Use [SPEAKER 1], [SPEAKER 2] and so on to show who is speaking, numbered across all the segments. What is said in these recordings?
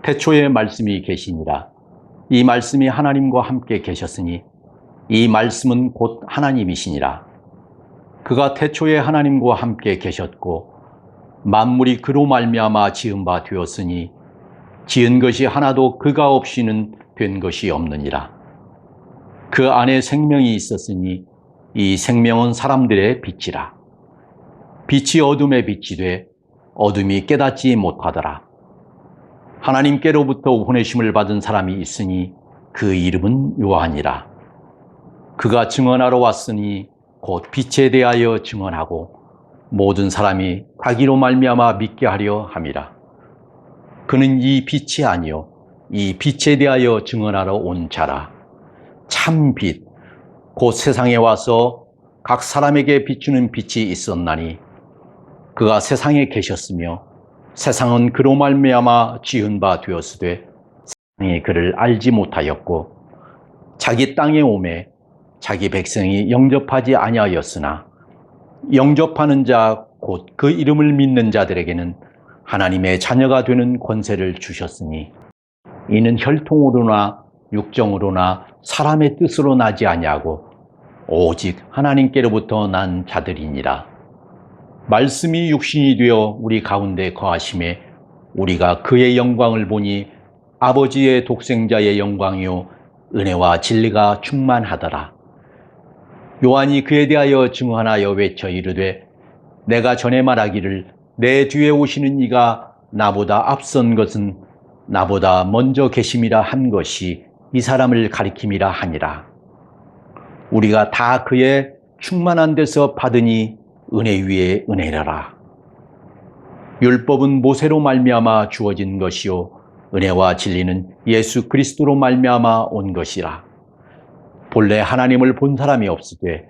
[SPEAKER 1] 태초에 말씀이 계시니라. 이 말씀이 하나님과 함께 계셨으니 이 말씀은 곧 하나님이시니라. 그가 태초에 하나님과 함께 계셨고 만물이 그로 말미암아 지은 바 되었으니 지은 것이 하나도 그가 없이는 된 것이 없느니라. 그 안에 생명이 있었으니 이 생명은 사람들의 빛이라. 빛이 어둠에 빛이 돼 어둠이 깨닫지 못하더라. 하나님께로부터 보내심을 받은 사람이 있으니 그 이름은 요한이라. 그가 증언하러 왔으니 곧 빛에 대하여 증언하고 모든 사람이 자기로 말미암아 믿게 하려 함이라. 그는 이 빛이 아니요 이 빛에 대하여 증언하러 온 자라. 참 빛, 곧 세상에 와서 각 사람에게 비추는 빛이 있었나니 그가 세상에 계셨으며 세상은 그로 말미암아 지은 바 되었으되 세상이 그를 알지 못하였고 자기 땅에 오매 자기 백성이 영접하지 아니하였으나 영접하는 자 곧 그 이름을 믿는 자들에게는 하나님의 자녀가 되는 권세를 주셨으니 이는 혈통으로나 육정으로나 사람의 뜻으로 나지 아니하고 오직 하나님께로부터 난 자들이니라. 말씀이 육신이 되어 우리 가운데 거하심에 우리가 그의 영광을 보니 아버지의 독생자의 영광이요 은혜와 진리가 충만하더라. 요한이 그에 대하여 증언하여 외쳐 이르되 내가 전에 말하기를 내 뒤에 오시는 이가 나보다 앞선 것은 나보다 먼저 계심이라 한 것이 이 사람을 가리킴이라 하니라. 우리가 다 그의 충만한 데서 받으니 은혜 위에 은혜라라. 율법은 모세로 말미암아 주어진 것이요 은혜와 진리는 예수 그리스도로 말미암아 온 것이라. 본래 하나님을 본 사람이 없으되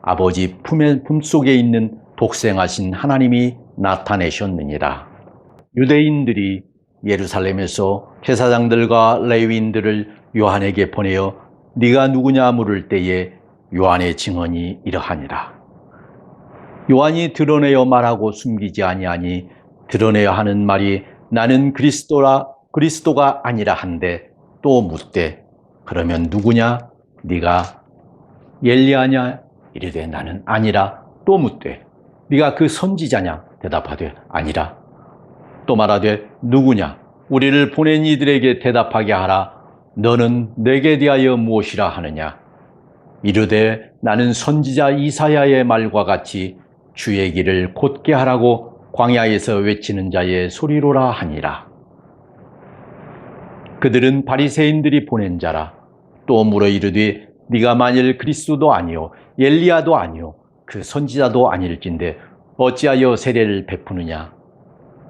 [SPEAKER 1] 아버지 품속에 있는 독생하신 하나님이 나타내셨느니라. 유대인들이 예루살렘에서 제사장들과 레위인들을 요한에게 보내어 네가 누구냐 물을 때에 요한의 증언이 이러하니라. 요한이 드러내어 말하고 숨기지 아니하니 드러내어 하는 말이 나는 그리스도가 아니라 한데 또 묻되 그러면 누구냐 네가 엘리야냐 이르되 나는 아니라 또 묻되 네가 그 선지자냐 대답하되 아니라 또 말하되 누구냐 우리를 보낸 이들에게 대답하게 하라. 너는 내게 대하여 무엇이라 하느냐 이르되 나는 선지자 이사야의 말과 같이 주의 길을 곧게 하라고 광야에서 외치는 자의 소리로라 하니라. 그들은 바리새인들이 보낸 자라. 또 물어 이르되 네가 만일 그리스도도 아니요 엘리야도 아니요 그 선지자도 아닐진데 어찌하여 세례를 베푸느냐.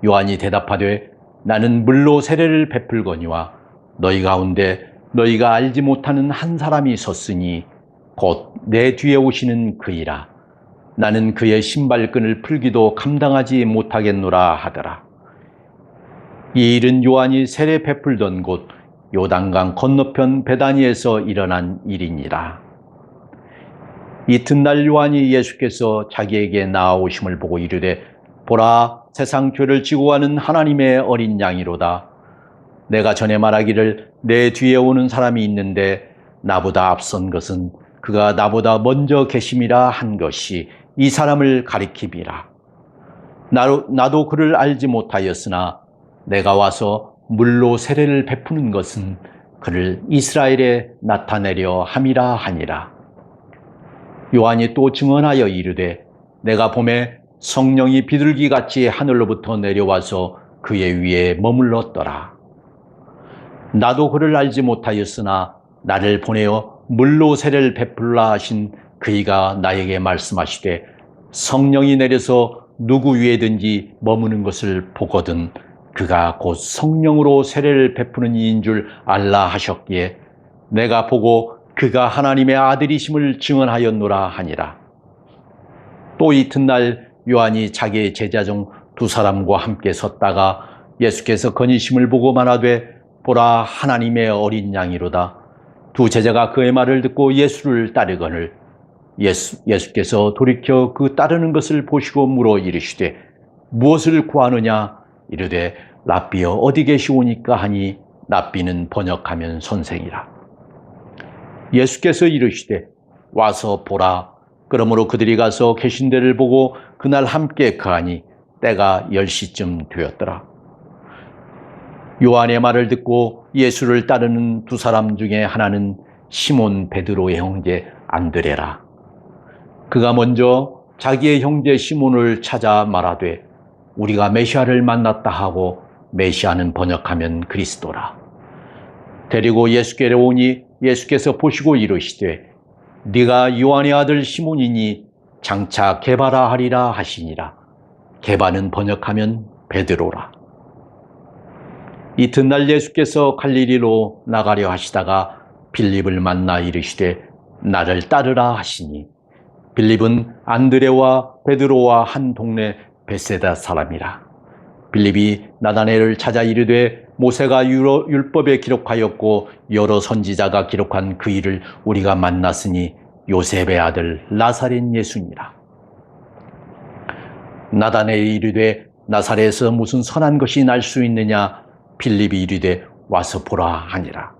[SPEAKER 1] 요한이 대답하되 나는 물로 세례를 베풀거니와 너희 가운데 너희가 알지 못하는 한 사람이 섰으니 곧 내 뒤에 오시는 그이라. 나는 그의 신발끈을 풀기도 감당하지 못하겠노라 하더라. 이 일은 요한이 세례 베풀던 곳 요단강 건너편 베다니에서 일어난 일이니라. 이튿날 요한이 예수께서 자기에게 나아오심을 보고 이르되 보라 세상 죄를 지고 가는 하나님의 어린 양이로다. 내가 전에 말하기를 내 뒤에 오는 사람이 있는데 나보다 앞선 것은 그가 나보다 먼저 계심이라 한 것이 이 사람을 가리킴이라. 나도 그를 알지 못하였으나 내가 와서 물로 세례를 베푸는 것은 그를 이스라엘에 나타내려 함이라 하니라. 요한이 또 증언하여 이르되 내가 보매 성령이 비둘기같이 하늘로부터 내려와서 그의 위에 머물렀더라. 나도 그를 알지 못하였으나 나를 보내어 물로 세례를 베풀라 하신 그이가 나에게 말씀하시되 성령이 내려서 누구 위에든지 머무는 것을 보거든 그가 곧 성령으로 세례를 베푸는 이인 줄 알라 하셨기에 내가 보고 그가 하나님의 아들이심을 증언하였노라 하니라. 또 이튿날 요한이 자기의 제자 중 두 사람과 함께 섰다가 예수께서 거니심을 보고 말하되 보라 하나님의 어린 양이로다. 두 제자가 그의 말을 듣고 예수를 따르거늘 예수께서 돌이켜 그 따르는 것을 보시고 물어 이르시되 무엇을 구하느냐 이르되 랍비여 어디 계시오니까 하니 랍비는 번역하면 선생이라. 예수께서 이르시되 와서 보라. 그러므로 그들이 가서 계신 데를 보고 그날 함께 거하니 때가 10시쯤 되었더라. 요한의 말을 듣고 예수를 따르는 두 사람 중에 하나는 시몬 베드로의 형제 안드레라. 그가 먼저 자기의 형제 시몬을 찾아 말하되 우리가 메시아를 만났다 하고, 메시아는 번역하면 그리스도라. 데리고 예수께로 오니 예수께서 보시고 이르시되 네가 요한의 아들 시몬이니 장차 게바라 하리라 하시니라. 게바는 번역하면 베드로라. 이튿날 예수께서 갈릴리로 나가려 하시다가 빌립을 만나 이르시되 나를 따르라 하시니, 빌립은 안드레와 베드로와 한 동네 베세다 사람이라. 빌립이 나다나엘을 찾아 이르되 모세가 율법에 기록하였고 여러 선지자가 기록한 그 일을 우리가 만났으니 요셉의 아들 나사렛 예수니라. 나다나엘이 이르되 나사렛에서 무슨 선한 것이 날 수 있느냐? 빌립이 이르되 와서 보라 하니라.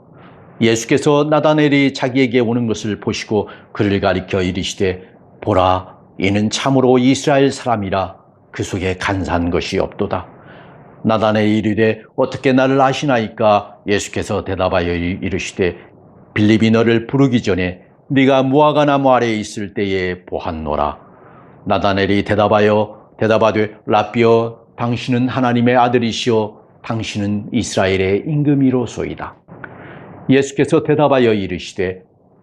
[SPEAKER 1] 예수께서 나다나엘이 자기에게 오는 것을 보시고 그를 가리켜 이르시되 보라, 이는 참으로 이스라엘 사람이라. 그 속에 간사한 것이 없도다. 나다나엘이 이르되 어떻게 나를 아시나이까? 예수께서 대답하여 이르시되 빌립이 너를 부르기 전에 네가 무화과 나무 아래에 있을 때에 보았노라. 나다나엘이 대답하되 랍비여, 당신은 하나님의 아들이시오. 당신은 이스라엘의 임금이로소이다. 예수께서 대답하여 이르시되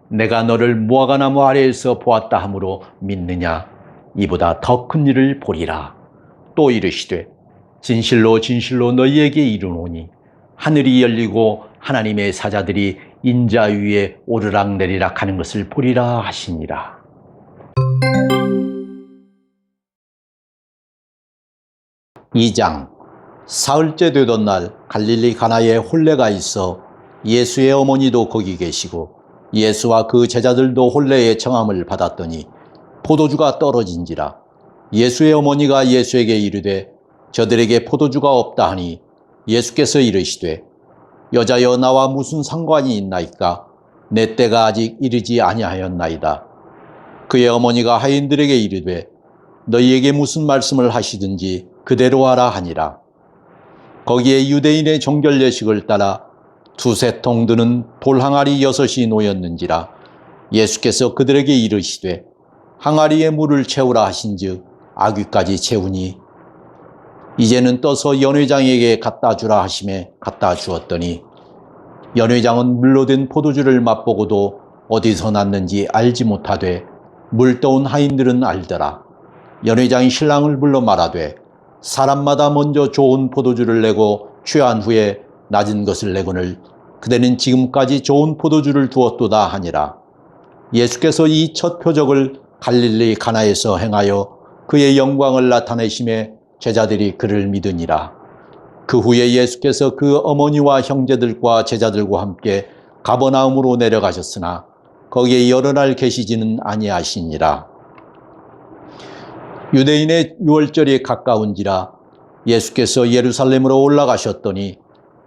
[SPEAKER 1] 내가 너를 무화과 나무 아래에서 보았다 하므로 믿느냐? 이보다 더 큰 일을 보리라. 또 이르시되 진실로 진실로 너희에게 이르노니 하늘이 열리고 하나님의 사자들이 인자 위에 오르락내리락 하는 것을 보리라 하시니라. 이 장. 사흘째 되던 날 갈릴리 가나에 혼례가 있어 예수의 어머니도 거기 계시고 예수와 그 제자들도 혼례의 청함을 받았더니 포도주가 떨어진지라. 예수의 어머니가 예수에게 이르되 저들에게 포도주가 없다 하니 예수께서 이르시되 여자여, 나와 무슨 상관이 있나이까? 내 때가 아직 이르지 아니하였나이다. 그의 어머니가 하인들에게 이르되 너희에게 무슨 말씀을 하시든지 그대로 하라 하니라. 거기에 유대인의 정결 예식을 따라 두세 통 드는 돌 항아리 6이 놓였는지라. 예수께서 그들에게 이르시되 항아리에 물을 채우라 하신즉 아귀까지 채우니 이제는 떠서 연회장에게 갖다 주라 하시매 갖다 주었더니 연회장은 물로 된 포도주를 맛보고도 어디서 났는지 알지 못하되 물 떠온 하인들은 알더라. 연회장이 신랑을 불러 말하되 사람마다 먼저 좋은 포도주를 내고 취한 후에 낮은 것을 내거늘 그대는 지금까지 좋은 포도주를 두었도다 하니라. 예수께서 이 첫 표적을 갈릴리 가나에서 행하여 그의 영광을 나타내심에 제자들이 그를 믿으니라. 그 후에 예수께서 그 어머니와 형제들과 제자들과 함께 가버나움으로 내려가셨으나 거기에 여러 날 계시지는 아니하시니라. 유대인의 유월절이 가까운지라 예수께서 예루살렘으로 올라가셨더니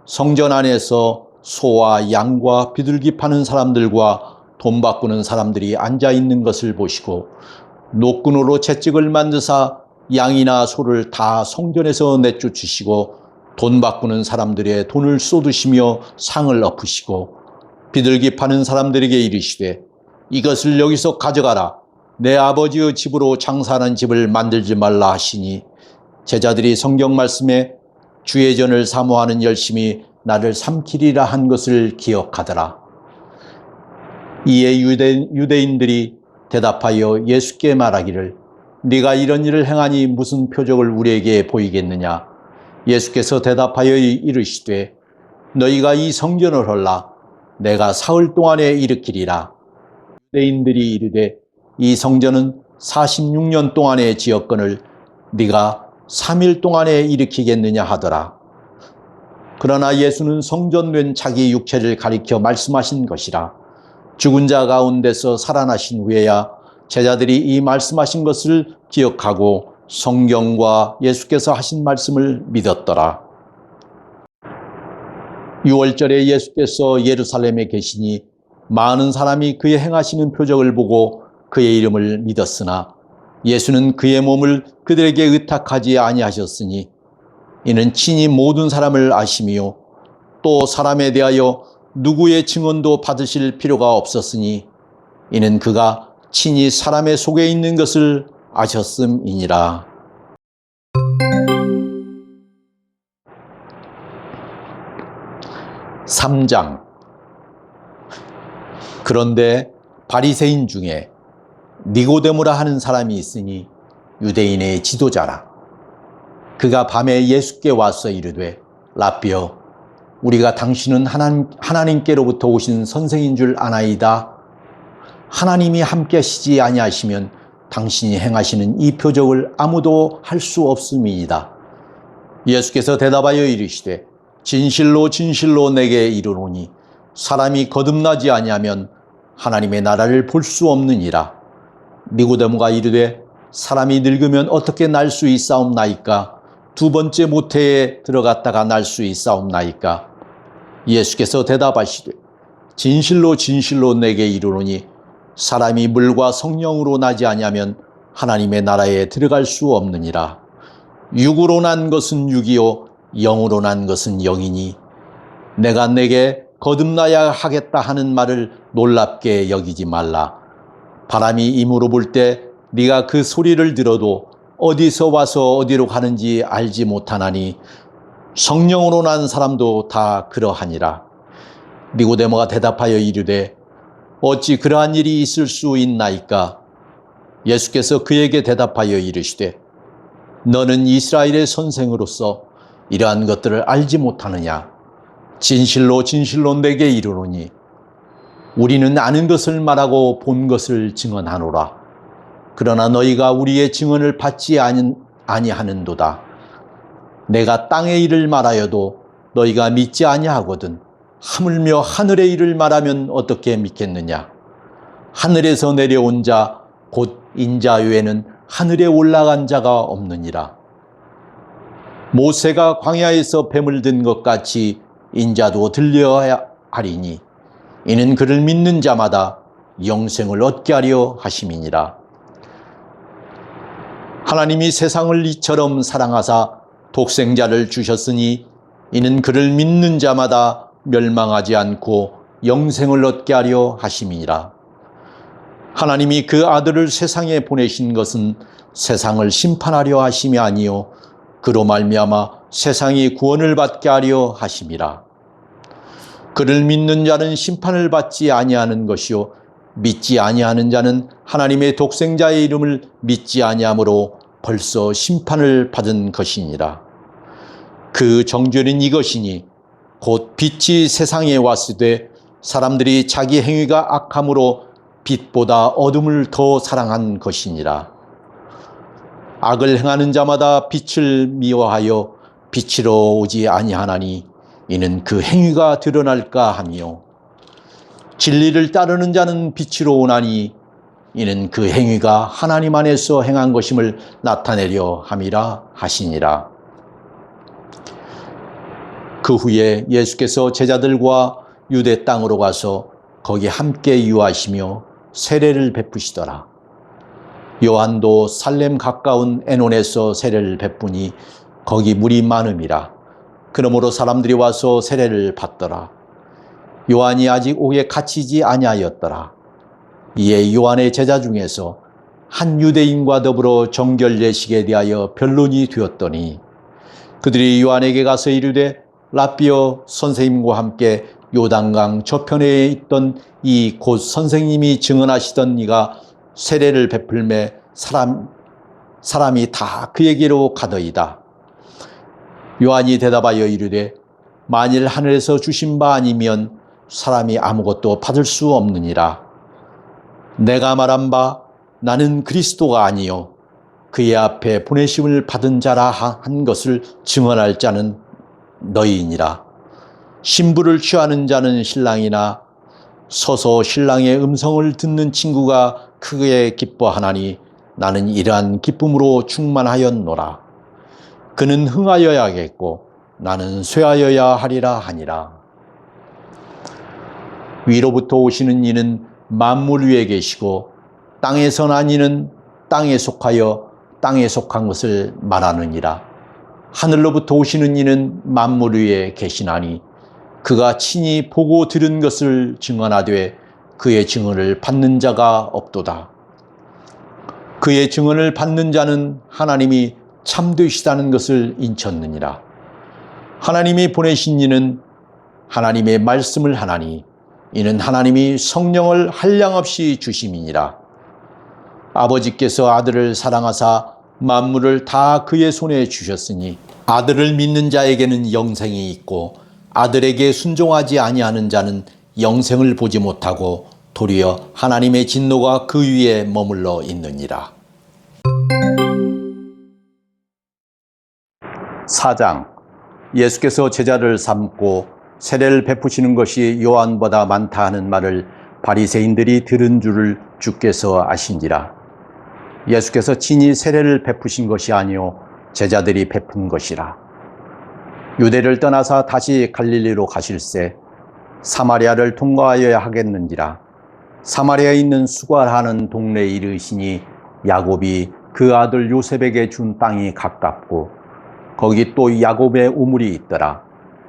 [SPEAKER 1] 성전 안에서 소와 양과 비둘기 파는 사람들과 돈 바꾸는 사람들이 앉아 있는 것을 보시고 노끈으로 채찍을 만드사 양이나 소를 다 성전에서 내쫓으시고 돈 바꾸는 사람들의 돈을 쏟으시며 상을 엎으시고 비둘기 파는 사람들에게 이르시되 이것을 여기서 가져가라. 내 아버지의 집으로 장사하는 집을 만들지 말라 하시니 제자들이 성경 말씀에 주의 전을 사모하는 열심이 나를 삼키리라 한 것을 기억하더라. 이에 유대인들이 대답하여 예수께 말하기를 네가 이런 일을 행하니 무슨 표적을 우리에게 보이겠느냐? 예수께서 대답하여 이르시되 너희가 이 성전을 헐라. 내가 사흘 동안에 일으키리라. 유대인들이 이르되 이 성전은 46년 동안에 지었거늘 네가 3일 동안에 일으키겠느냐 하더라. 그러나 예수는 성전된 자기 육체를 가리켜 말씀하신 것이라. 죽은 자 가운데서 살아나신 후에야 제자들이 이 말씀하신 것을 기억하고 성경과 예수께서 하신 말씀을 믿었더라. 유월절에 예수께서 예루살렘에 계시니 많은 사람이 그의 행하시는 표적을 보고 그의 이름을 믿었으나 예수는 그의 몸을 그들에게 의탁하지 아니하셨으니 이는 친히 모든 사람을 아심이요 또 사람에 대하여 누구의 증언도 받으실 필요가 없었으니 이는 그가 친히 사람의 속에 있는 것을 아셨음이니라. 3장. 그런데 바리새인 중에 니고데모라 하는 사람이 있으니 유대인의 지도자라. 그가 밤에 예수께 와서 이르되 라삐여 우리가 당신은 하나님께로부터 오신 선생인 줄 아나이다. 하나님이 함께 하시지 아니하시면 당신이 행하시는 이 표적을 아무도 할 수 없음이니이다. 예수께서 대답하여 이르시되 진실로 진실로 내게 이르노니 사람이 거듭나지 아니하면 하나님의 나라를 볼 수 없느니라. 니고데모가 이르되 사람이 늙으면 어떻게 날 수 있사옵나이까? 두 번째 모태에 들어갔다가 날 수 있사옵나이까? 예수께서 대답하시되 진실로 진실로 내게 이르노니 사람이 물과 성령으로 나지 아니하면 하나님의 나라에 들어갈 수 없느니라. 육으로 난 것은 육이요 영으로 난 것은 영이니 내가 내게 거듭나야 하겠다 하는 말을 놀랍게 여기지 말라. 바람이 임으로 불 때 네가 그 소리를 들어도 어디서 와서 어디로 가는지 알지 못하나니 성령으로 난 사람도 다 그러하니라. 니고데모가 대답하여 이르되 어찌 그러한 일이 있을 수 있나이까? 예수께서 그에게 대답하여 이르시되 너는 이스라엘의 선생으로서 이러한 것들을 알지 못하느냐? 진실로 진실로 내게 이르노니 우리는 아는 것을 말하고 본 것을 증언하노라. 그러나 너희가 우리의 증언을 받지 아니하는도다. 내가 땅의 일을 말하여도 너희가 믿지 아니하거든. 하물며 하늘의 일을 말하면 어떻게 믿겠느냐? 하늘에서 내려온 자 곧 인자 외에는 하늘에 올라간 자가 없느니라. 모세가 광야에서 뱀을 든 것 같이 인자도 들려야 하리니 이는 그를 믿는 자마다 영생을 얻게 하려 하심이니라. 하나님이 세상을 이처럼 사랑하사 독생자를 주셨으니 이는 그를 믿는 자마다 멸망하지 않고 영생을 얻게 하려 하심이니라. 하나님이 그 아들을 세상에 보내신 것은 세상을 심판하려 하심이 아니요 그로 말미암아 세상이 구원을 받게 하려 하심이라. 그를 믿는 자는 심판을 받지 아니하는 것이요 믿지 아니하는 자는 하나님의 독생자의 이름을 믿지 아니하므로 벌써 심판을 받은 것이니라. 그 정죄는 이것이니 곧 빛이 세상에 왔으되 사람들이 자기 행위가 악함으로 빛보다 어둠을 더 사랑한 것이니라. 악을 행하는 자마다 빛을 미워하여 빛으로 오지 아니하나니 이는 그 행위가 드러날까 하며 진리를 따르는 자는 빛으로 오나니 이는 그 행위가 하나님 안에서 행한 것임을 나타내려 함이라 하시니라. 그 후에 예수께서 제자들과 유대 땅으로 가서 거기 함께 유하시며 세례를 베푸시더라. 요한도 살렘 가까운 에논에서 세례를 베푸니 거기 물이 많음이라. 그러므로 사람들이 와서 세례를 받더라. 요한이 아직 옥에 갇히지 아니하였더라. 이에 요한의 제자 중에서 한 유대인과 더불어 정결 예식에 대하여 변론이 되었더니 그들이 요한에게 가서 이르되 라삐여 선생님과 함께 요단강 저편에 있던 이 곧 선생님이 증언하시던 이가 세례를 베풀매 사람이 다 그에게로 가더이다. 요한이 대답하여 이르되 만일 하늘에서 주신 바 아니면 사람이 아무것도 받을 수 없느니라. 내가 말한 바 나는 그리스도가 아니요 그의 앞에 보내심을 받은 자라 한 것을 증언할 자는 너희이니라. 신부를 취하는 자는 신랑이나 서서 신랑의 음성을 듣는 친구가 크게 기뻐하나니 나는 이러한 기쁨으로 충만하였노라. 그는 흥하여야겠고 나는 쇠하여야 하리라 하니라. 위로부터 오시는 이는 만물 위에 계시고 땅에서 난 이는 땅에 속하여 땅에 속한 것을 말하느니라. 하늘로부터 오시는 이는 만물 위에 계시나니 그가 친히 보고 들은 것을 증언하되 그의 증언을 받는 자가 없도다. 그의 증언을 받는 자는 하나님이 참되시다는 것을 인쳤느니라. 하나님이 보내신 이는 하나님의 말씀을 하나니 이는 하나님이 성령을 한량없이 주심이니라. 아버지께서 아들을 사랑하사 만물을 다 그의 손에 주셨으니 아들을 믿는 자에게는 영생이 있고 아들에게 순종하지 아니하는 자는 영생을 보지 못하고 도리어 하나님의 진노가 그 위에 머물러 있느니라. 4장. 예수께서 제자를 삼고 세례를 베푸시는 것이 요한보다 많다 하는 말을 바리새인들이 들은 줄을 주께서 아신지라. 예수께서 친히 세례를 베푸신 것이 아니요 제자들이 베푼 것이라. 유대를 떠나사 다시 갈릴리로 가실새 사마리아를 통과하여야 하겠는지라. 사마리아에 있는 수갈하는 동네에 이르시니 야곱이 그 아들 요셉에게 준 땅이 가깝고 거기 또 야곱의 우물이 있더라.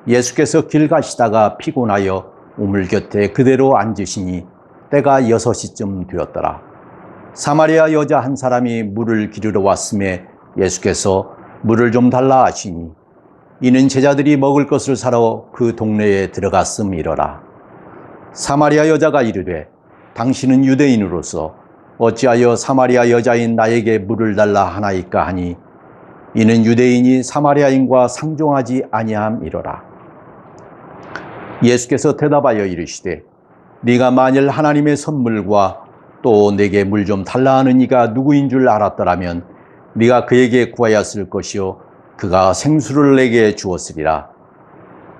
[SPEAKER 1] 예수께서 길 가시다가 피곤하여 우물 곁에 그대로 앉으시니 때가 6시쯤 되었더라. 사마리아 여자 한 사람이 물을 기르러 왔음에 예수께서 물을 좀 달라 하시니 이는 제자들이 먹을 것을 사러 그 동네에 들어갔음이러라. 사마리아 여자가 이르되 당신은 유대인으로서 어찌하여 사마리아 여자인 나에게 물을 달라 하나이까 하니 이는 유대인이 사마리아인과 상종하지 아니함이러라. 예수께서 대답하여 이르시되 네가 만일 하나님의 선물과 또 내게 물 좀 달라 하는 이가 누구인 줄 알았더라면 네가 그에게 구하였을 것이요 그가 생수를 내게 주었으리라.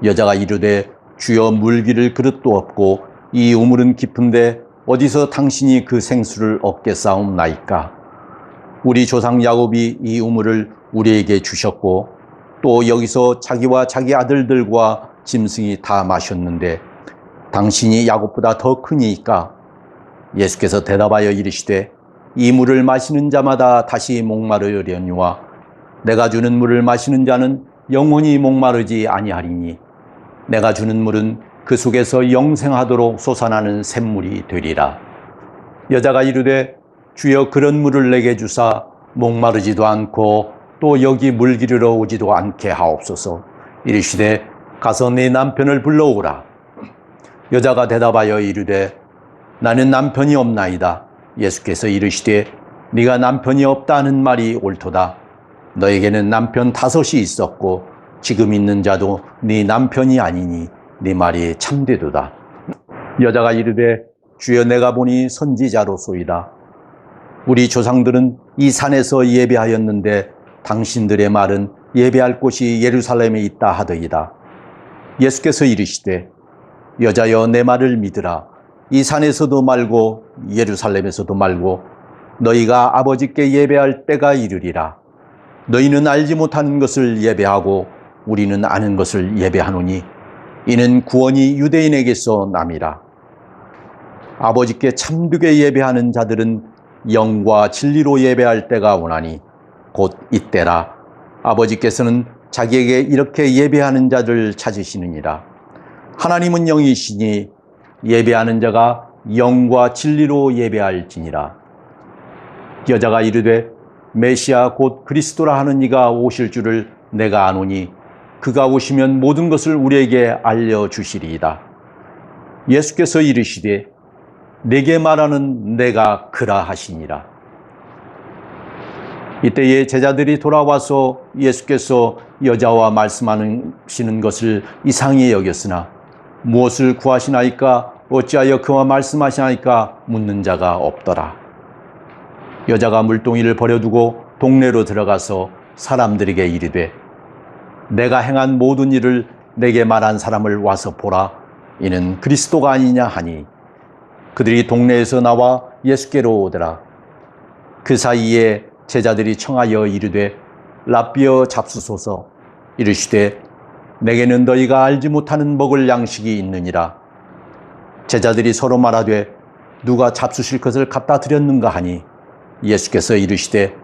[SPEAKER 1] 여자가 이르되 주여 물 기를 그릇도 없고 이 우물은 깊은데 어디서 당신이 그 생수를 얻겠사옵나이까. 우리 조상 야곱이 이 우물을 우리에게 주셨고 또 여기서 자기와 자기 아들들과 짐승이 다 마셨는데 당신이 야곱보다 더 크니까. 예수께서 대답하여 이르시되 이 물을 마시는 자마다 다시 목마르려니와 내가 주는 물을 마시는 자는 영원히 목마르지 아니하리니 내가 주는 물은 그 속에서 영생하도록 솟아나는 샘물이 되리라. 여자가 이르되 주여 그런 물을 내게 주사 목마르지도 않고 또 여기 물 기르러 오지도 않게 하옵소서. 이르시되 가서 네 남편을 불러오라. 여자가 대답하여 이르되 나는 남편이 없나이다. 예수께서 이르시되 네가 남편이 없다는 말이 옳도다. 너에게는 남편 5이 있었고 지금 있는 자도 네 남편이 아니니 네 말이 참되도다. 여자가 이르되 주여 내가 보니 선지자로소이다. 우리 조상들은 이 산에서 예배하였는데 당신들의 말은 예배할 곳이 예루살렘에 있다 하더이다. 예수께서 이르시되 여자여 내 말을 믿으라. 이 산에서도 말고 예루살렘에서도 말고 너희가 아버지께 예배할 때가 이르리라. 너희는 알지 못하는 것을 예배하고 우리는 아는 것을 예배하노니 이는 구원이 유대인에게서 남이라. 아버지께 참되게 예배하는 자들은 영과 진리로 예배할 때가 오나니 곧 이때라. 아버지께서는 자기에게 이렇게 예배하는 자를 찾으시느니라. 하나님은 영이시니 예배하는 자가 영과 진리로 예배할지니라. 여자가 이르되 메시아 곧 그리스도라 하는 이가 오실 줄을 내가 아노니 그가 오시면 모든 것을 우리에게 알려주시리이다. 예수께서 이르시되 내게 말하는 내가 그라 하시니라. 이때에 제자들이 돌아와서 예수께서 여자와 말씀하시는 것을 이상히 여겼으나 무엇을 구하시나이까 어찌하여 그와 말씀하시나이까 묻는 자가 없더라. 여자가 물동이를 버려두고 동네로 들어가서 사람들에게 이르되 내가 행한 모든 일을 내게 말한 사람을 와서 보라. 이는 그리스도가 아니냐 하니 그들이 동네에서 나와 예수께로 오더라. 그 사이에 제자들이 청하여 이르되 랍비여 잡수소서. 이르시되 내게는 너희가 알지 못하는 먹을 양식이 있느니라. 제자들이 서로 말하되 누가 잡수실 것을 갖다 드렸는가 하니 예수께서 이르시되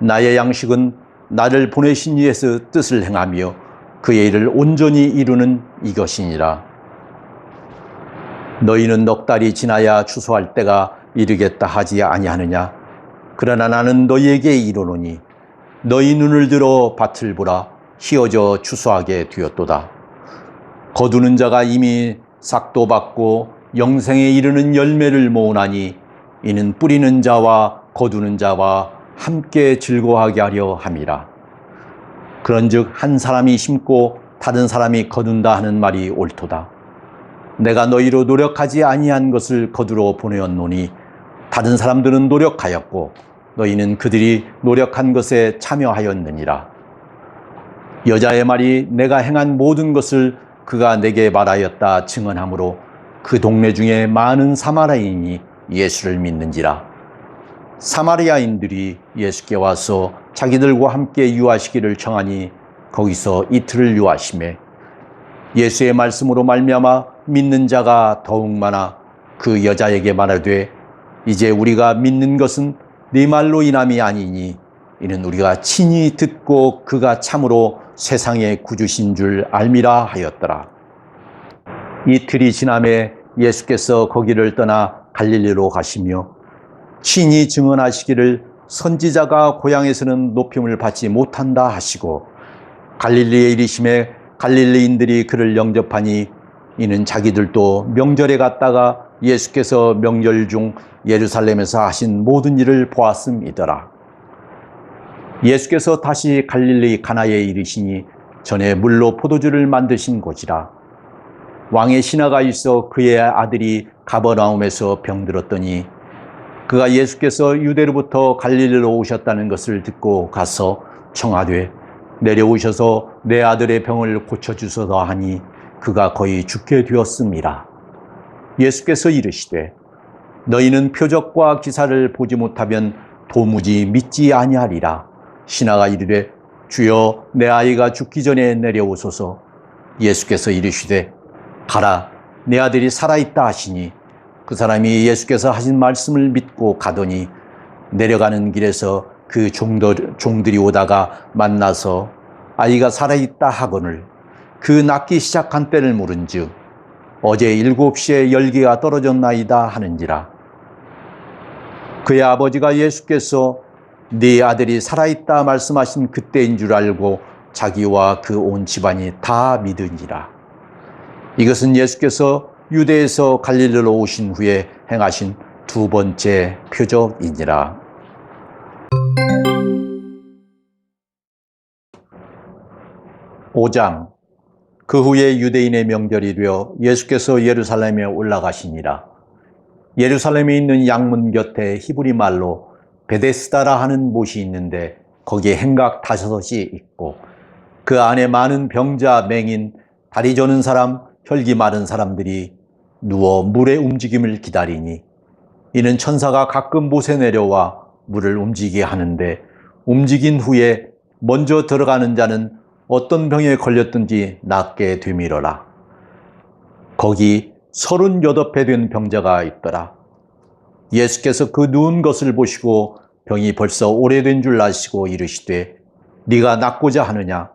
[SPEAKER 1] 나의 양식은 나를 보내신 이에서 뜻을 행하며 그의 일을 온전히 이루는 이것이니라. 너희는 넉 달이 지나야 추수할 때가 이르겠다 하지 아니하느냐. 그러나 나는 너희에게 이르노니 너희 눈을 들어 밭을 보라. 희어져 추수하게 되었도다. 거두는 자가 이미 싹도 받고 영생에 이르는 열매를 모으나니 이는 뿌리는 자와 거두는 자와 함께 즐거워하게 하려 함이라. 그런즉 한 사람이 심고 다른 사람이 거둔다 하는 말이 옳도다. 내가 너희로 노력하지 아니한 것을 거두러 보내었노니 다른 사람들은 노력하였고 너희는 그들이 노력한 것에 참여하였느니라. 여자의 말이 내가 행한 모든 것을 그가 내게 말하였다 증언하므로 그 동네 중에 많은 사마리아인이 예수를 믿는지라. 사마리아인들이 예수께 와서 자기들과 함께 유하시기를 청하니 거기서 이틀을 유하시매 예수의 말씀으로 말미암아 믿는 자가 더욱 많아 그 여자에게 말하되 이제 우리가 믿는 것은 네 말로 인함이 아니니 이는 우리가 친히 듣고 그가 참으로 세상의 구주신 줄 알미라 하였더라. 이틀이 지남에 예수께서 거기를 떠나 갈릴리로 가시며 친히 증언하시기를 선지자가 고향에서는 높임을 받지 못한다 하시고 갈릴리에 이르심에 갈릴리인들이 그를 영접하니 이는 자기들도 명절에 갔다가 예수께서 명절 중 예루살렘에서 하신 모든 일을 보았음이더라. 예수께서 다시 갈릴리 가나에 이르시니 전에 물로 포도주를 만드신 곳이라. 왕의 신하가 있어 그의 아들이 가버나움에서 병들었더니 그가 예수께서 유대로부터 갈릴리로 오셨다는 것을 듣고 가서 청하되 내려오셔서 내 아들의 병을 고쳐주소서 하니 그가 거의 죽게 되었음이라. 예수께서 이르시되 너희는 표적과 기사를 보지 못하면 도무지 믿지 아니하리라. 신하가 이르되 주여 내 아이가 죽기 전에 내려오소서. 예수께서 이르시되 가라 내 아들이 살아있다 하시니 그 사람이 예수께서 하신 말씀을 믿고 가더니 내려가는 길에서 그 종들이 오다가 만나서 아이가 살아있다 하거늘 그 낫기 시작한 때를 물은즉 어제 7시에 열기가 떨어졌나이다 하는지라. 그의 아버지가 예수께서 네 아들이 살아있다 말씀하신 그때인 줄 알고 자기와 그 온 집안이 다 믿으니라. 이것은 예수께서 유대에서 갈릴리로 오신 후에 행하신 두 번째 표적이니라. (5장) 그 후에 유대인의 명절이 되어 예수께서 예루살렘에 올라가시니라. 예루살렘에 있는 양문 곁에 히브리 말로 베데스다라 하는 못이 있는데 거기에 행각 5이 있고 그 안에 많은 병자, 맹인, 다리 저는 사람, 혈기 마른 사람들이 누워 물의 움직임을 기다리니 이는 천사가 가끔 못에 내려와 물을 움직이게 하는데 움직인 후에 먼저 들어가는 자는 어떤 병에 걸렸든지 낫게 되밀어라. 거기 38배 된 병자가 있더라. 예수께서 그 누운 것을 보시고 병이 벌써 오래된 줄 아시고 이르시되 네가 낫고자 하느냐?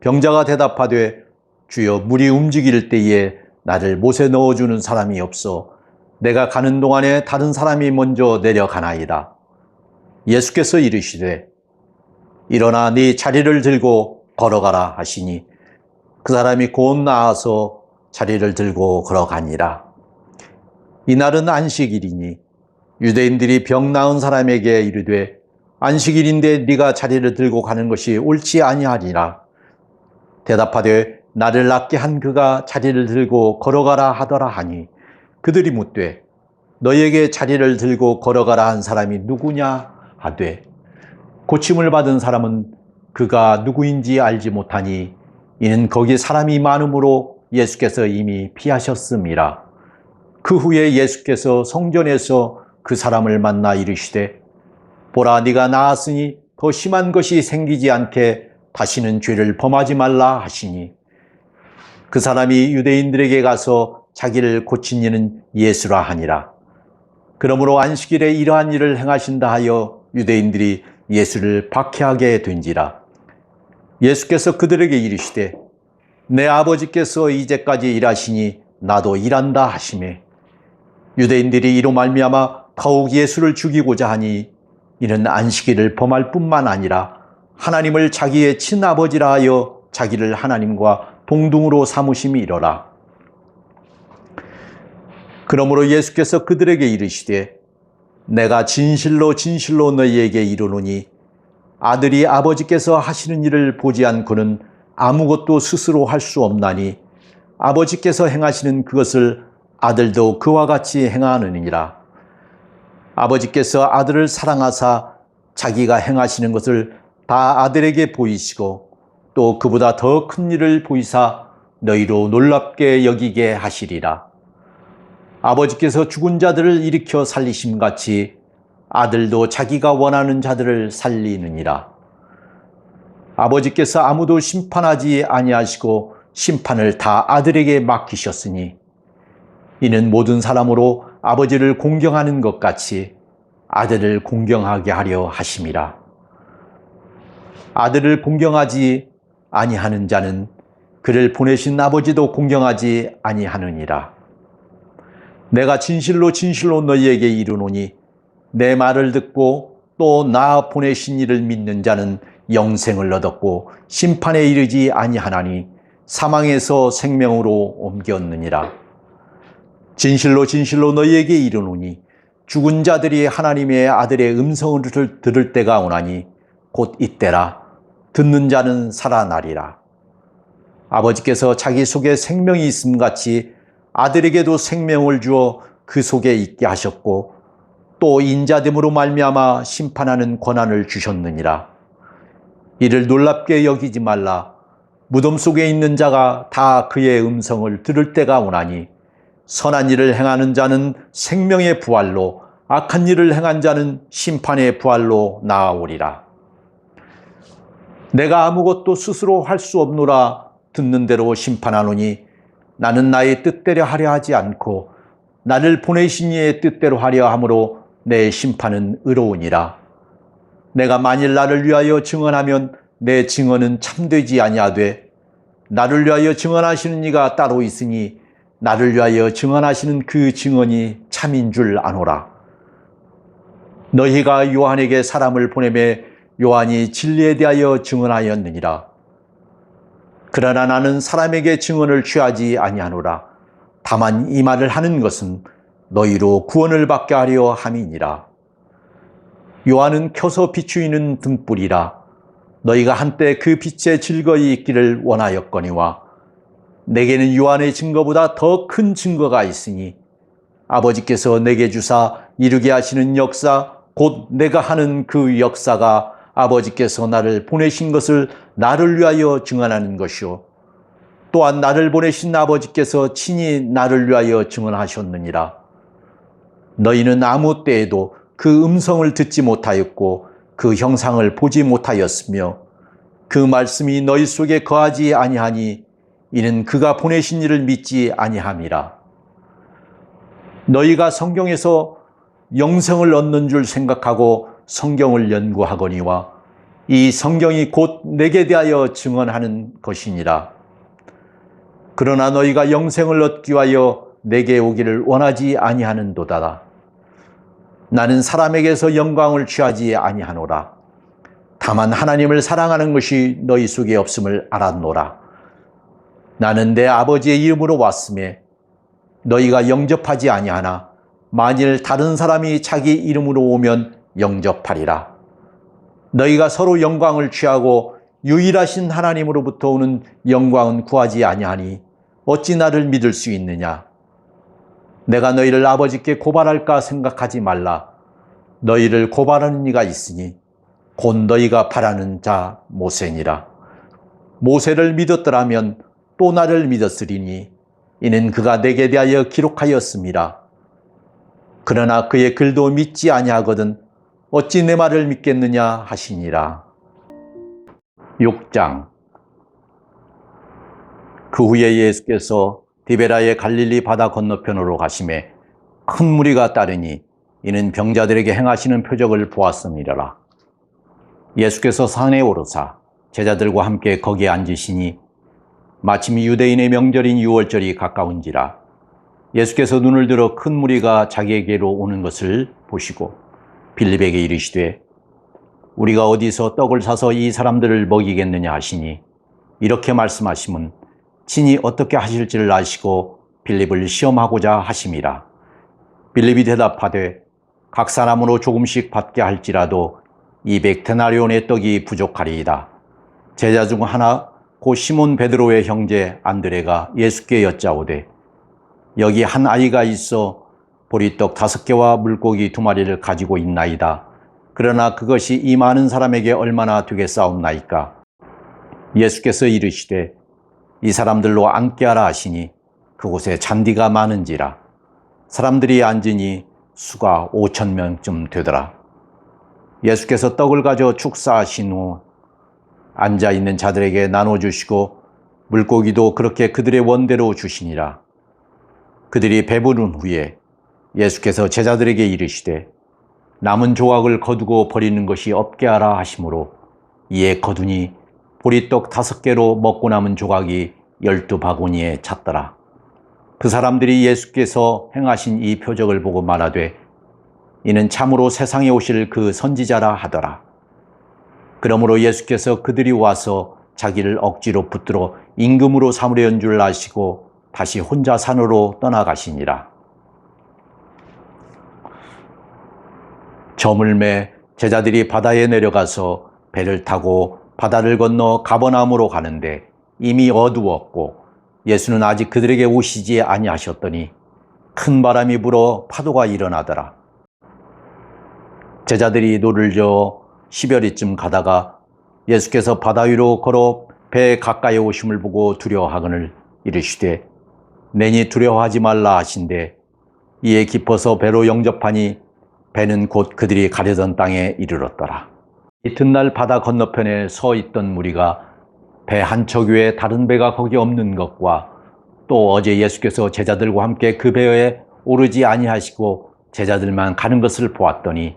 [SPEAKER 1] 병자가 대답하되 주여 물이 움직일 때에 나를 못에 넣어주는 사람이 없어 내가 가는 동안에 다른 사람이 먼저 내려가나이다. 예수께서 이르시되 일어나 네 자리를 들고 걸어가라 하시니 그 사람이 곧 나아서 자리를 들고 걸어가니라. 이날은 안식일이니 유대인들이 병 나은 사람에게 이르되 안식일인데 네가 자리를 들고 가는 것이 옳지 아니하리라. 대답하되 나를 낫게 한 그가 자리를 들고 걸어가라 하더라 하니 그들이 묻되 너희에게 자리를 들고 걸어가라 한 사람이 누구냐 하되 고침을 받은 사람은 그가 누구인지 알지 못하니 이는 거기 사람이 많음으로 예수께서 이미 피하셨음이라. 그 후에 예수께서 성전에서 그 사람을 만나 이르시되 보라 네가 나았으니 더 심한 것이 생기지 않게 다시는 죄를 범하지 말라 하시니 그 사람이 유대인들에게 가서 자기를 고친 이는 예수라 하니라. 그러므로 안식일에 이러한 일을 행하신다 하여 유대인들이 예수를 박해하게 된지라. 예수께서 그들에게 이르시되 내 아버지께서 이제까지 일하시니 나도 일한다 하시매, 유대인들이 이로 말미암아 더욱 예수를 죽이고자 하니 이는 안식일을 범할 뿐만 아니라 하나님을 자기의 친아버지라 하여 자기를 하나님과 동등으로 삼으심이 이러라. 그러므로 예수께서 그들에게 이르시되 내가 진실로 진실로 너희에게 이르노니 아들이 아버지께서 하시는 일을 보지 않고는 아무것도 스스로 할 수 없나니 아버지께서 행하시는 그것을 아들도 그와 같이 행하느니라. 아버지께서 아들을 사랑하사 자기가 행하시는 것을 다 아들에게 보이시고 또 그보다 더 큰 일을 보이사 너희로 놀랍게 여기게 하시리라. 아버지께서 죽은 자들을 일으켜 살리심 같이 아들도 자기가 원하는 자들을 살리느니라. 아버지께서 아무도 심판하지 아니하시고 심판을 다 아들에게 맡기셨으니 이는 모든 사람으로 아버지를 공경하는 것 같이 아들을 공경하게 하려 하심이라. 아들을 공경하지 아니하는 자는 그를 보내신 아버지도 공경하지 아니하느니라. 내가 진실로 진실로 너희에게 이르노니 내 말을 듣고 또 나 보내신 이를 믿는 자는 영생을 얻었고 심판에 이르지 아니하나니 사망에서 생명으로 옮겼느니라. 진실로 진실로 너희에게 이르노니 죽은 자들이 하나님의 아들의 음성을 들을 때가 오나니 곧 이때라. 듣는 자는 살아나리라. 아버지께서 자기 속에 생명이 있음 같이 아들에게도 생명을 주어 그 속에 있게 하셨고 또 인자됨으로 말미암아 심판하는 권한을 주셨느니라. 이를 놀랍게 여기지 말라. 무덤 속에 있는 자가 다 그의 음성을 들을 때가 오나니 선한 일을 행하는 자는 생명의 부활로 악한 일을 행한 자는 심판의 부활로 나아오리라. 내가 아무것도 스스로 할 수 없노라. 듣는 대로 심판하노니 나는 나의 뜻대로 하려 하지 않고 나를 보내신 이의 뜻대로 하려 함으로 내 심판은 의로우니라. 내가 만일 나를 위하여 증언하면 내 증언은 참되지 아니하되 나를 위하여 증언하시는 이가 따로 있으니 나를 위하여 증언하시는 그 증언이 참인 줄 아노라. 너희가 요한에게 사람을 보내매 요한이 진리에 대하여 증언하였느니라. 그러나 나는 사람에게 증언을 취하지 아니하노라. 다만 이 말을 하는 것은 너희로 구원을 받게 하려 함이니라. 요한은 켜서 비추이는 등불이라. 너희가 한때 그 빛에 즐거이 있기를 원하였거니와 내게는 요한의 증거보다 더 큰 증거가 있으니 아버지께서 내게 주사 이루게 하시는 역사 곧 내가 하는 그 역사가 아버지께서 나를 보내신 것을 나를 위하여 증언하는 것이요 또한 나를 보내신 아버지께서 친히 나를 위하여 증언하셨느니라. 너희는 아무 때에도 그 음성을 듣지 못하였고 그 형상을 보지 못하였으며 그 말씀이 너희 속에 거하지 아니하니 이는 그가 보내신 이를 믿지 아니함이라. 너희가 성경에서 영생을 얻는 줄 생각하고 성경을 연구하거니와 이 성경이 곧 내게 대하여 증언하는 것이니라. 그러나 너희가 영생을 얻기 위하여 내게 오기를 원하지 아니하는도다. 나는 사람에게서 영광을 취하지 아니하노라. 다만 하나님을 사랑하는 것이 너희 속에 없음을 알았노라. 나는 내 아버지의 이름으로 왔음에 너희가 영접하지 아니하나 만일 다른 사람이 자기 이름으로 오면 영접하리라. 너희가 서로 영광을 취하고 유일하신 하나님으로부터 오는 영광은 구하지 아니하니 어찌 나를 믿을 수 있느냐. 내가 너희를 아버지께 고발할까 생각하지 말라. 너희를 고발하는 이가 있으니 곧 너희가 바라는 자 모세니라. 모세를 믿었더라면 또 나를 믿었으리니 이는 그가 내게 대하여 기록하였음이라. 그러나 그의 글도 믿지 아니하거든 어찌 내 말을 믿겠느냐 하시니라. 6장. 그 후에 예수께서 디베라의 갈릴리 바다 건너편으로 가심에 큰 무리가 따르니 이는 병자들에게 행하시는 표적을 보았음이라. 예수께서 산에 오르사 제자들과 함께 거기에 앉으시니 마침 유대인의 명절인 유월절이 가까운지라. 예수께서 눈을 들어 큰 무리가 자기에게로 오는 것을 보시고 빌립에게 이르시되 우리가 어디서 떡을 사서 이 사람들을 먹이겠느냐 하시니 이렇게 말씀하심은 친히 어떻게 하실지를 아시고 빌립을 시험하고자 하심이라. 빌립이 대답하되 각 사람으로 조금씩 받게 할지라도 200데나리온의 떡이 부족하리이다. 제자 중 하나 곧 시몬 베드로의 형제 안드레가 예수께 여짜오되 여기 한 아이가 있어 보리떡 5개와 물고기 2마리를 가지고 있나이다. 그러나 그것이 이 많은 사람에게 얼마나 되겠사옵나이까. 예수께서 이르시되 이 사람들로 앉게 하라 하시니 그곳에 잔디가 많은지라. 사람들이 앉으니 수가 5,000명쯤 되더라. 예수께서 떡을 가져 축사하신 후 앉아있는 자들에게 나눠주시고 물고기도 그렇게 그들의 원대로 주시니라. 그들이 배부른 후에 예수께서 제자들에게 이르시되 남은 조각을 거두고 버리는 것이 없게 하라 하시므로 이에 거두니 보리떡 5개로 먹고 남은 조각이 12바구니에 찼더라. 그 사람들이 예수께서 행하신 이 표적을 보고 말하되 이는 참으로 세상에 오실 그 선지자라 하더라. 그러므로 예수께서 그들이 와서 자기를 억지로 붙들어 임금으로 삼으려는 줄 아시고 다시 혼자 산으로 떠나가시니라. 저물매 제자들이 바다에 내려가서 배를 타고 바다를 건너 가버나움으로 가는데 이미 어두웠고 예수는 아직 그들에게 오시지 아니하셨더니 큰 바람이 불어 파도가 일어나더라. 제자들이 노를 저어 10여리쯤 가다가 예수께서 바다 위로 걸어 배 가까이 오심을 보고 두려워하거늘 이르시되 내니 두려워하지 말라 하신대 이에 깊어서 배로 영접하니 배는 곧 그들이 가려던 땅에 이르렀더라. 이튿날 바다 건너편에 서 있던 무리가 배 한 척 위에 다른 배가 거기 없는 것과 또 어제 예수께서 제자들과 함께 그 배에 오르지 아니하시고 제자들만 가는 것을 보았더니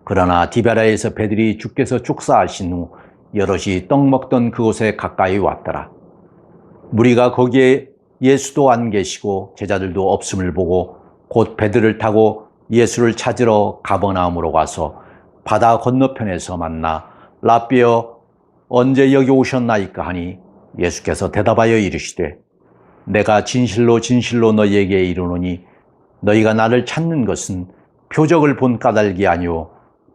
[SPEAKER 1] 그러나 디베라에서 배들이 주께서 축사하신 후 여럿이 떡 먹던 그곳에 가까이 왔더라. 무리가 거기에 예수도 안 계시고 제자들도 없음을 보고 곧 배들을 타고 예수를 찾으러 가버나움으로 가서 바다 건너편에서 만나 라삐여 언제 여기 오셨나이까 하니 예수께서 대답하여 이르시되 내가 진실로 진실로 너희에게 이르노니 너희가 나를 찾는 것은 표적을 본 까닭이 아니오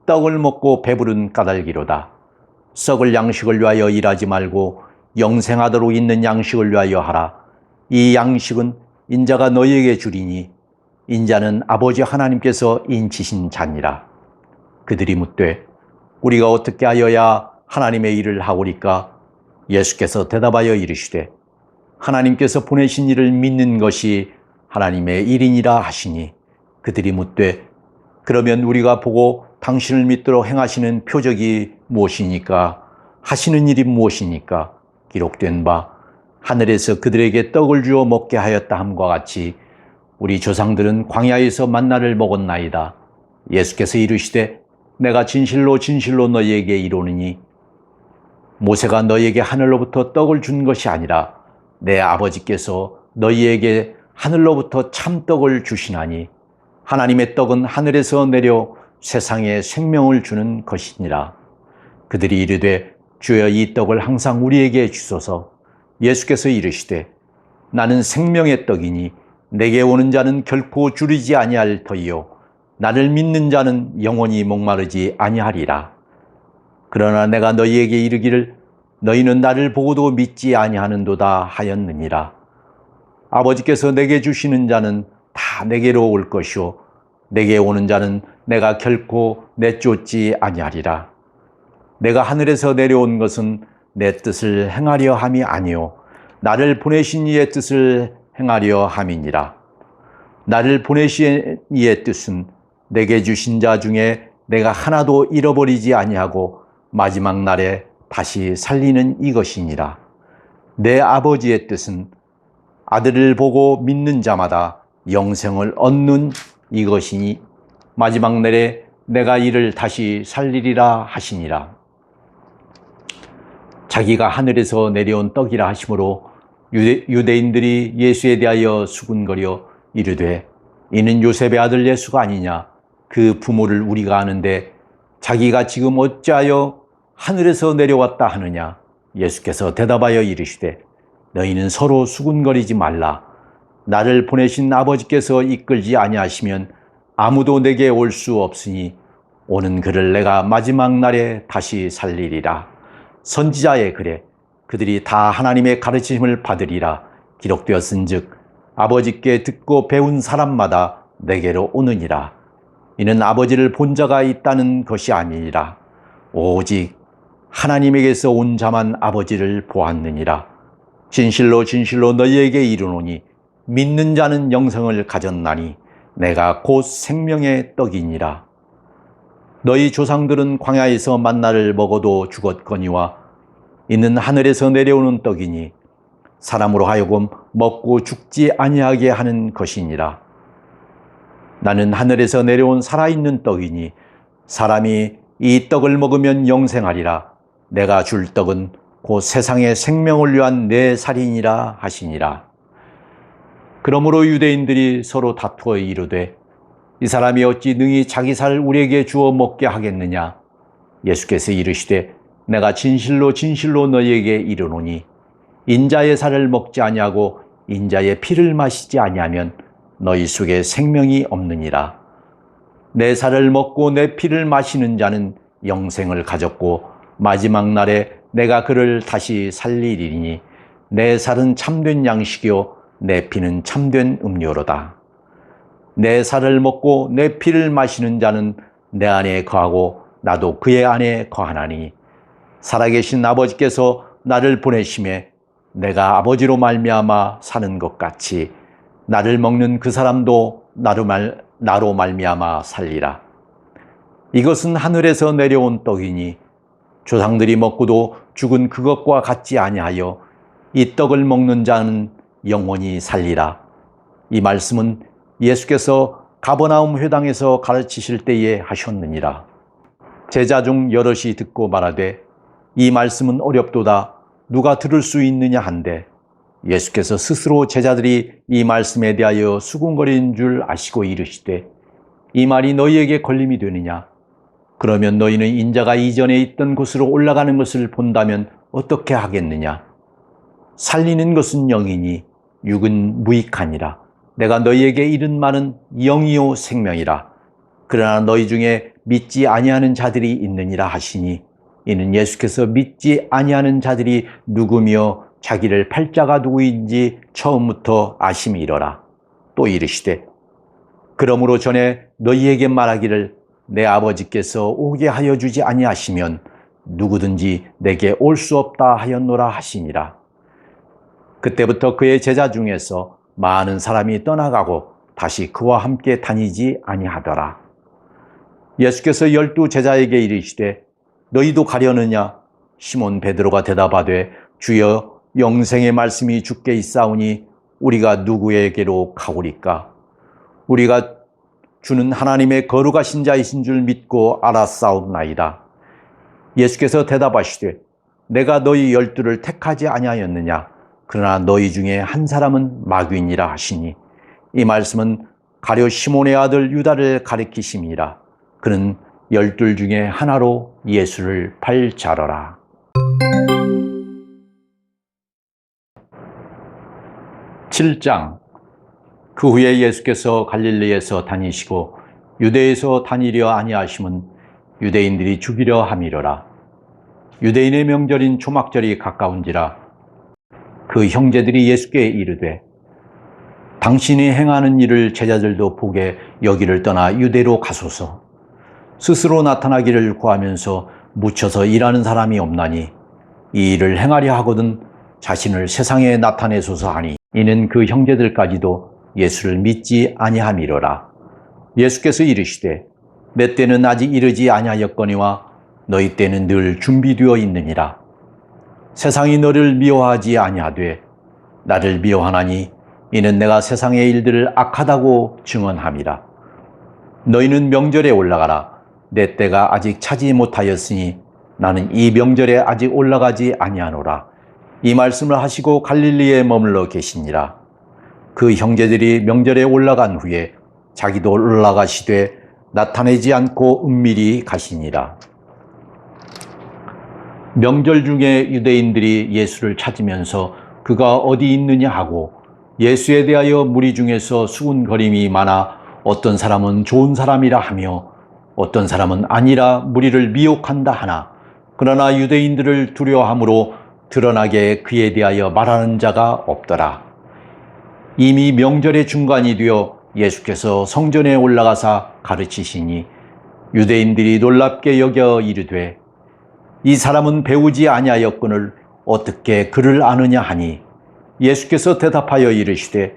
[SPEAKER 1] 떡을 먹고 배부른 까닭이로다. 썩을 양식을 위하여 일하지 말고 영생하도록 있는 양식을 위하여 하라. 이 양식은 인자가 너희에게 주리니 인자는 아버지 하나님께서 인치신 자니라. 그들이 묻되 우리가 어떻게 하여야 하나님의 일을 하오리까? 예수께서 대답하여 이르시되 하나님께서 보내신 일을 믿는 것이 하나님의 일이니라 하시니 그들이 묻되 그러면 우리가 보고 당신을 믿도록 행하시는 표적이 무엇이니까? 하시는 일이 무엇이니까? 기록된 바 하늘에서 그들에게 떡을 주어 먹게 하였다 함과 같이 우리 조상들은 광야에서 만나를 먹었나이다. 예수께서 이르시되 내가 진실로 진실로 너희에게 이르노니 모세가 너희에게 하늘로부터 떡을 준 것이 아니라 내 아버지께서 너희에게 하늘로부터 참떡을 주시나니 하나님의 떡은 하늘에서 내려 세상에 생명을 주는 것이니라. 그들이 이르되 주여 이 떡을 항상 우리에게 주소서. 예수께서 이르시되 나는 생명의 떡이니 내게 오는 자는 결코 줄이지 아니할 터이요 나를 믿는 자는 영원히 목마르지 아니하리라. 그러나 내가 너희에게 이르기를 너희는 나를 보고도 믿지 아니하는도다 하였느니라. 아버지께서 내게 주시는 자는 다 내게로 올 것이요 내게 오는 자는 내가 결코 내쫓지 아니하리라. 내가 하늘에서 내려온 것은 내 뜻을 행하려 함이 아니요 나를 보내신 이의 뜻을 행하려 함이니라. 나를 보내신 이의 뜻은 내게 주신 자 중에 내가 하나도 잃어버리지 아니하고 마지막 날에 다시 살리는 이것이니라. 내 아버지의 뜻은 아들을 보고 믿는 자마다 영생을 얻는 이것이니 마지막 날에 내가 이를 다시 살리리라 하시니라. 자기가 하늘에서 내려온 떡이라 하심으로 유대인들이 예수에 대하여 수군거려 이르되 이는 요셉의 아들 예수가 아니냐. 그 부모를 우리가 아는데 자기가 지금 어찌하여 하늘에서 내려왔다 하느냐. 예수께서 대답하여 이르시되 너희는 서로 수군거리지 말라. 나를 보내신 아버지께서 이끌지 아니하시면 아무도 내게 올 수 없으니 오는 그를 내가 마지막 날에 다시 살리리라. 선지자의 글에 그들이 다 하나님의 가르침을 받으리라 기록되었은즉 아버지께 듣고 배운 사람마다 내게로 오느니라. 이는 아버지를 본 자가 있다는 것이 아니니라. 오직 하나님에게서 온 자만 아버지를 보았느니라. 진실로 진실로 너희에게 이르노니 믿는 자는 영생을 가졌나니 내가 곧 생명의 떡이니라. 너희 조상들은 광야에서 만나를 먹어도 죽었거니와 이는 하늘에서 내려오는 떡이니 사람으로 하여금 먹고 죽지 아니하게 하는 것이니라. 나는 하늘에서 내려온 살아있는 떡이니 사람이 이 떡을 먹으면 영생하리라. 내가 줄 떡은 곧 세상의 생명을 위한 내 살이니라 하시니라. 그러므로 유대인들이 서로 다투어 이르되 이 사람이 어찌 능히 자기 살을 우리에게 주어 먹게 하겠느냐. 예수께서 이르시되 내가 진실로 진실로 너희에게 이르노니 인자의 살을 먹지 아니하고 인자의 피를 마시지 아니하면 너희 속에 생명이 없느니라. 내 살을 먹고 내 피를 마시는 자는 영생을 가졌고 마지막 날에 내가 그를 다시 살리리니 내 살은 참된 양식이요 내 피는 참된 음료로다. 내 살을 먹고 내 피를 마시는 자는 내 안에 거하고 나도 그의 안에 거하나니 살아계신 아버지께서 나를 보내심에 내가 아버지로 말미암아 사는 것 같이 나를 먹는 그 사람도 나로 말미암아 살리라. 이것은 하늘에서 내려온 떡이니 조상들이 먹고도 죽은 그것과 같지 아니하여 이 떡을 먹는 자는 영원히 살리라. 이 말씀은 예수께서 가버나움 회당에서 가르치실 때에 하셨느니라. 제자 중 여럿이 듣고 말하되 이 말씀은 어렵도다. 누가 들을 수 있느냐 한데 예수께서 스스로 제자들이 이 말씀에 대하여 수군거리는 줄 아시고 이르시되 이 말이 너희에게 걸림이 되느냐. 그러면 너희는 인자가 이전에 있던 곳으로 올라가는 것을 본다면 어떻게 하겠느냐. 살리는 것은 영이니 육은 무익하니라. 내가 너희에게 이른 말은 영이요 생명이라. 그러나 너희 중에 믿지 아니하는 자들이 있느니라 하시니 이는 예수께서 믿지 아니하는 자들이 누구며 자기를 팔자가 누구인지 처음부터 아심이러라. 또 이르시되 그러므로 전에 너희에게 말하기를 내 아버지께서 오게 하여 주지 아니하시면 누구든지 내게 올 수 없다 하였노라 하시니라. 그때부터 그의 제자 중에서 많은 사람이 떠나가고 다시 그와 함께 다니지 아니하더라. 예수께서 12 제자에게 이르시되 너희도 가려느냐. 시몬 베드로가 대답하되 주여 영생의 말씀이 주께 있사오니 우리가 누구에게로 가오리까. 우리가 주는 하나님의 거룩하신 자이신 줄 믿고 알았사옵나이다. 예수께서 대답하시되 내가 너희 12를 택하지 아니하였느냐. 그러나 너희 중에 한 사람은 마귀니라 하시니 이 말씀은 가룟 시몬의 아들 유다를 가리키심이라. 그는 12 중에 하나로 예수를 팔자러라. (7장) 그 후에 예수께서 갈릴리에서 다니시고 유대에서 다니려 아니하심은 유대인들이 죽이려 함이러라. 유대인의 명절인 초막절이 가까운지라 그 형제들이 예수께 이르되 당신이 행하는 일을 제자들도 보게 여기를 떠나 유대로 가소서. 스스로 나타나기를 구하면서 묻혀서 일하는 사람이 없나니 이 일을 행하려 하거든 자신을 세상에 나타내소서 하니 이는 그 형제들까지도 예수를 믿지 아니함이로라. 예수께서 이르시되 내 때는 아직 이르지 아니하였거니와 너희 때는 늘 준비되어 있느니라. 세상이 너를 미워하지 아니하되 나를 미워하나니 이는 내가 세상의 일들을 악하다고 증언함이라. 너희는 명절에 올라가라. 내 때가 아직 차지 못하였으니 나는 이 명절에 아직 올라가지 아니하노라. 이 말씀을 하시고 갈릴리에 머물러 계시니라. 그 형제들이 명절에 올라간 후에 자기도 올라가시되 나타내지 않고 은밀히 가시니라. 명절 중에 유대인들이 예수를 찾으면서 그가 어디 있느냐 하고 예수에 대하여 무리 중에서 수군거림이 많아 어떤 사람은 좋은 사람이라 하며 어떤 사람은 아니라 무리를 미혹한다 하나 그러나 유대인들을 두려워함으로 드러나게 그에 대하여 말하는 자가 없더라. 이미 명절의 중간이 되어 예수께서 성전에 올라가사 가르치시니 유대인들이 놀랍게 여겨 이르되 이 사람은 배우지 아니하였거늘 어떻게 그를 아느냐 하니 예수께서 대답하여 이르시되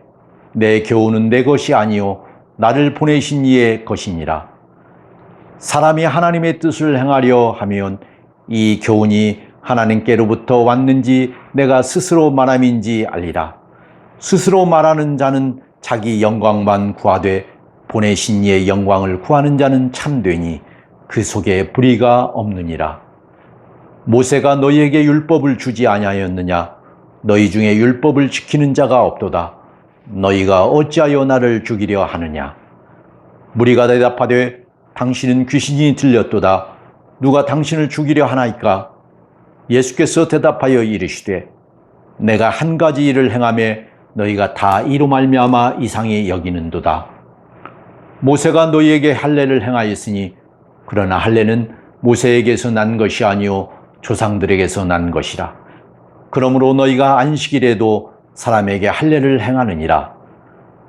[SPEAKER 1] 내 교훈은 내 것이 아니요 나를 보내신 이의 것이니라. 사람이 하나님의 뜻을 행하려 하면 이 교훈이 하나님께로부터 왔는지 내가 스스로 말함인지 알리라. 스스로 말하는 자는 자기 영광만 구하되 보내신 이의 영광을 구하는 자는 참되니 그 속에 불의가 없느니라. 모세가 너희에게 율법을 주지 아니하였느냐? 너희 중에 율법을 지키는 자가 없도다. 너희가 어찌하여 나를 죽이려 하느냐? 무리가 대답하되 당신은 귀신이 들렸도다. 누가 당신을 죽이려 하나이까? 예수께서 대답하여 이르시되 내가 한 가지 일을 행하매 너희가 다 이로 말미암아 이상히 여기는도다. 모세가 너희에게 할례를 행하였으니 그러나 할례는 모세에게서 난 것이 아니요 조상들에게서 난 것이라. 그러므로 너희가 안식일에도 사람에게 할례를 행하느니라.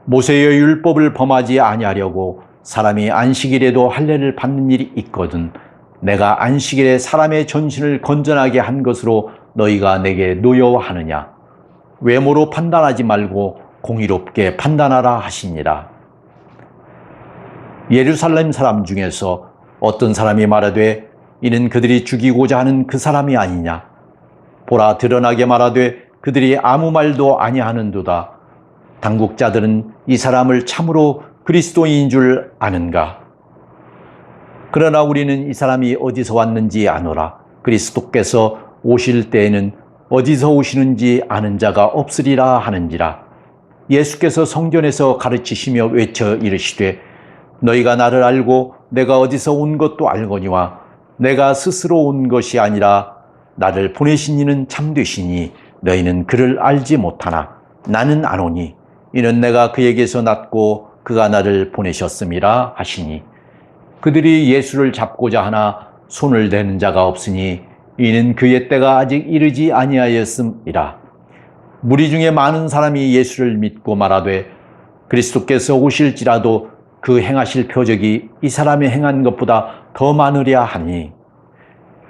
[SPEAKER 1] 모세의 율법을 범하지 아니하려고 사람이 안식일에도 할례를 받는 일이 있거든 내가 안식일에 사람의 전신을 건전하게 한 것으로 너희가 내게 노여워하느냐? 외모로 판단하지 말고 공의롭게 판단하라 하시니라. 예루살렘 사람 중에서 어떤 사람이 말하되 이는 그들이 죽이고자 하는 그 사람이 아니냐? 보라 드러나게 말하되 그들이 아무 말도 아니하는도다. 당국자들은 이 사람을 참으로 그리스도인인 줄 아는가? 그러나 우리는 이 사람이 어디서 왔는지 아노라. 그리스도께서 오실 때에는 어디서 오시는지 아는 자가 없으리라 하는지라. 예수께서 성전에서 가르치시며 외쳐 이르시되 너희가 나를 알고 내가 어디서 온 것도 알거니와 내가 스스로 온 것이 아니라 나를 보내신 이는 참되시니 너희는 그를 알지 못하나 나는 아노니 이는 내가 그에게서 났고 그가 나를 보내셨음이라 하시니 그들이 예수를 잡고자 하나 손을 대는 자가 없으니 이는 그의 때가 아직 이르지 아니하였음이라. 무리 중에 많은 사람이 예수를 믿고 말하되 그리스도께서 오실지라도 그 행하실 표적이 이 사람이 행한 것보다 더 많으랴 하니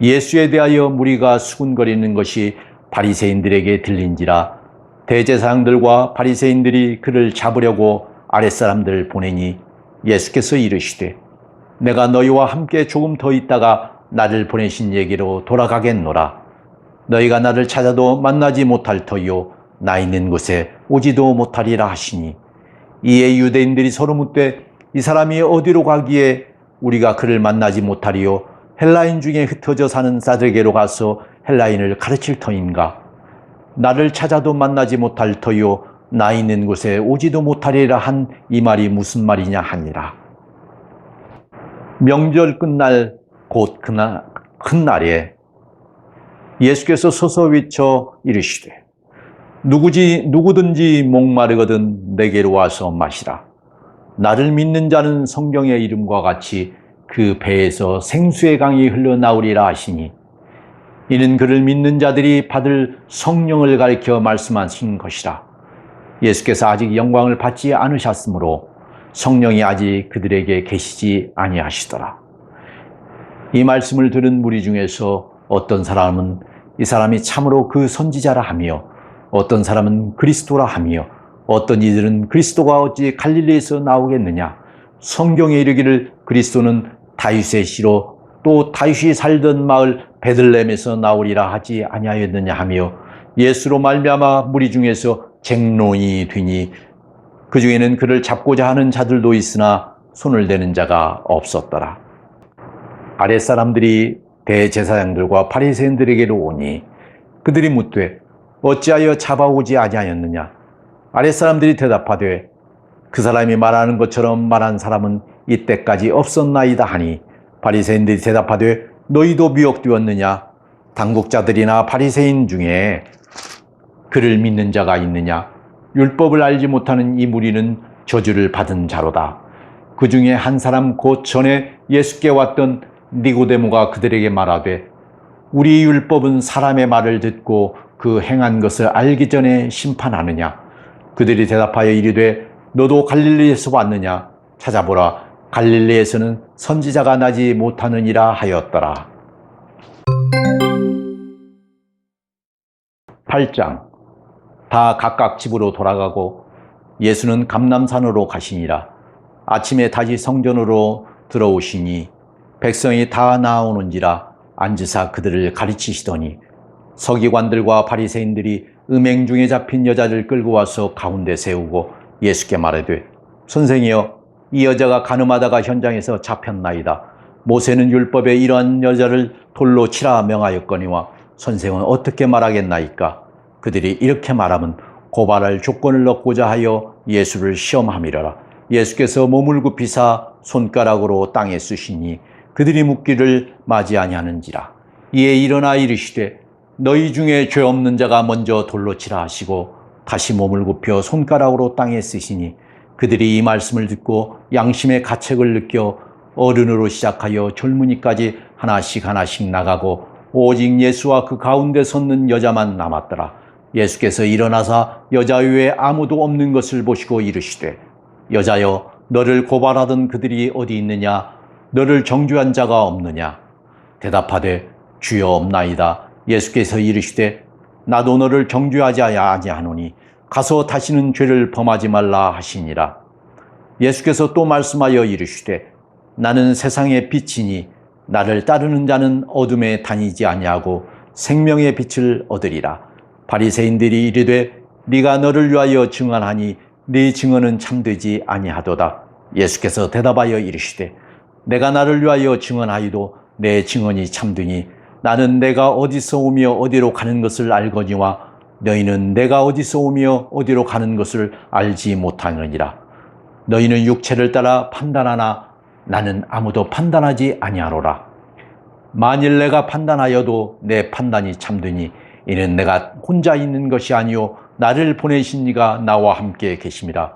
[SPEAKER 1] 예수에 대하여 무리가 수군거리는 것이 바리새인들에게 들린지라. 대제사장들과 바리새인들이 그를 잡으려고 아랫사람들 보내니 예수께서 이르시되 내가 너희와 함께 조금 더 있다가 나를 보내신 얘기로 돌아가겠노라. 너희가 나를 찾아도 만나지 못할 터이요 나 있는 곳에 오지도 못하리라 하시니 이에 유대인들이 서로 묻되 이 사람이 어디로 가기에 우리가 그를 만나지 못하리요 헬라인 중에 흩어져 사는 사들에게로 가서 헬라인을 가르칠 터인가? 나를 찾아도 만나지 못할 터이요 나 있는 곳에 오지도 못하리라 한 이 말이 무슨 말이냐 하니라. 명절 끝날 곧 그날 큰 날에 예수께서 서서 외쳐 이르시되 누구든지 목마르거든 내게로 와서 마시라. 나를 믿는 자는 성경의 이름과 같이 그 배에서 생수의 강이 흘러나오리라 하시니 이는 그를 믿는 자들이 받을 성령을 가리켜 말씀하신 것이라. 예수께서 아직 영광을 받지 않으셨으므로 성령이 아직 그들에게 계시지 아니하시더라. 이 말씀을 들은 무리 중에서 어떤 사람은 이 사람이 참으로 그 선지자라 하며 어떤 사람은 그리스도라 하며 어떤 이들은 그리스도가 어찌 갈릴리에서 나오겠느냐? 성경에 이르기를 그리스도는 다윗의 씨로 또 다윗이 살던 마을 베들레헴에서 나오리라 하지 아니하였느냐 하며 예수로 말미암아 무리 중에서 쟁론이 되니 그 중에는 그를 잡고자 하는 자들도 있으나 손을 대는 자가 없었더라. 아랫사람들이 대제사장들과 바리새인들에게로 오니 그들이 묻되 어찌하여 잡아오지 아니하였느냐. 아랫사람들이 대답하되 그 사람이 말하는 것처럼 말한 사람은 이때까지 없었나이다 하니 바리새인들이 대답하되 너희도 미혹되었느냐. 당국자들이나 바리새인 중에 그를 믿는 자가 있느냐. 율법을 알지 못하는 이 무리는 저주를 받은 자로다. 그 중에 한 사람 곧 전에 예수께 왔던 니고데모가 그들에게 말하되 우리 율법은 사람의 말을 듣고 그 행한 것을 알기 전에 심판하느냐. 그들이 대답하여 이르되 너도 갈릴리에서 왔느냐. 찾아보라. 갈릴리에서는 선지자가 나지 못하느니라 하였더라. 8장. 다 각각 집으로 돌아가고 예수는 감람산으로 가시니라. 아침에 다시 성전으로 들어오시니 백성이 다 나오는지라 앉으사 그들을 가르치시더니 서기관들과 바리새인들이 음행 중에 잡힌 여자를 끌고 와서 가운데 세우고 예수께 말하되 선생이여 이 여자가 간음하다가 현장에서 잡혔나이다. 모세는 율법에 이러한 여자를 돌로 치라 명하였거니와 선생은 어떻게 말하겠나이까. 그들이 이렇게 말하면 고발할 조건을 얻고자 하여 예수를 시험함이라. 예수께서 몸을 굽히사 손가락으로 땅에 쓰시니 그들이 묻기를 맞이 아니하는지라. 이에 일어나 이르시되 너희 중에 죄 없는 자가 먼저 돌로 치라 하시고 다시 몸을 굽혀 손가락으로 땅에 쓰시니 그들이 이 말씀을 듣고 양심의 가책을 느껴 어른으로 시작하여 젊은이까지 하나씩 하나씩 나가고 오직 예수와 그 가운데 섰는 여자만 남았더라. 예수께서 일어나사 여자 외에 아무도 없는 것을 보시고 이르시되 여자여 너를 고발하던 그들이 어디 있느냐. 너를 정죄한 자가 없느냐. 대답하되 주여 없나이다. 예수께서 이르시되 나도 너를 정죄하지 아니하노니 가서 다시는 죄를 범하지 말라 하시니라. 예수께서 또 말씀하여 이르시되 나는 세상의 빛이니 나를 따르는 자는 어둠에 다니지 아니하고 생명의 빛을 얻으리라. 바리새인들이 이르되 네가 너를 위하여 증언하니 네 증언은 참되지 아니하도다. 예수께서 대답하여 이르시되 내가 나를 위하여 증언하여도 내 증언이 참되니 나는 내가 어디서 오며 어디로 가는 것을 알거니와 너희는 내가 어디서 오며 어디로 가는 것을 알지 못하느니라. 너희는 육체를 따라 판단하나 나는 아무도 판단하지 아니하노라. 만일 내가 판단하여도 내 판단이 참되니 이는 내가 혼자 있는 것이 아니요 나를 보내신 이가 나와 함께 계심이라.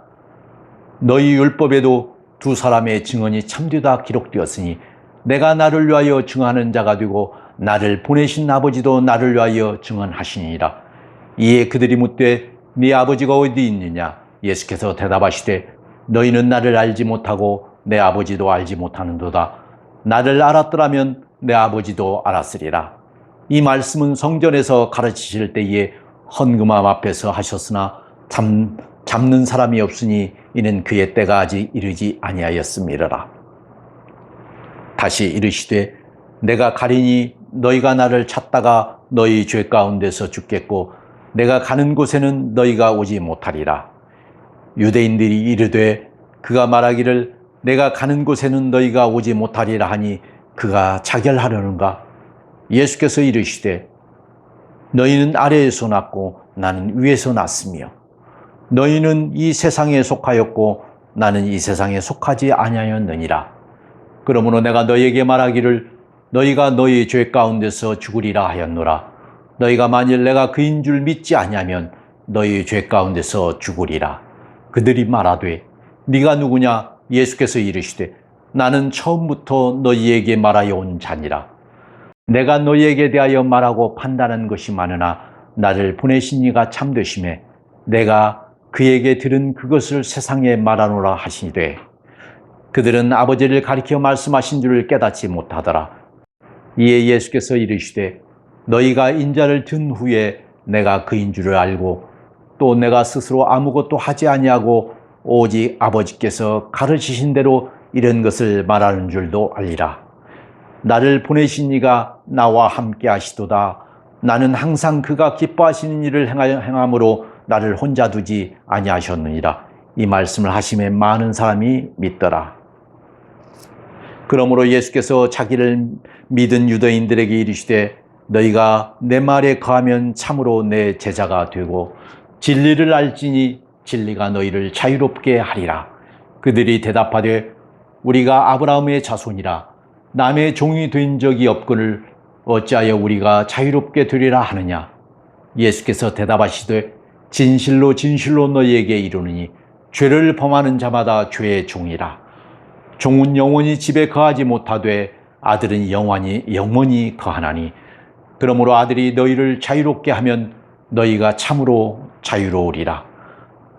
[SPEAKER 1] 너희 율법에도 두 사람의 증언이 참되다 기록되었으니 내가 나를 위하여 증언하는 자가 되고 나를 보내신 아버지도 나를 위하여 증언하시니라. 이에 그들이 묻되 네 아버지가 어디 있느냐. 예수께서 대답하시되 너희는 나를 알지 못하고 내 아버지도 알지 못하는도다. 나를 알았더라면 내 아버지도 알았으리라. 이 말씀은 성전에서 가르치실 때에 헌금함 앞에서 하셨으나 잡는 사람이 없으니 이는 그의 때가 아직 이르지 아니하였음이라. 다시 이르시되 내가 가리니 너희가 나를 찾다가 너희 죄 가운데서 죽겠고 내가 가는 곳에는 너희가 오지 못하리라. 유대인들이 이르되 그가 말하기를 내가 가는 곳에는 너희가 오지 못하리라 하니 그가 자결하려는가. 예수께서 이르시되 너희는 아래에서 났고 나는 위에서 났으며 너희는 이 세상에 속하였고 나는 이 세상에 속하지 아니하였느니라. 그러므로 내가 너희에게 말하기를 너희가 너희 죄 가운데서 죽으리라 하였노라. 너희가 만일 내가 그인 줄 믿지 아니하면 너희 죄 가운데서 죽으리라. 그들이 말하되 네가 누구냐. 예수께서 이르시되 나는 처음부터 너희에게 말하여 온 자니라. 내가 너희에게 대하여 말하고 판단한 것이 많으나 나를 보내신 이가 참되심에 내가 그에게 들은 그것을 세상에 말하노라 하시되 그들은 아버지를 가리켜 말씀하신 줄을 깨닫지 못하더라. 이에 예수께서 이르시되 너희가 인자를 든 후에 내가 그인 줄을 알고 또 내가 스스로 아무것도 하지 아니하고 오직 아버지께서 가르치신 대로 이런 것을 말하는 줄도 알리라. 나를 보내신 이가 나와 함께 하시도다. 나는 항상 그가 기뻐하시는 일을 행함으로 나를 혼자 두지 아니하셨느니라. 이 말씀을 하심에 많은 사람이 믿더라. 그러므로 예수께서 자기를 믿은 유대인들에게 이르시되 너희가 내 말에 거하면 참으로 내 제자가 되고 진리를 알지니 진리가 너희를 자유롭게 하리라. 그들이 대답하되 우리가 아브라함의 자손이라 남의 종이 된 적이 없거늘 어찌하여 우리가 자유롭게 되리라 하느냐. 예수께서 대답하시되 진실로 진실로 너희에게 이르노니 죄를 범하는 자마다 죄의 종이라. 종은 영원히 집에 거하지 못하되 아들은 영원히 거하나니 그러므로 아들이 너희를 자유롭게 하면 너희가 참으로 자유로우리라.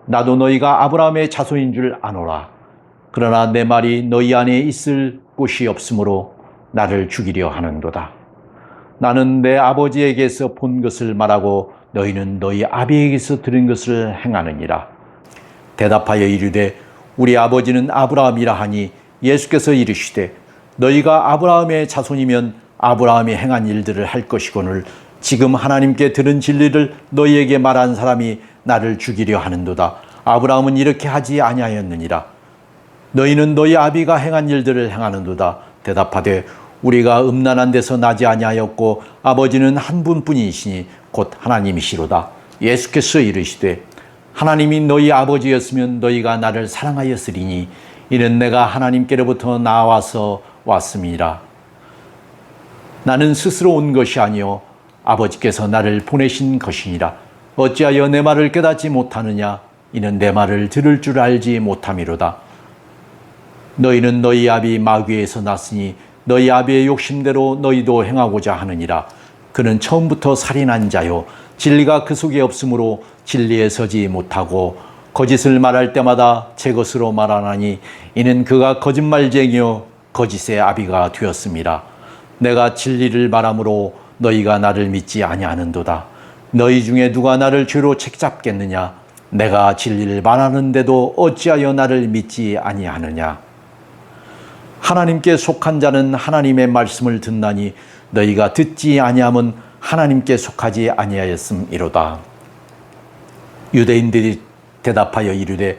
[SPEAKER 1] 나도 너희가 아브라함의 자손인 줄 아노라. 그러나 내 말이 너희 안에 있을 곳이 없으므로 나를 죽이려 하는도다. 나는 내 아버지에게서 본 것을 말하고 너희는 너희 아비에게서 들은 것을 행하느니라. 대답하여 이르되 우리 아버지는 아브라함이라 하니 예수께서 이르시되 너희가 아브라함의 자손이면 아브라함이 행한 일들을 할 것이거늘 지금 하나님께 들은 진리를 너희에게 말한 사람이 나를 죽이려 하는도다. 아브라함은 이렇게 하지 아니하였느니라. 너희는 너희 아비가 행한 일들을 행하는도다. 대답하되 우리가 음란한 데서 나지 아니하였고 아버지는 한 분뿐이시니 곧 하나님이시로다. 예수께서 이르시되 하나님이 너희 아버지였으면 너희가 나를 사랑하였으리니 이는 내가 하나님께로부터 나와서 왔음이라. 나는 스스로 온 것이 아니요 아버지께서 나를 보내신 것이니라. 어찌하여 내 말을 깨닫지 못하느냐. 이는 내 말을 들을 줄 알지 못함이로다. 너희는 너희 아비 마귀에서 났으니 너희 아비의 욕심대로 너희도 행하고자 하느니라. 그는 처음부터 살인한 자요 진리가 그 속에 없으므로 진리에 서지 못하고 거짓을 말할 때마다 제 것으로 말하나니 이는 그가 거짓말쟁이요 거짓의 아비가 되었음이라. 내가 진리를 말함으로 너희가 나를 믿지 아니하는도다. 너희 중에 누가 나를 죄로 책잡겠느냐. 내가 진리를 말하는데도 어찌하여 나를 믿지 아니하느냐. 하나님께 속한 자는 하나님의 말씀을 듣나니 너희가 듣지 아니함은 하나님께 속하지 아니하였음이로다. 유대인들이 대답하여 이르되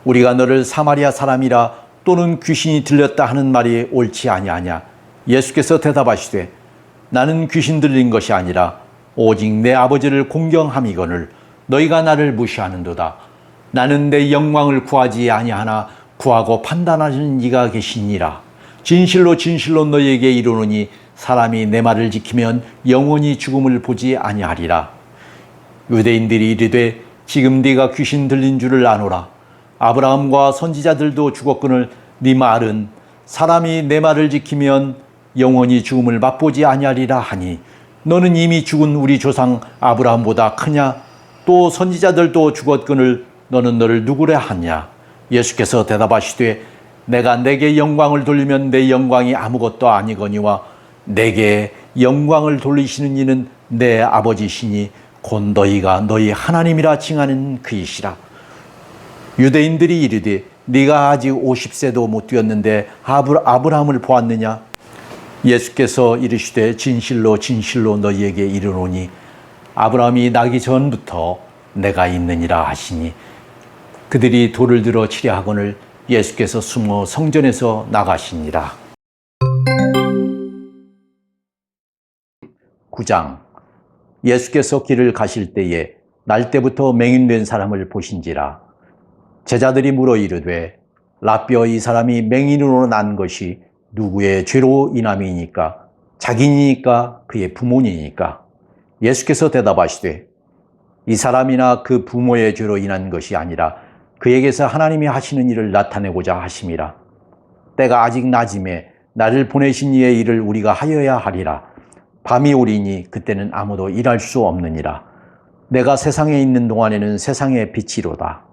[SPEAKER 1] 우리가 너를 사마리아 사람이라 또는 귀신이 들렸다 하는 말이 옳지 아니하냐. 예수께서 대답하시되 나는 귀신 들린 것이 아니라 오직 내 아버지를 공경함이거늘 너희가 나를 무시하는도다. 나는 내 영광을 구하지 아니하나 구하고 판단하시는 이가 계시니라. 진실로 진실로 너희에게 이르노니 사람이 내 말을 지키면 영원히 죽음을 보지 아니하리라. 유대인들이 이르되 지금 네가 귀신 들린 줄을 아노라. 아브라함과 선지자들도 죽었거늘 네 말은 사람이 내 말을 지키면 영원히 죽음을 맛보지 아니하리라 하니 너는 이미 죽은 우리 조상 아브라함보다 크냐? 또 선지자들도 죽었거늘 너는 너를 누구라 하냐? 예수께서 대답하시되 내가 내게 영광을 돌리면 내 영광이 아무것도 아니거니와 내게 영광을 돌리시는 이는 내 아버지시니 곧 너희가 너희 하나님이라 칭하는 그이시라. 유대인들이 이르되 네가 아직 50세도 못 되었는데 아브라함을 보았느냐? 예수께서 이르시되 진실로 진실로 너희에게 이르노니 아브라함이 나기 전부터 내가 있느니라 하시니 그들이 돌을 들어 치려 하거늘 예수께서 숨어 성전에서 나가시니라. 9장. 예수께서 길을 가실 때에 날 때부터 맹인된 사람을 보신지라. 제자들이 물어 이르되 라삐어 이 사람이 맹인으로 난 것이 누구의 죄로 인함이니까? 자기니까 그의 부모니까? 예수께서 대답하시되 이 사람이나 그 부모의 죄로 인한 것이 아니라 그에게서 하나님이 하시는 일을 나타내고자 하심이라. 때가 아직 낮음에 나를 보내신 이의 일을 우리가 하여야 하리라. 밤이 오리니 그때는 아무도 일할 수 없느니라. 내가 세상에 있는 동안에는 세상의 빛이로다.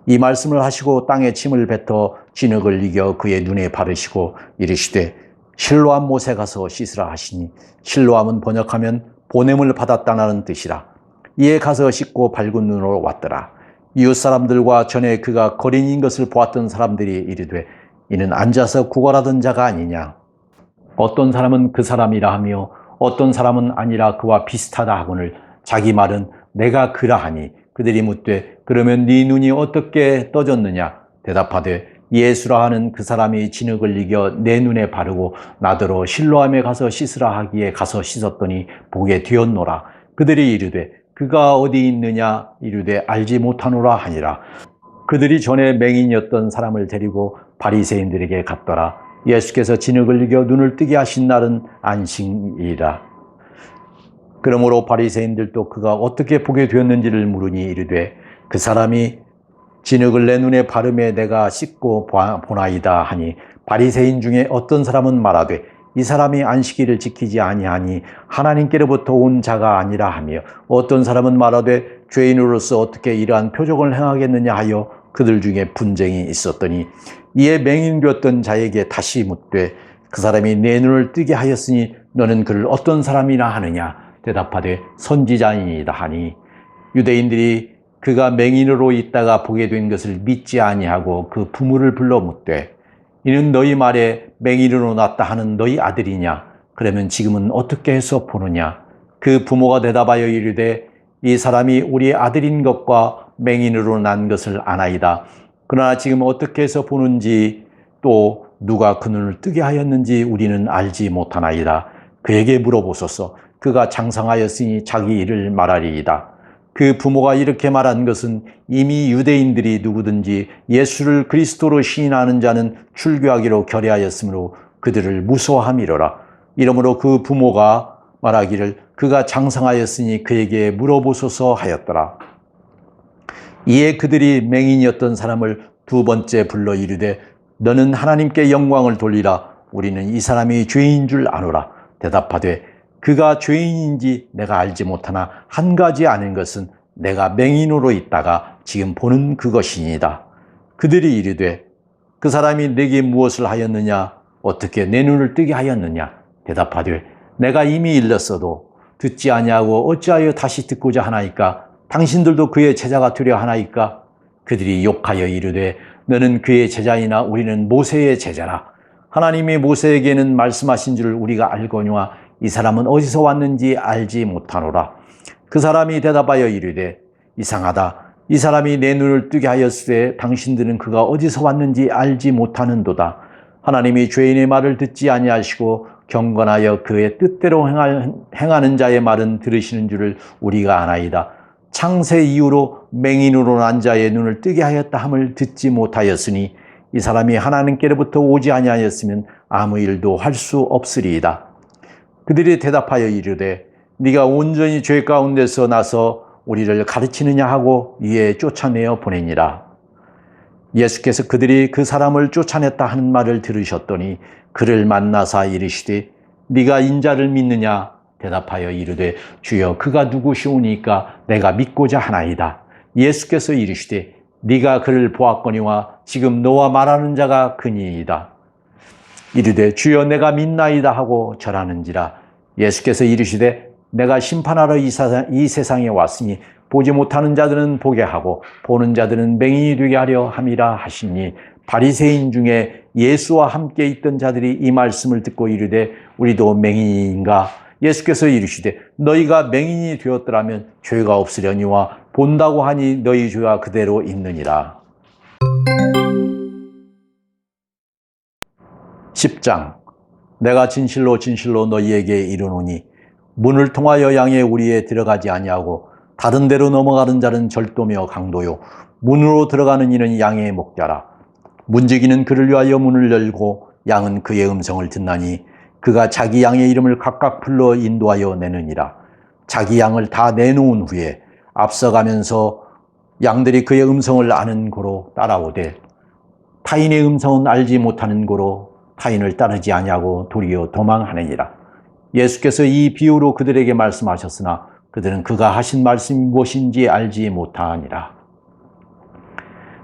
[SPEAKER 1] 이 말씀을 하시고 땅에 침을 뱉어 진흙을 이겨 그의 눈에 바르시고 이르시되 실로암 못에 가서 씻으라 하시니 실로암은 번역하면 보냄을 받았다는 뜻이라. 이에 가서 씻고 밝은 눈으로 왔더라. 이웃 사람들과 전에 그가 거린인 것을 보았던 사람들이 이르되 이는 앉아서 구걸하던 자가 아니냐. 어떤 사람은 그 사람이라 하며 어떤 사람은 아니라 그와 비슷하다 하거늘 자기 말은 내가 그라 하니 그들이 묻되 그러면 네 눈이 어떻게 떠졌느냐? 대답하되 예수라 하는 그 사람이 진흙을 이겨 내 눈에 바르고 나더러 실로암에 가서 씻으라 하기에 가서 씻었더니 보게 되었노라. 그들이 이르되 그가 어디 있느냐? 이르되 알지 못하노라 하니라. 그들이 전에 맹인이었던 사람을 데리고 바리새인들에게 갔더라. 예수께서 진흙을 이겨 눈을 뜨게 하신 날은 안식이라. 그러므로 바리새인들도 그가 어떻게 보게 되었는지를 물으니 이르되 그 사람이 진흙을 내 눈에 바르매 내가 씻고 보나이다 하니, 바리새인 중에 어떤 사람은 말하되 이 사람이 안식일을 지키지 아니하니 하나님께로부터 온 자가 아니라 하며, 어떤 사람은 말하되 죄인으로서 어떻게 이러한 표적을 행하겠느냐 하여 그들 중에 분쟁이 있었더니, 이에 맹인되었던 자에게 다시 묻되 그 사람이 내 눈을 뜨게 하였으니 너는 그를 어떤 사람이라 하느냐? 대답하되 선지자이니이다 하니, 유대인들이 그가 맹인으로 있다가 보게 된 것을 믿지 아니하고 그 부모를 불러 묻되 이는 너희 말에 맹인으로 났다 하는 너희 아들이냐? 그러면 지금은 어떻게 해서 보느냐? 그 부모가 대답하여 이르되 이 사람이 우리 아들인 것과 맹인으로 난 것을 아나이다. 그러나 지금 어떻게 해서 보는지 또 누가 그 눈을 뜨게 하였는지 우리는 알지 못하나이다. 그에게 물어보소서. 그가 장상하였으니 자기 일을 말하리이다. 그 부모가 이렇게 말한 것은 이미 유대인들이 누구든지 예수를 그리스도로 시인하는 자는 출교하기로 결의하였으므로 그들을 무서워함이로라. 이러므로 그 부모가 말하기를 그가 장상하였으니 그에게 물어보소서 하였더라. 이에 그들이 맹인이었던 사람을 두 번째 불러 이르되 너는 하나님께 영광을 돌리라. 우리는 이 사람이 죄인인 줄 아노라. 대답하되 그가 죄인인지 내가 알지 못하나 한 가지 아는 것은 내가 맹인으로 있다가 지금 보는 그것이니이다. 그들이 이르되 그 사람이 내게 무엇을 하였느냐? 어떻게 내 눈을 뜨게 하였느냐? 대답하되 내가 이미 일렀어도 듣지 아니하고 어찌하여 다시 듣고자 하나이까? 당신들도 그의 제자가 되려 하나이까? 그들이 욕하여 이르되 너는 그의 제자이나 우리는 모세의 제자라. 하나님이 모세에게는 말씀하신 줄 우리가 알거니와 이 사람은 어디서 왔는지 알지 못하노라. 그 사람이 대답하여 이르되 이상하다. 이 사람이 내 눈을 뜨게 하였으되 당신들은 그가 어디서 왔는지 알지 못하는도다. 하나님이 죄인의 말을 듣지 아니하시고 경건하여 그의 뜻대로 행하는 자의 말은 들으시는 줄을 우리가 아나이다. 창세 이후로 맹인으로 난 자의 눈을 뜨게 하였다 함을 듣지 못하였으니 이 사람이 하나님께로부터 오지 아니하였으면 아무 일도 할 수 없으리이다. 그들이 대답하여 이르되 네가 온전히 죄 가운데서 나서 우리를 가르치느냐 하고 이에 쫓아내어 보내니라. 예수께서 그들이 그 사람을 쫓아냈다 하는 말을 들으셨더니 그를 만나사 이르시되 네가 인자를 믿느냐? 대답하여 이르되 주여 그가 누구시오니까 내가 믿고자 하나이다. 예수께서 이르시되 네가 그를 보았거니와 지금 너와 말하는 자가 그니이다. 이르되 주여 내가 믿나이다 하고 절하는지라. 예수께서 이르시되 내가 심판하러 이 세상에 왔으니 보지 못하는 자들은 보게 하고 보는 자들은 맹인이 되게 하려 함이라 하시니, 바리새인 중에 예수와 함께 있던 자들이 이 말씀을 듣고 이르되 우리도 맹인인가? 예수께서 이르시되 너희가 맹인이 되었더라면 죄가 없으려니와 본다고 하니 너희 죄가 그대로 있느니라. 10장. 내가 진실로 진실로 너희에게 이르노니 문을 통하여 양의 우리에 들어가지 아니하고 다른 데로 넘어가는 자는 절도며 강도요 문으로 들어가는 이는 양의 목자라. 문지기는 그를 위하여 문을 열고 양은 그의 음성을 듣나니 그가 자기 양의 이름을 각각 불러 인도하여 내느니라. 자기 양을 다 내놓은 후에 앞서가면서 양들이 그의 음성을 아는 고로 따라오되 타인의 음성은 알지 못하는 고로 타인을 따르지 아니하고 도리어 도망하느니라. 예수께서 이 비유로 그들에게 말씀하셨으나 그들은 그가 하신 말씀이 무엇인지 알지 못하니라.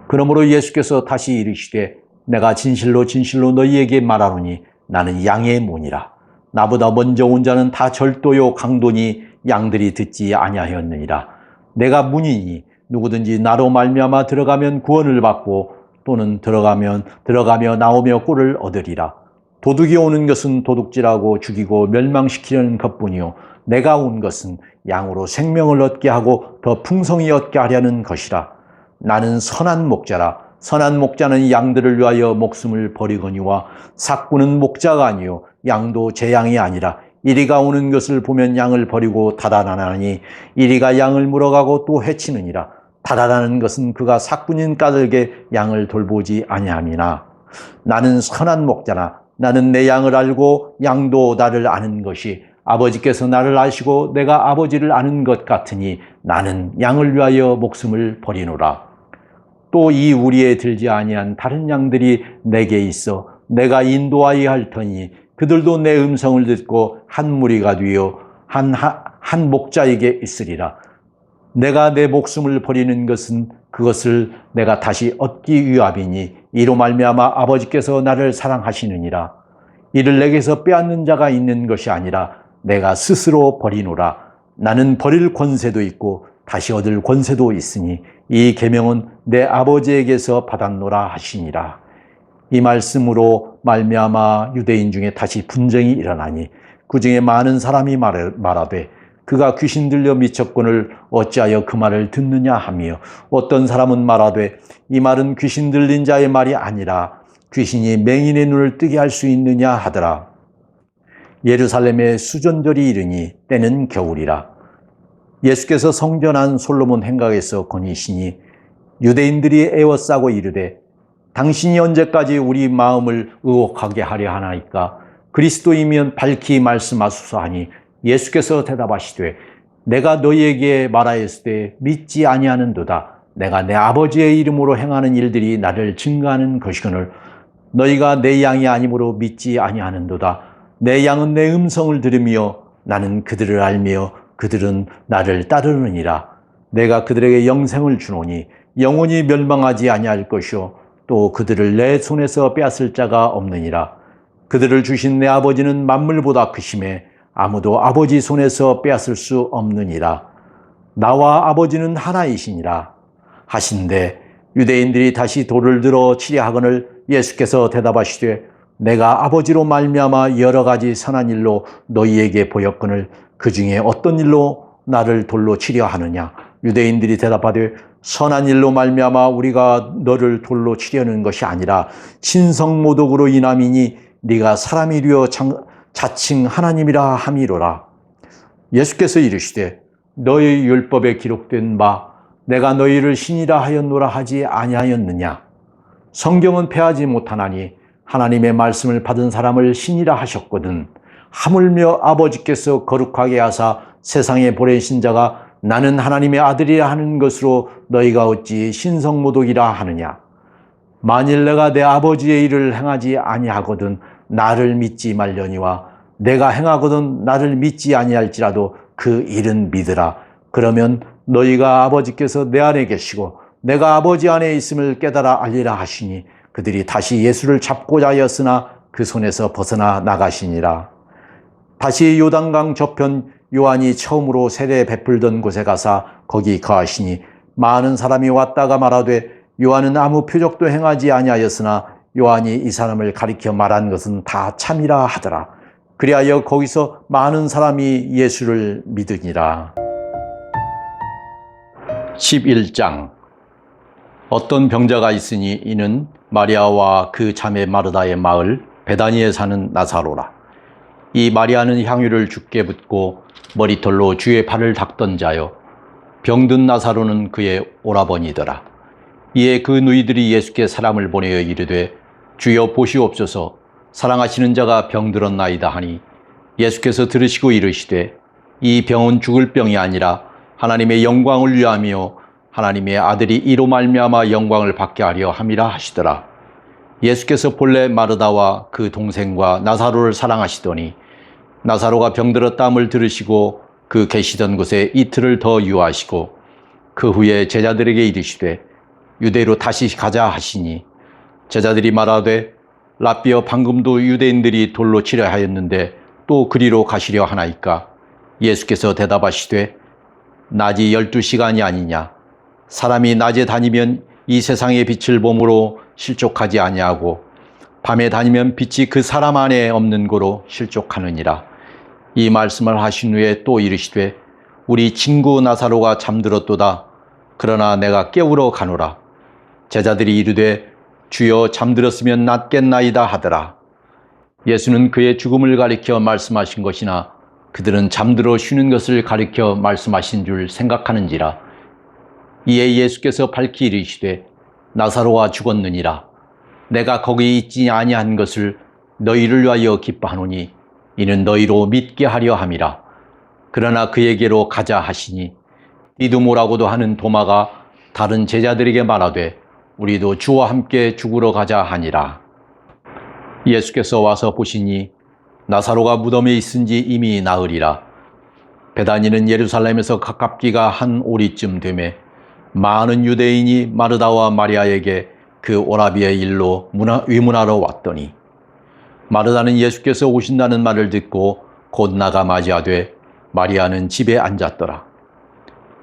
[SPEAKER 1] 그러므로 예수께서 다시 이르시되 내가 진실로 진실로 너희에게 말하노니 나는 양의 문이라. 나보다 먼저 온 자는 다 절도요 강도니 양들이 듣지 아니하였느니라. 내가 문이니 누구든지 나로 말미암아 들어가면 구원을 받고 또는 들어가며 나오며 꼴을 얻으리라. 도둑이 오는 것은 도둑질하고 죽이고 멸망시키려는 것뿐이요 내가 온 것은 양으로 생명을 얻게 하고 더 풍성히 얻게 하려는 것이라. 나는 선한 목자라. 선한 목자는 양들을 위하여 목숨을 버리거니와 삭구는 목자가 아니요 양도 제 양이 아니라 이리가 오는 것을 보면 양을 버리고 달아나나니 이리가 양을 물어가고 또 해치느니라. 달아나는 것은 그가 삭군인 까닭에 양을 돌보지 아니함이나 나는 선한 목자라. 나는 내 양을 알고 양도 나를 아는 것이 아버지께서 나를 아시고 내가 아버지를 아는 것 같으니 나는 양을 위하여 목숨을 버리노라. 또 이 우리에 들지 아니한 다른 양들이 내게 있어 내가 인도하여야 할 터니 그들도 내 음성을 듣고 한 무리가 되어 한 목자에게 있으리라. 내가 내 목숨을 버리는 것은 그것을 내가 다시 얻기 위함이니 이로 말미암아 아버지께서 나를 사랑하시느니라. 이를 내게서 빼앗는 자가 있는 것이 아니라 내가 스스로 버리노라. 나는 버릴 권세도 있고 다시 얻을 권세도 있으니 이 계명은 내 아버지에게서 받았노라 하시니라. 이 말씀으로 말미암아 유대인 중에 다시 분쟁이 일어나니 그 중에 많은 사람이 말하되 그가 귀신 들려 미쳤거늘 어찌하여 그 말을 듣느냐 하며 어떤 사람은 말하되 이 말은 귀신 들린 자의 말이 아니라 귀신이 맹인의 눈을 뜨게 할 수 있느냐 하더라. 예루살렘에 수전절이 이르니 때는 겨울이라. 예수께서 성전 안 솔로몬 행각에서 거니시니 유대인들이 애워싸고 이르되 당신이 언제까지 우리 마음을 의혹하게 하려 하나이까? 그리스도이면 밝히 말씀하소서 하니 예수께서 대답하시되 내가 너희에게 말하였으되 믿지 아니하는도다. 내가 내 아버지의 이름으로 행하는 일들이 나를 증거하는 것이거늘 너희가 내 양이 아니므로 믿지 아니하는도다. 내 양은 내 음성을 들으며 나는 그들을 알며 그들은 나를 따르느니라. 내가 그들에게 영생을 주노니 영원히 멸망하지 아니할 것이요 또 그들을 내 손에서 빼앗을 자가 없느니라. 그들을 주신 내 아버지는 만물보다 크심에 아무도 아버지 손에서 빼앗을 수 없느니라. 나와 아버지는 하나이시니라 하신대 유대인들이 다시 돌을 들어 치려 하거늘 예수께서 대답하시되 내가 아버지로 말미암아 여러 가지 선한 일로 너희에게 보였거늘 그 중에 어떤 일로 나를 돌로 치려 하느냐? 유대인들이 대답하되 선한 일로 말미암아 우리가 너를 돌로 치려는 것이 아니라 신성모독으로 인함이니 네가 사람이 되어 자칭 하나님이라 함이로라. 예수께서 이르시되 너희 율법에 기록된 바 내가 너희를 신이라 하였노라 하지 아니하였느냐? 성경은 패하지 못하나니 하나님의 말씀을 받은 사람을 신이라 하셨거든. 하물며 아버지께서 거룩하게 하사 세상에 보내신 자가 나는 하나님의 아들이라 하는 것으로 너희가 어찌 신성모독이라 하느냐? 만일 내가 내 아버지의 일을 행하지 아니하거든 나를 믿지 말려니와 내가 행하거든 나를 믿지 아니할지라도 그 일은 믿으라. 그러면 너희가 아버지께서 내 안에 계시고 내가 아버지 안에 있음을 깨달아 알리라 하시니 그들이 다시 예수를 잡고자 하였으나 그 손에서 벗어나 나가시니라. 다시 요단강 저편 요한이 처음으로 세례 베풀던 곳에 가사 거기 거하시니 많은 사람이 왔다가 말하되 요한은 아무 표적도 행하지 아니하였으나 요한이 이 사람을 가리켜 말한 것은 다 참이라 하더라. 그리하여 거기서 많은 사람이 예수를 믿으니라. 11장. 어떤 병자가 있으니 이는 마리아와 그 자매 마르다의 마을 베다니에 사는 나사로라. 이 마리아는 향유를 주께 붓고 머리털로 주의 발을 닦던 자요 병든 나사로는 그의 오라버니더라. 이에 그 누이들이 예수께 사람을 보내어 이르되 주여 보시옵소서 사랑하시는 자가 병들었나이다 하니 예수께서 들으시고 이르시되 이 병은 죽을 병이 아니라 하나님의 영광을 위하며 하나님의 아들이 이로 말미암아 영광을 받게 하려 함이라 하시더라. 예수께서 본래 마르다와 그 동생과 나사로를 사랑하시더니 나사로가 병들었다함을 들으시고 그 계시던 곳에 이틀을 더 유하시고 그 후에 제자들에게 이르시되 유대로 다시 가자 하시니 제자들이 말하되 랍비여 방금도 유대인들이 돌로 치려 하였는데 또 그리로 가시려 하나이까? 예수께서 대답하시되 낮이 12시간이 아니냐? 사람이 낮에 다니면 이 세상의 빛을 보므로 실족하지 아니하고 밤에 다니면 빛이 그 사람 안에 없는 고로 실족하느니라. 이 말씀을 하신 후에 또 이르시되 우리 친구 나사로가 잠들었도다. 그러나 내가 깨우러 가노라. 제자들이 이르되 주여 잠들었으면 낫겠나이다 하더라. 예수는 그의 죽음을 가리켜 말씀하신 것이나 그들은 잠들어 쉬는 것을 가리켜 말씀하신 줄 생각하는지라. 이에 예수께서 밝히 이르시되 나사로가 죽었느니라. 내가 거기 있지 아니한 것을 너희를 위하여 기뻐하노니 이는 너희로 믿게 하려 함이라. 그러나 그에게로 가자 하시니 디두모라고도 하는 도마가 다른 제자들에게 말하되 우리도 주와 함께 죽으러 가자 하니라. 예수께서 와서 보시니 나사로가 무덤에 있은지 이미 나으리라. 베다니는 예루살렘에서 가깝기가 한 오리쯤 되매 많은 유대인이 마르다와 마리아에게 그 오라비의 일로 위문하러 왔더니 마르다는 예수께서 오신다는 말을 듣고 곧 나가 맞이하되 마리아는 집에 앉았더라.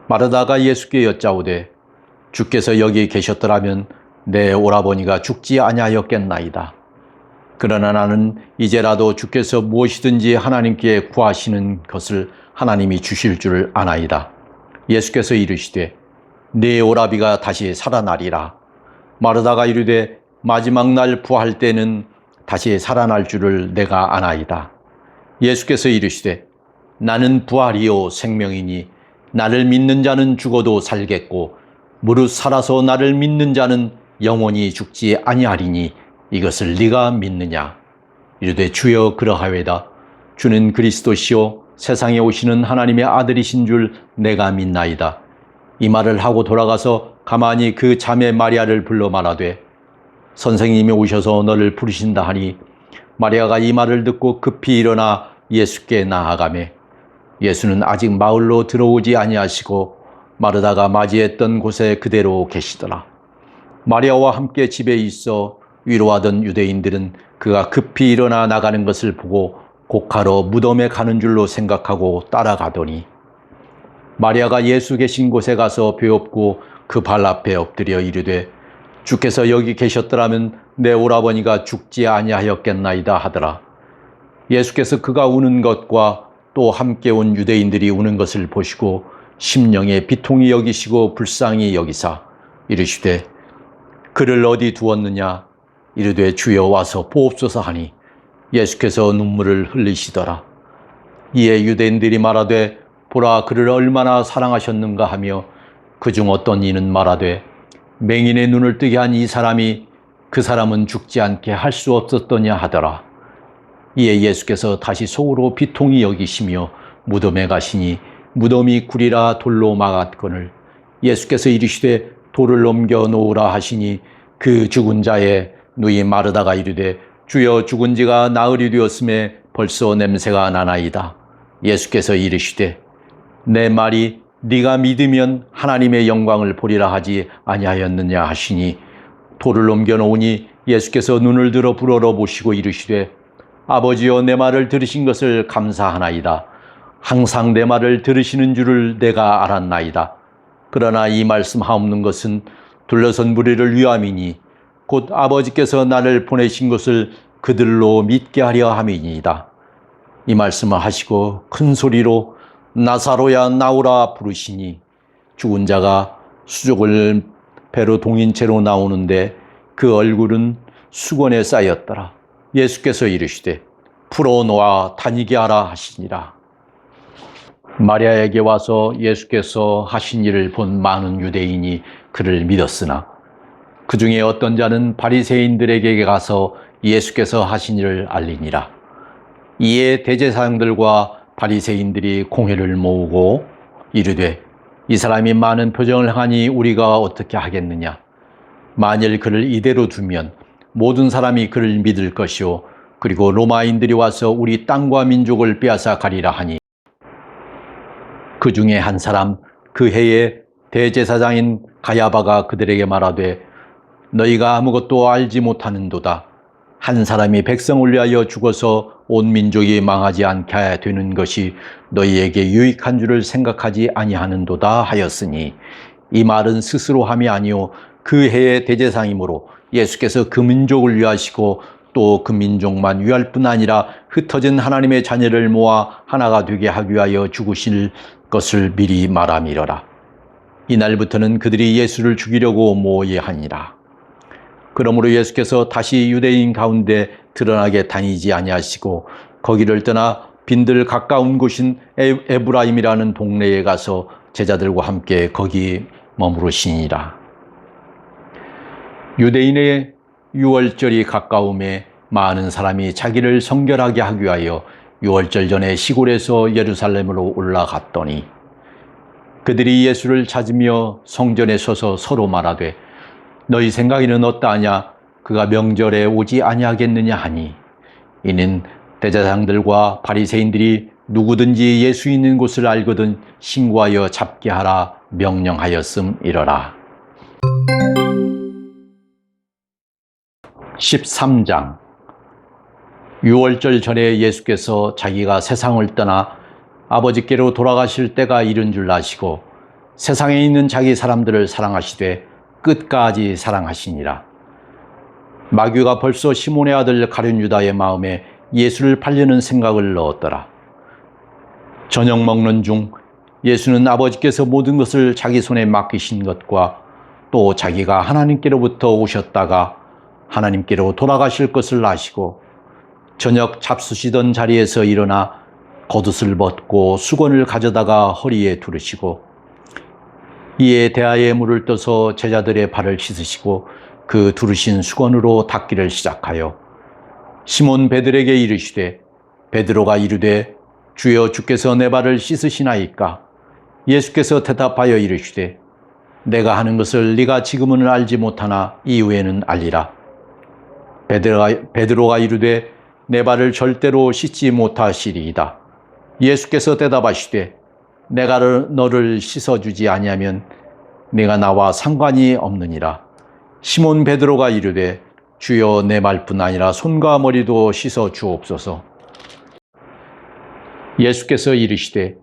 [SPEAKER 1] 마르다가 예수께 여짜오되 주께서 여기 계셨더라면 내 오라버니가 죽지 아니하였겠나이다. 그러나 나는 이제라도 주께서 무엇이든지 하나님께 구하시는 것을 하나님이 주실 줄 아나이다. 예수께서 이르시되 네 오라비가 다시 살아나리라. 마르다가 이르되 마지막 날 부활 때는 다시 살아날 줄을 내가 아나이다. 예수께서 이르시되 나는 부활이요 생명이니 나를 믿는 자는 죽어도 살겠고 무릇 살아서 나를 믿는 자는 영원히 죽지 아니하리니 이것을 네가 믿느냐. 이르되 주여 그러하외다. 주는 그리스도시요 세상에 오시는 하나님의 아들이신 줄 내가 믿나이다. 이 말을 하고 돌아가서 가만히 그 자매 마리아를 불러 말하되 선생님이 오셔서 너를 부르신다 하니 마리아가 이 말을 듣고 급히 일어나 예수께 나아가매 예수는 아직 마을로 들어오지 아니하시고 마르다가 맞이했던 곳에 그대로 계시더라. 마리아와 함께 집에 있어 위로하던 유대인들은 그가 급히 일어나 나가는 것을 보고 곡하러 무덤에 가는 줄로 생각하고 따라가더니 마리아가 예수 계신 곳에 가서 배엎고 그 발 앞에 엎드려 이르되 주께서 여기 계셨더라면 내 오라버니가 죽지 아니하였겠나이다 하더라. 예수께서 그가 우는 것과 또 함께 온 유대인들이 우는 것을 보시고 심령에 비통히 여기시고 불쌍히 여기사 이르시되 그를 어디 두었느냐. 이르되 주여 와서 보옵소서 하니 예수께서 눈물을 흘리시더라. 이에 유대인들이 말하되 보라 그를 얼마나 사랑하셨는가 하며 그중 어떤 이는 말하되 맹인의 눈을 뜨게 한 이 사람이 그 사람은 죽지 않게 할 수 없었더냐 하더라. 이에 예수께서 다시 속으로 비통히 여기시며 무덤에 가시니 무덤이 구리라 돌로 막았거늘 예수께서 이르시되 돌을 넘겨 놓으라 하시니 그 죽은 자의 누이 마르다가 이르되 주여 죽은 지가 나흘이 되었음에 벌써 냄새가 나나이다. 예수께서 이르시되 내 말이 네가 믿으면 하나님의 영광을 보리라 하지 아니하였느냐 하시니 돌을 넘겨 놓으니 예수께서 눈을 들어 불어러 보시고 이르시되 아버지여 내 말을 들으신 것을 감사하나이다. 항상 내 말을 들으시는 줄을 내가 알았나이다. 그러나 이 말씀 하옵는 것은 둘러선 무리를 위함이니 곧 아버지께서 나를 보내신 것을 그들로 믿게 하려 함이니이다. 이 말씀을 하시고 큰 소리로 나사로야 나오라 부르시니 죽은 자가 수족을 배로 동인 채로 나오는데 그 얼굴은 수건에 쌓였더라. 예수께서 이르시되 풀어놓아 다니게 하라 하시니라. 마리아에게 와서 예수께서 하신 일을 본 많은 유대인이 그를 믿었으나 그 중에 어떤 자는 바리새인들에게 가서 예수께서 하신 일을 알리니라. 이에 대제사장들과 바리새인들이 공회를 모으고 이르되 이 사람이 많은 표정을 하니 우리가 어떻게 하겠느냐. 만일 그를 이대로 두면 모든 사람이 그를 믿을 것이요 그리고 로마인들이 와서 우리 땅과 민족을 빼앗아 가리라 하니 그 중에 한 사람 그 해에 대제사장인 가야바가 그들에게 말하되 너희가 아무것도 알지 못하는도다. 한 사람이 백성을 위하여 죽어서 온 민족이 망하지 않게 되는 것이 너희에게 유익한 줄을 생각하지 아니하는도다 하였으니 이 말은 스스로 함이 아니요 그 해의 대제사장이므로 예수께서 그 민족을 위하시고 또 그 민족만 위할 뿐 아니라 흩어진 하나님의 자녀를 모아 하나가 되게 하기 위하여 죽으실 것을 미리 말하미러라. 이날부터는 그들이 예수를 죽이려고 모의하니라. 그러므로 예수께서 다시 유대인 가운데 드러나게 다니지 아니하시고 거기를 떠나 빈들 가까운 곳인 에브라임이라는 동네에 가서 제자들과 함께 거기 머무르시니라. 유대인의 유월절이 가까움에 많은 사람이 자기를 성결하게 하기 위하여 유월절 전에 시골에서 예루살렘으로 올라갔더니 그들이 예수를 찾으며 성전에 서서 서로 말하되 너희 생각에는 어떠하냐? 그가 명절에 오지 아니하겠느냐 하니 이는 대제사장들과 바리새인들이 누구든지 예수 있는 곳을 알거든 신고하여 잡게 하라 명령하였음이러라. 13장. 유월절 전에 예수께서 자기가 세상을 떠나 아버지께로 돌아가실 때가 이른 줄 아시고 세상에 있는 자기 사람들을 사랑하시되 끝까지 사랑하시니라. 마귀가 벌써 시몬의 아들 가룟 유다의 마음에 예수를 팔려는 생각을 넣었더라. 저녁 먹는 중 예수는 아버지께서 모든 것을 자기 손에 맡기신 것과 또 자기가 하나님께로부터 오셨다가 하나님께로 돌아가실 것을 아시고 저녁 잡수시던 자리에서 일어나 겉옷을 벗고 수건을 가져다가 허리에 두르시고 이에 대하에 물을 떠서 제자들의 발을 씻으시고 그 두르신 수건으로 닦기를 시작하여 시몬 베드로에게 이르시되 베드로가 이르되 주여 주께서 내 발을 씻으시나이까? 예수께서 대답하여 이르시되 내가 하는 것을 네가 지금은 알지 못하나 이후에는 알리라. 베드로가 이르되 내 발을 절대로 씻지 못하시리이다. 예수께서 대답하시되 내가 너를 씻어주지 아니하면 네가 나와 상관이 없느니라. 시몬 베드로가 이르되 주여 내 말뿐 아니라 손과 머리도 씻어 주옵소서. 예수께서 이르시되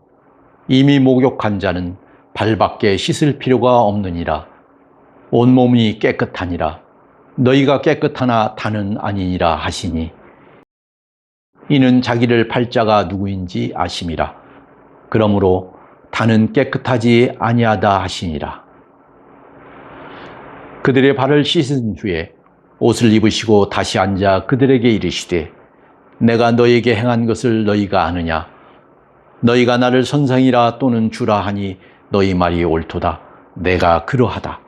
[SPEAKER 1] 이미 목욕한 자는 발밖에 씻을 필요가 없느니라. 온몸이 깨끗하니라. 너희가 깨끗하나 다는 아니니라 하시니 이는 자기를 팔 자가 누구인지 아심이라. 그러므로 다는 깨끗하지 아니하다 하시니라. 그들의 발을 씻은 후에 옷을 입으시고 다시 앉아 그들에게 이르시되 내가 너희에게 행한 것을 너희가 아느냐? 너희가 나를 선생이라 또는 주라 하니 너희 말이 옳도다. 내가 그러하다.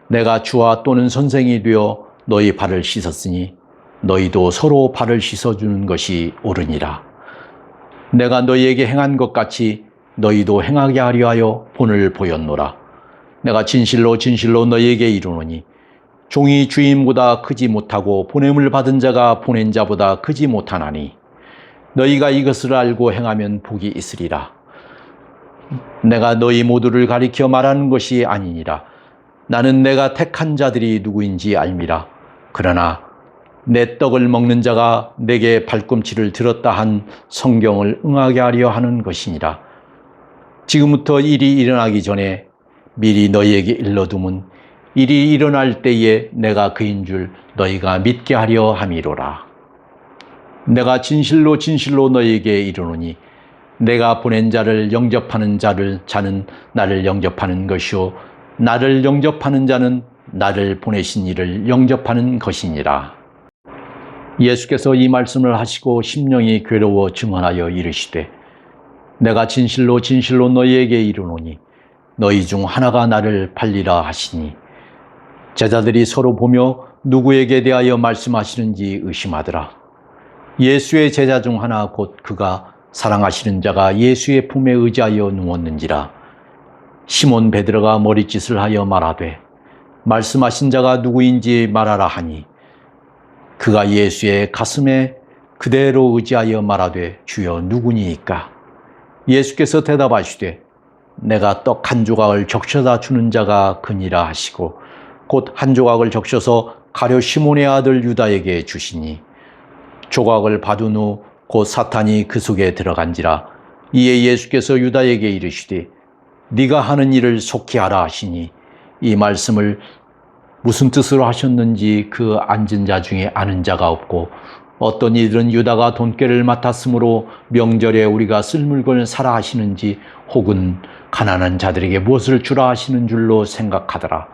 [SPEAKER 1] 내가 주와 또는 선생이 되어 너희 발을 씻었으니 너희도 서로 발을 씻어주는 것이 옳으니라. 내가 너희에게 행한 것 같이 너희도 행하게 하려 하여 본을 보였노라. 내가 진실로 진실로 너희에게 이르노니 종이 주인보다 크지 못하고 보냄을 받은 자가 보낸 자보다 크지 못하나니 너희가 이것을 알고 행하면 복이 있으리라. 내가 너희 모두를 가리켜 말하는 것이 아니니라. 나는 내가 택한 자들이 누구인지 알미라. 그러나 내 떡을 먹는 자가 내게 발꿈치를 들었다 한 성경을 응하게 하려 하는 것이니라. 지금부터 일이 일어나기 전에 미리 너희에게 일러두면 일이 일어날 때에 내가 그인 줄 너희가 믿게 하려 함이로라. 내가 진실로 진실로 너희에게 이르노니 내가 보낸 자를 영접하는 자는 나를 영접하는 것이요 나를 영접하는 자는 나를 보내신 이를 영접하는 것이니라. 예수께서 이 말씀을 하시고 심령이 괴로워 증언하여 이르시되 내가 진실로 진실로 너희에게 이르노니 너희 중 하나가 나를 팔리라 하시니 제자들이 서로 보며 누구에게 대하여 말씀하시는지 의심하더라. 예수의 제자 중 하나 곧 그가 사랑하시는 자가 예수의 품에 의지하여 누웠는지라. 시몬 베드로가 머리짓을 하여 말하되 말씀하신 자가 누구인지 말하라 하니 그가 예수의 가슴에 그대로 의지하여 말하되 주여 누구니이까? 예수께서 대답하시되 내가 떡 한 조각을 적셔다 주는 자가 그니라 하시고 곧 한 조각을 적셔서 가룟 시몬의 아들 유다에게 주시니 조각을 받은 후 곧 사탄이 그 속에 들어간지라. 이에 예수께서 유다에게 이르시되 네가 하는 일을 속히 하라 하시니 이 말씀을 무슨 뜻으로 하셨는지 그 앉은 자 중에 아는 자가 없고 어떤 이들은 유다가 돈꾀를 맡았으므로 명절에 우리가 쓸 물건을 사라 하시는지 혹은 가난한 자들에게 무엇을 주라 하시는 줄로 생각하더라.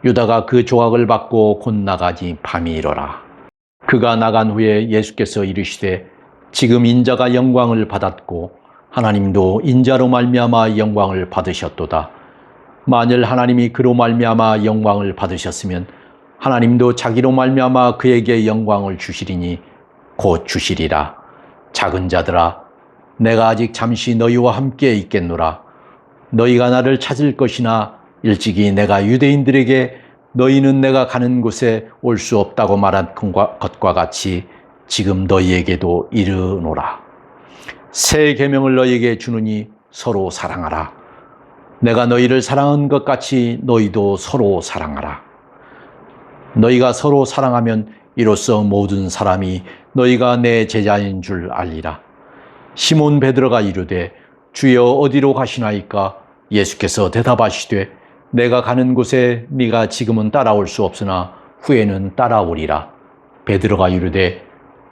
[SPEAKER 1] 유다가 그 조각을 받고 곧 나가니 밤이 이르라. 그가 나간 후에 예수께서 이르시되 지금 인자가 영광을 받았고 하나님도 인자로 말미암아 영광을 받으셨도다. 만일 하나님이 그로 말미암아 영광을 받으셨으면 하나님도 자기로 말미암아 그에게 영광을 주시리니 곧 주시리라. 작은 자들아, 내가 아직 잠시 너희와 함께 있겠노라. 너희가 나를 찾을 것이나 일찍이 내가 유대인들에게 너희는 내가 가는 곳에 올 수 없다고 말한 것과 같이 지금 너희에게도 이르노라. 새 계명을 너희에게 주느니 서로 사랑하라. 내가 너희를 사랑한 것 같이 너희도 서로 사랑하라. 너희가 서로 사랑하면 이로써 모든 사람이 너희가 내 제자인 줄 알리라. 시몬 베드로가 이르되 주여 어디로 가시나이까? 예수께서 대답하시되 내가 가는 곳에 네가 지금은 따라올 수 없으나 후에는 따라오리라. 베드로가 이르되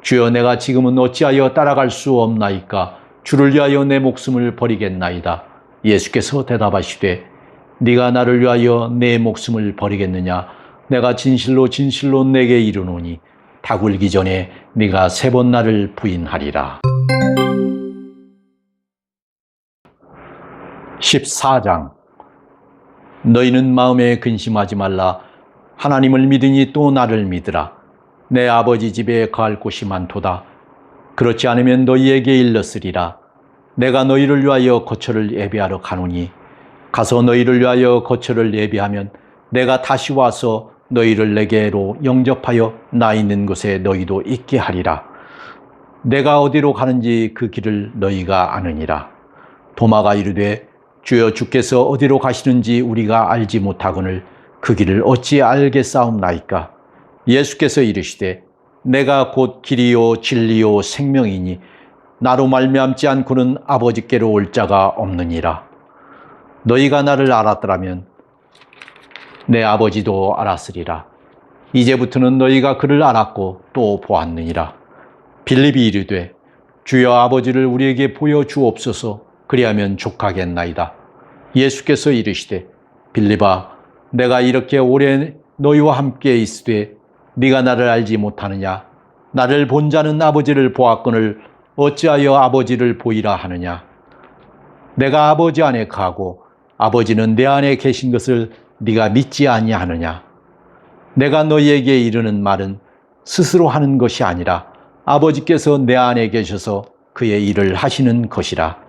[SPEAKER 1] 주여 내가 지금은 어찌하여 따라갈 수 없나이까? 주를 위하여 내 목숨을 버리겠나이다. 예수께서 대답하시되 네가 나를 위하여 내 목숨을 버리겠느냐? 내가 진실로 진실로 내게 이르노니 닭 울기 전에 네가 3번 나를 부인하리라. 14장. 너희는 마음에 근심하지 말라. 하나님을 믿으니 또 나를 믿으라. 내 아버지 집에 거할 곳이 많도다. 그렇지 않으면 너희에게 일렀으리라. 내가 너희를 위하여 거처를 예비하러 가노니 가서 너희를 위하여 거처를 예비하면 내가 다시 와서 너희를 내게로 영접하여 나 있는 곳에 너희도 있게 하리라. 내가 어디로 가는지 그 길을 너희가 아느니라. 도마가 이르되 주여 주께서 어디로 가시는지 우리가 알지 못하거늘 그 길을 어찌 알겠사옵나이까? 예수께서 이르시되 내가 곧 길이요 진리요 생명이니 나로 말미암지 않고는 아버지께로 올 자가 없느니라. 너희가 나를 알았더라면 내 아버지도 알았으리라. 이제부터는 너희가 그를 알았고 또 보았느니라. 빌립이 이르되 주여 아버지를 우리에게 보여주옵소서. 그리하면 족하겠나이다. 예수께서 이르시되 빌립아, 내가 이렇게 오래 너희와 함께 있으되 네가 나를 알지 못하느냐? 나를 본 자는 아버지를 보았거늘 어찌하여 아버지를 보이라 하느냐? 내가 아버지 안에 거하고 아버지는 내 안에 계신 것을 네가 믿지 아니하느냐? 내가 너희에게 이르는 말은 스스로 하는 것이 아니라 아버지께서 내 안에 계셔서 그의 일을 하시는 것이라.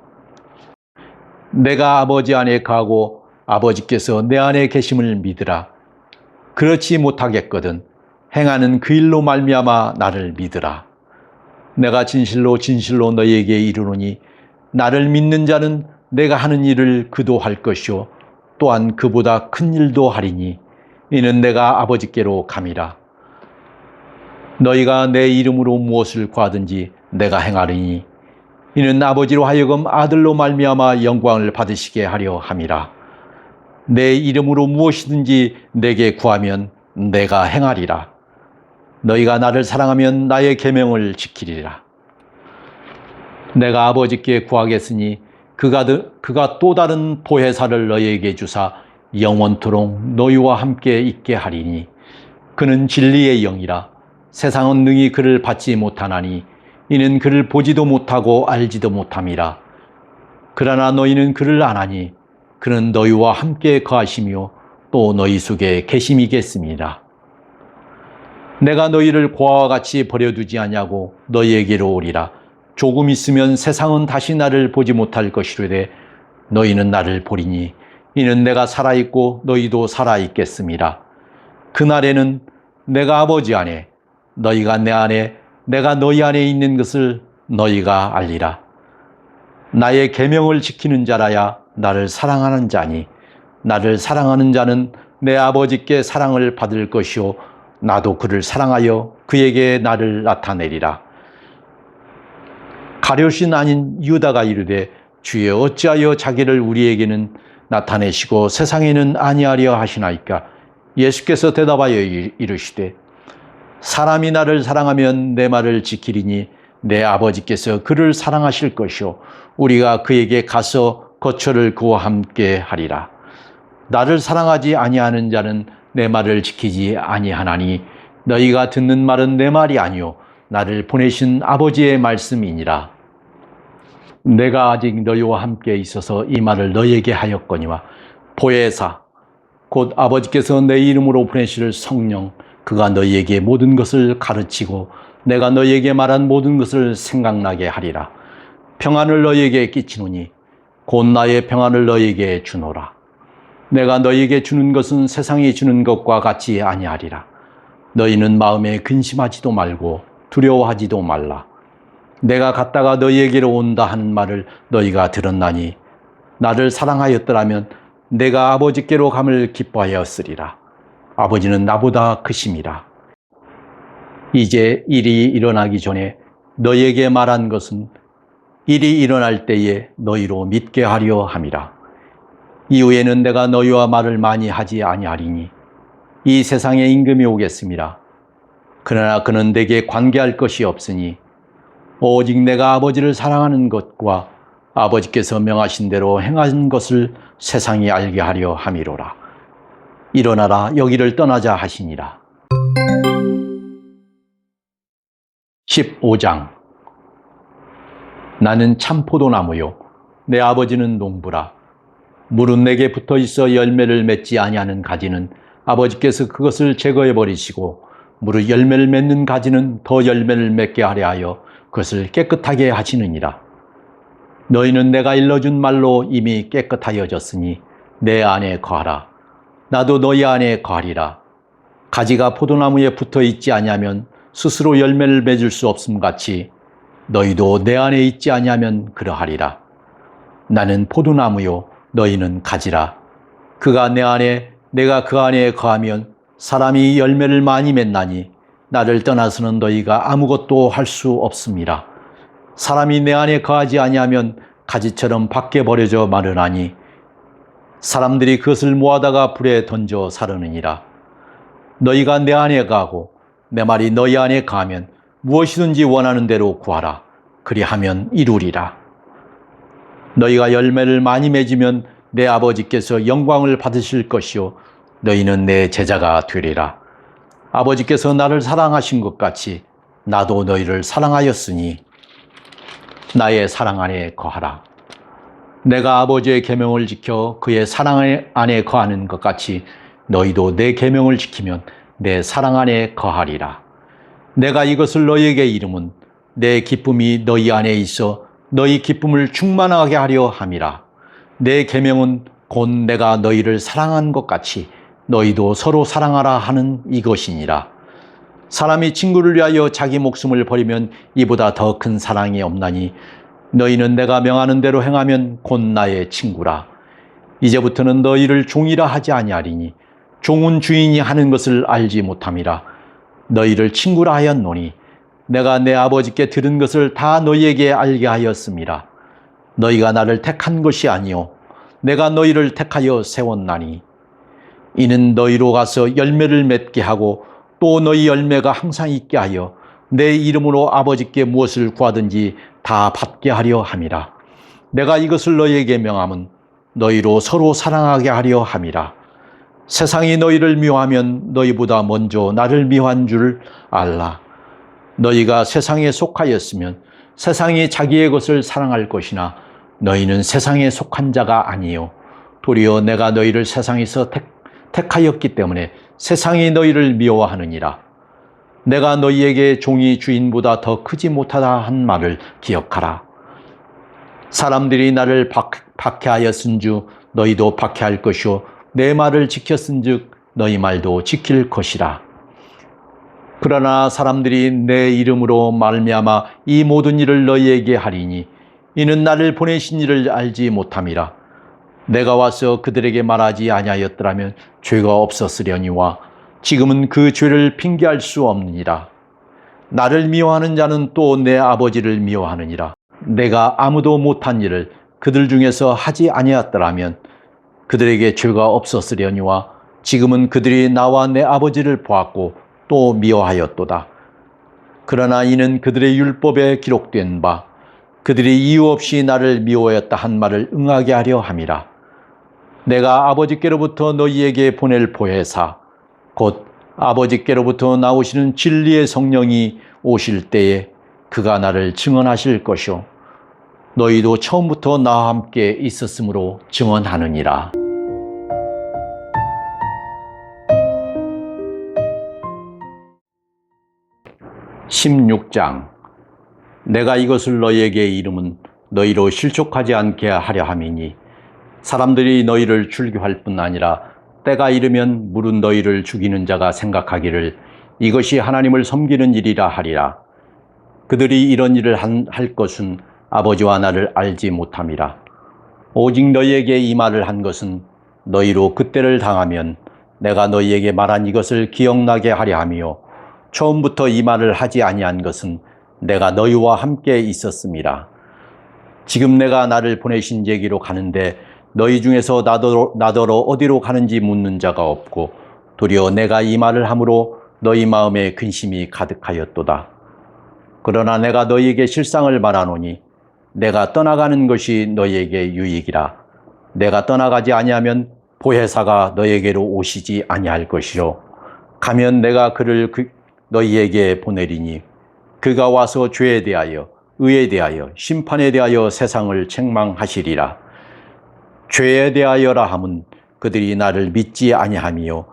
[SPEAKER 1] 내가 아버지 안에 거하고 아버지께서 내 안에 계심을 믿으라. 그렇지 못하겠거든 행하는 그 일로 말미암아 나를 믿으라. 내가 진실로 진실로 너희에게 이르노니 나를 믿는 자는 내가 하는 일을 그도 할 것이요 또한 그보다 큰 일도 하리니 이는 내가 아버지께로 감이라. 너희가 내 이름으로 무엇을 구하든지 내가 행하리니 이는 아버지로 하여금 아들로 말미암아 영광을 받으시게 하려 함이라. 내 이름으로 무엇이든지 내게 구하면 내가 행하리라. 너희가 나를 사랑하면 나의 계명을 지키리라. 내가 아버지께 구하겠으니 그가 또 다른 보혜사를 너희에게 주사 영원토록 너희와 함께 있게 하리니 그는 진리의 영이라. 세상은 능히 그를 받지 못하나니 이는 그를 보지도 못하고 알지도 못함이라. 그러나 너희는 그를 아나니 그는 너희와 함께 거하시며 또 너희 속에 계심이겠습니다. 내가 너희를 고아와 같이 버려두지 아니하고 너희에게로 오리라. 조금 있으면 세상은 다시 나를 보지 못할 것이로되 너희는 나를 보리니 이는 내가 살아있고 너희도 살아있겠습니다. 그날에는 내가 아버지 안에 너희가 내 안에 내가 너희 안에 있는 것을 너희가 알리라. 나의 계명을 지키는 자라야 나를 사랑하는 자니 나를 사랑하는 자는 내 아버지께 사랑을 받을 것이요 나도 그를 사랑하여 그에게 나를 나타내리라. 가룟이 아닌 유다가 이르되 주여 어찌하여 자기를 우리에게는 나타내시고 세상에는 아니하려 하시나이까? 예수께서 대답하여 이르시되 사람이 나를 사랑하면 내 말을 지키리니 내 아버지께서 그를 사랑하실 것이요 우리가 그에게 가서 거처를 그와 함께 하리라. 나를 사랑하지 아니하는 자는 내 말을 지키지 아니하나니 너희가 듣는 말은 내 말이 아니요 나를 보내신 아버지의 말씀이니라. 내가 아직 너희와 함께 있어서 이 말을 너희에게 하였거니와 보혜사 곧 아버지께서 내 이름으로 보내실 성령 그가 너희에게 모든 것을 가르치고 내가 너희에게 말한 모든 것을 생각나게 하리라. 평안을 너희에게 끼치노니 곧 나의 평안을 너희에게 주노라. 내가 너희에게 주는 것은 세상이 주는 것과 같이 아니하리라. 너희는 마음에 근심하지도 말고 두려워하지도 말라. 내가 갔다가 너희에게로 온다 하는 말을 너희가 들었나니 나를 사랑하였더라면 내가 아버지께로 감을 기뻐하였으리라. 아버지는 나보다 크심이라. 이제 일이 일어나기 전에 너희에게 말한 것은 일이 일어날 때에 너희로 믿게 하려 함이라. 이후에는 내가 너희와 말을 많이 하지 아니하리니 이 세상에 임금이 오겠습니다. 그러나 그는 내게 관계할 것이 없으니 오직 내가 아버지를 사랑하는 것과 아버지께서 명하신 대로 행한 것을 세상이 알게 하려 함이로라. 일어나라 여기를 떠나자 하시니라. 15장. 나는 참 포도나무요 내 아버지는 농부라. 물은 내게 붙어 있어 열매를 맺지 아니하는 가지는 아버지께서 그것을 제거해 버리시고 물의 열매를 맺는 가지는 더 열매를 맺게 하려 하여 그것을 깨끗하게 하시느니라. 너희는 내가 일러준 말로 이미 깨끗하여졌으니 내 안에 거하라. 나도 너희 안에 거하리라. 가지가 포도나무에 붙어 있지 아니하면 스스로 열매를 맺을 수 없음 같이 너희도 내 안에 있지 아니하면 그러하리라. 나는 포도나무요 너희는 가지라. 그가 내 안에 내가 그 안에 거하면 사람이 열매를 많이 맺나니 나를 떠나서는 너희가 아무것도 할 수 없습니다. 사람이 내 안에 거하지 아니하면 가지처럼 밖에 버려져 마르나니 사람들이 그것을 모아다가 불에 던져 사르느니라. 너희가 내 안에 거하고 내 말이 너희 안에 거하면 무엇이든지 원하는 대로 구하라. 그리하면 이루리라. 너희가 열매를 많이 맺으면 내 아버지께서 영광을 받으실 것이요 너희는 내 제자가 되리라. 아버지께서 나를 사랑하신 것 같이 나도 너희를 사랑하였으니 나의 사랑 안에 거하라. 내가 아버지의 계명을 지켜 그의 사랑 안에 거하는 것 같이 너희도 내 계명을 지키면 내 사랑 안에 거하리라. 내가 이것을 너희에게 이름은 내 기쁨이 너희 안에 있어 너희 기쁨을 충만하게 하려 함이라. 내 계명은 곧 내가 너희를 사랑한 것 같이 너희도 서로 사랑하라 하는 이것이니라. 사람이 친구를 위하여 자기 목숨을 버리면 이보다 더 큰 사랑이 없나니 너희는 내가 명하는 대로 행하면 곧 나의 친구라. 이제부터는 너희를 종이라 하지 아니하리니 종은 주인이 하는 것을 알지 못함이라. 너희를 친구라 하였노니 내가 내 아버지께 들은 것을 다 너희에게 알게 하였음이라. 너희가 나를 택한 것이 아니요 내가 너희를 택하여 세웠나니 이는 너희로 가서 열매를 맺게 하고 또 너희 열매가 항상 있게 하여 내 이름으로 아버지께 무엇을 구하든지 다 받게 하려 함이라. 내가 이것을 너희에게 명함은 너희로 서로 사랑하게 하려 함이라. 세상이 너희를 미워하면 너희보다 먼저 나를 미워한 줄 알라. 너희가 세상에 속하였으면 세상이 자기의 것을 사랑할 것이나 너희는 세상에 속한 자가 아니요 도리어 내가 너희를 세상에서 택하였기 때문에 세상이 너희를 미워하느니라. 내가 너희에게 종이 주인보다 더 크지 못하다 한 말을 기억하라. 사람들이 나를 박해하였은즉 너희도 박해할 것이요 내 말을 지켰은즉 너희 말도 지킬 것이라. 그러나 사람들이 내 이름으로 말미암아 이 모든 일을 너희에게 하리니 이는 나를 보내신 이를 알지 못함이라. 내가 와서 그들에게 말하지 아니하였더라면 죄가 없었으려니와 지금은 그 죄를 핑계할 수 없느니라. 나를 미워하는 자는 또 내 아버지를 미워하느니라. 내가 아무도 못한 일을 그들 중에서 하지 아니하였더라면 그들에게 죄가 없었으려니와 지금은 그들이 나와 내 아버지를 보았고 또 미워하였도다. 그러나 이는 그들의 율법에 기록된 바 그들이 이유 없이 나를 미워하였다 한 말을 응하게 하려 함이라. 내가 아버지께로부터 너희에게 보낼 보혜사 곧 아버지께로부터 나오시는 진리의 성령이 오실 때에 그가 나를 증언하실 것이요 너희도 처음부터 나와 함께 있었으므로 증언하느니라. 16장. 내가 이것을 너희에게 이름은 너희로 실족하지 않게 하려 함이니 사람들이 너희를 출교할 뿐 아니라 때가 이르면 물은 너희를 죽이는 자가 생각하기를 이것이 하나님을 섬기는 일이라 하리라. 그들이 이런 일을 할 것은 아버지와 나를 알지 못함이라. 오직 너희에게 이 말을 한 것은 너희로 그때를 당하면 내가 너희에게 말한 이것을 기억나게 하려 함이요 처음부터 이 말을 하지 아니한 것은 내가 너희와 함께 있었음이라. 지금 내가 나를 보내신 얘기로 가는데 너희 중에서 나더러 어디로 가는지 묻는 자가 없고 도리어 내가 이 말을 함으로 너희 마음에 근심이 가득하였도다. 그러나 내가 너희에게 실상을 말하노니 내가 떠나가는 것이 너희에게 유익이라. 내가 떠나가지 아니하면 보혜사가 너희에게로 오시지 아니할 것이요 가면 내가 그를 너희에게 보내리니 그가 와서 죄에 대하여 의에 대하여 심판에 대하여 세상을 책망하시리라. 죄에 대하여라 함은 그들이 나를 믿지 아니함이요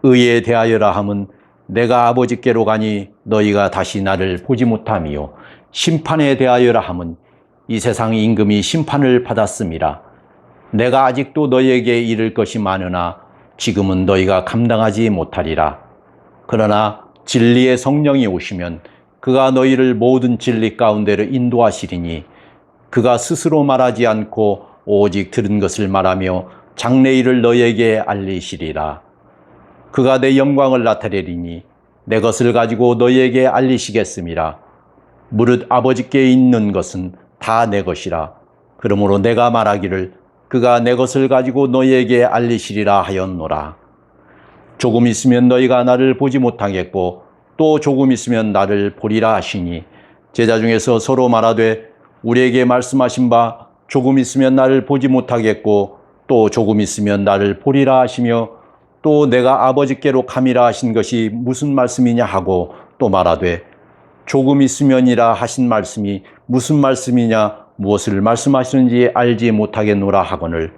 [SPEAKER 1] 의에 대하여라 함은 내가 아버지께로 가니 너희가 다시 나를 보지 못함이요 심판에 대하여라 함은 이 세상 임금이 심판을 받았음이라. 내가 아직도 너희에게 이를 것이 많으나 지금은 너희가 감당하지 못하리라. 그러나 진리의 성령이 오시면 그가 너희를 모든 진리 가운데로 인도하시리니 그가 스스로 말하지 않고 오직 들은 것을 말하며 장래일을 너희에게 알리시리라. 그가 내 영광을 나타내리니 내 것을 가지고 너희에게 알리시겠음이라. 무릇 아버지께 있는 것은 다 내 것이라. 그러므로 내가 말하기를 그가 내 것을 가지고 너희에게 알리시리라 하였노라. 조금 있으면 너희가 나를 보지 못하겠고 또 조금 있으면 나를 보리라 하시니 제자 중에서 서로 말하되 우리에게 말씀하신 바 조금 있으면 나를 보지 못하겠고 또 조금 있으면 나를 보리라 하시며 또 내가 아버지께로 감이라 하신 것이 무슨 말씀이냐 하고 또 말하되 조금 있으면이라 하신 말씀이 무슨 말씀이냐 무엇을 말씀하시는지 알지 못하겠노라 하거늘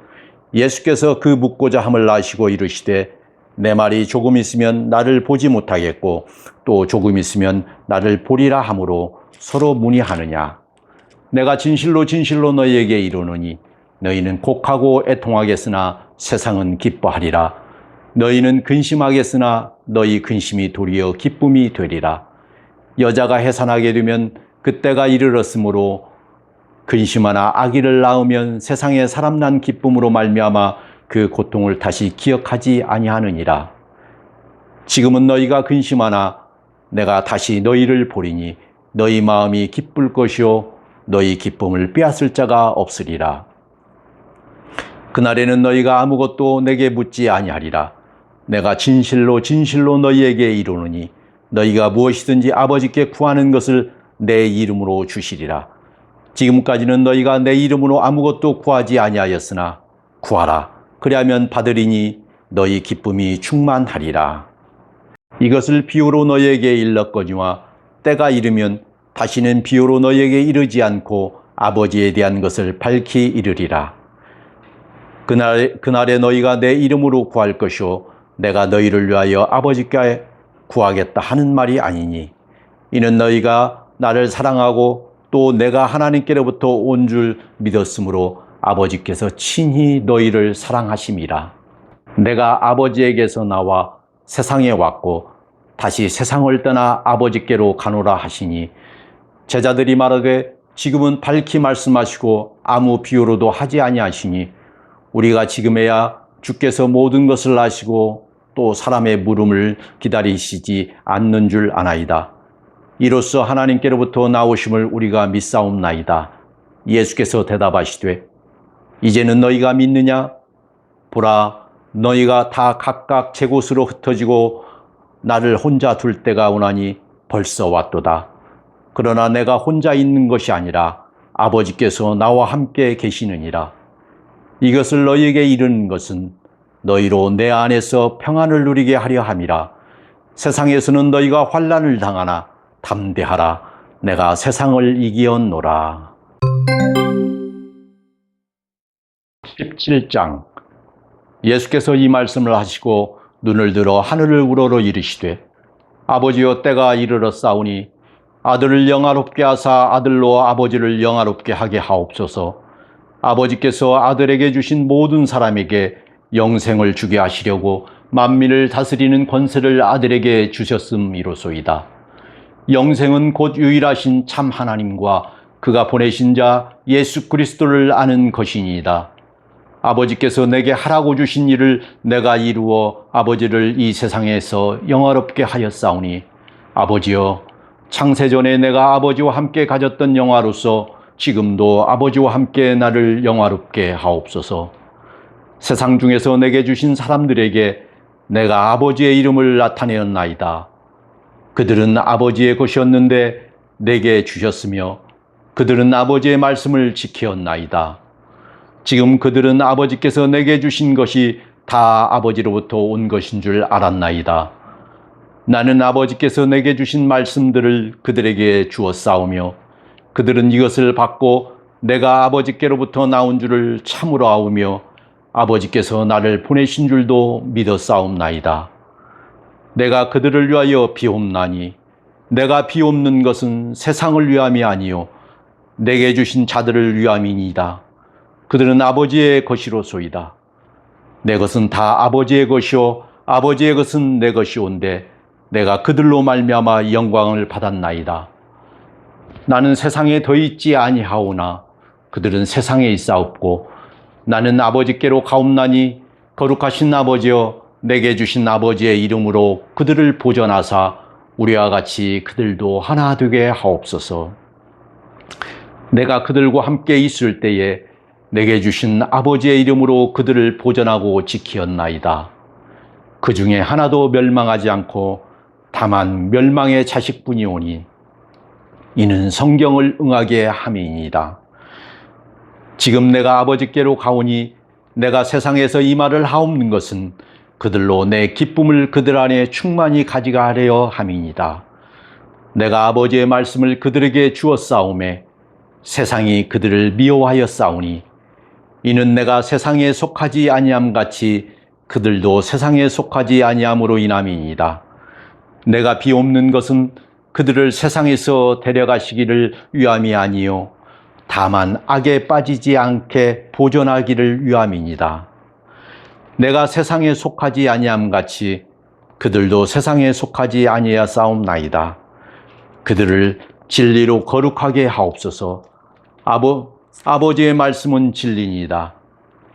[SPEAKER 1] 예수께서 그 묻고자 함을 아시고 이르시되 내 말이 조금 있으면 나를 보지 못하겠고 또 조금 있으면 나를 보리라 하므로 서로 문의하느냐. 내가 진실로 진실로 너희에게 이르노니 너희는 곡하고 애통하겠으나 세상은 기뻐하리라. 너희는 근심하겠으나 너희 근심이 도리어 기쁨이 되리라. 여자가 해산하게 되면 그때가 이르렀으므로 근심하나 아기를 낳으면 세상에 사람 난 기쁨으로 말미암아 그 고통을 다시 기억하지 아니하느니라. 지금은 너희가 근심하나 내가 다시 너희를 보리니 너희 마음이 기쁠 것이요 너희 기쁨을 빼앗을 자가 없으리라. 그날에는 너희가 아무것도 내게 묻지 아니하리라. 내가 진실로 진실로 너희에게 이르노니 너희가 무엇이든지 아버지께 구하는 것을 내 이름으로 주시리라. 지금까지는 너희가 내 이름으로 아무것도 구하지 아니하였으나 구하라. 그리하면 받으리니 너희 기쁨이 충만하리라. 이것을 비유로 너희에게 일렀거니와 때가 이르면 다시는 비유로 너희에게 이르지 않고 아버지에 대한 것을 밝히 이르리라. 그날에 너희가 내 이름으로 구할 것이요 내가 너희를 위하여 아버지께 구하겠다 하는 말이 아니니 이는 너희가 나를 사랑하고 또 내가 하나님께로부터 온 줄 믿었으므로 아버지께서 친히 너희를 사랑하심이라. 내가 아버지에게서 나와 세상에 왔고 다시 세상을 떠나 아버지께로 가노라 하시니 제자들이 말하되 지금은 밝히 말씀하시고 아무 비유로도 하지 아니하시니 우리가 지금에야 주께서 모든 것을 아시고 또 사람의 물음을 기다리시지 않는 줄 아나이다. 이로써 하나님께로부터 나오심을 우리가 믿사옵나이다. 예수께서 대답하시되 이제는 너희가 믿느냐? 보라, 너희가 다 각각 제 곳으로 흩어지고 나를 혼자 둘 때가 오나니 벌써 왔도다. 그러나 내가 혼자 있는 것이 아니라 아버지께서 나와 함께 계시느니라. 이것을 너희에게 이르는 것은 너희로 내 안에서 평안을 누리게 하려 함이라. 세상에서는 너희가 환난을 당하나 담대하라. 내가 세상을 이기었노라. 17장. 예수께서 이 말씀을 하시고 눈을 들어 하늘을 우러러 이르시되 아버지여 때가 이르렀사오니 아들을 영화롭게 하사 아들로 아버지를 영화롭게 하게 하옵소서. 아버지께서 아들에게 주신 모든 사람에게 영생을 주게 하시려고 만민을 다스리는 권세를 아들에게 주셨음이로소이다. 영생은 곧 유일하신 참 하나님과 그가 보내신 자 예수 그리스도를 아는 것이니이다. 아버지께서 내게 하라고 주신 일을 내가 이루어 아버지를 이 세상에서 영화롭게 하였사오니 아버지여 창세전에 내가 아버지와 함께 가졌던 영화로서 지금도 아버지와 함께 나를 영화롭게 하옵소서. 세상 중에서 내게 주신 사람들에게 내가 아버지의 이름을 나타내었나이다. 그들은 아버지의 것이었는데 내게 주셨으며 그들은 아버지의 말씀을 지켰나이다. 지금 그들은 아버지께서 내게 주신 것이 다 아버지로부터 온 것인 줄 알았나이다. 나는 아버지께서 내게 주신 말씀들을 그들에게 주었사오며 그들은 이것을 받고 내가 아버지께로부터 나온 줄을 참으로 아오며 아버지께서 나를 보내신 줄도 믿었사옵나이다. 내가 그들을 위하여 비옵나니 내가 비옵는 것은 세상을 위함이 아니요 내게 주신 자들을 위함이니이다. 그들은 아버지의 것이로소이다. 내 것은 다 아버지의 것이요 아버지의 것은 내 것이온데 내가 그들로 말미암아 영광을 받았나이다. 나는 세상에 더 있지 아니하오나 그들은 세상에 있사옵고 나는 아버지께로 가옵나니 거룩하신 아버지여 내게 주신 아버지의 이름으로 그들을 보전하사 우리와 같이 그들도 하나 되게 하옵소서. 내가 그들과 함께 있을 때에 내게 주신 아버지의 이름으로 그들을 보전하고 지키었나이다. 그 중에 하나도 멸망하지 않고 다만 멸망의 자식뿐이오니 이는 성경을 응하게 함이니이다. 지금 내가 아버지께로 가오니 내가 세상에서 이 말을 하옵는 것은 그들로 내 기쁨을 그들 안에 충만히 가지가 하려 함이니이다. 내가 아버지의 말씀을 그들에게 주었사오매 세상이 그들을 미워하였사오니 이는 내가 세상에 속하지 아니함 같이 그들도 세상에 속하지 아니함으로 인함이니이다. 내가 비옵는 것은 그들을 세상에서 데려가시기를 위함이 아니요 다만 악에 빠지지 않게 보존하기를 위함이니이다. 내가 세상에 속하지 아니함 같이 그들도 세상에 속하지 아니하사옵나이다. 그들을 진리로 거룩하게 하옵소서. 아버지의 말씀은 진리니이다.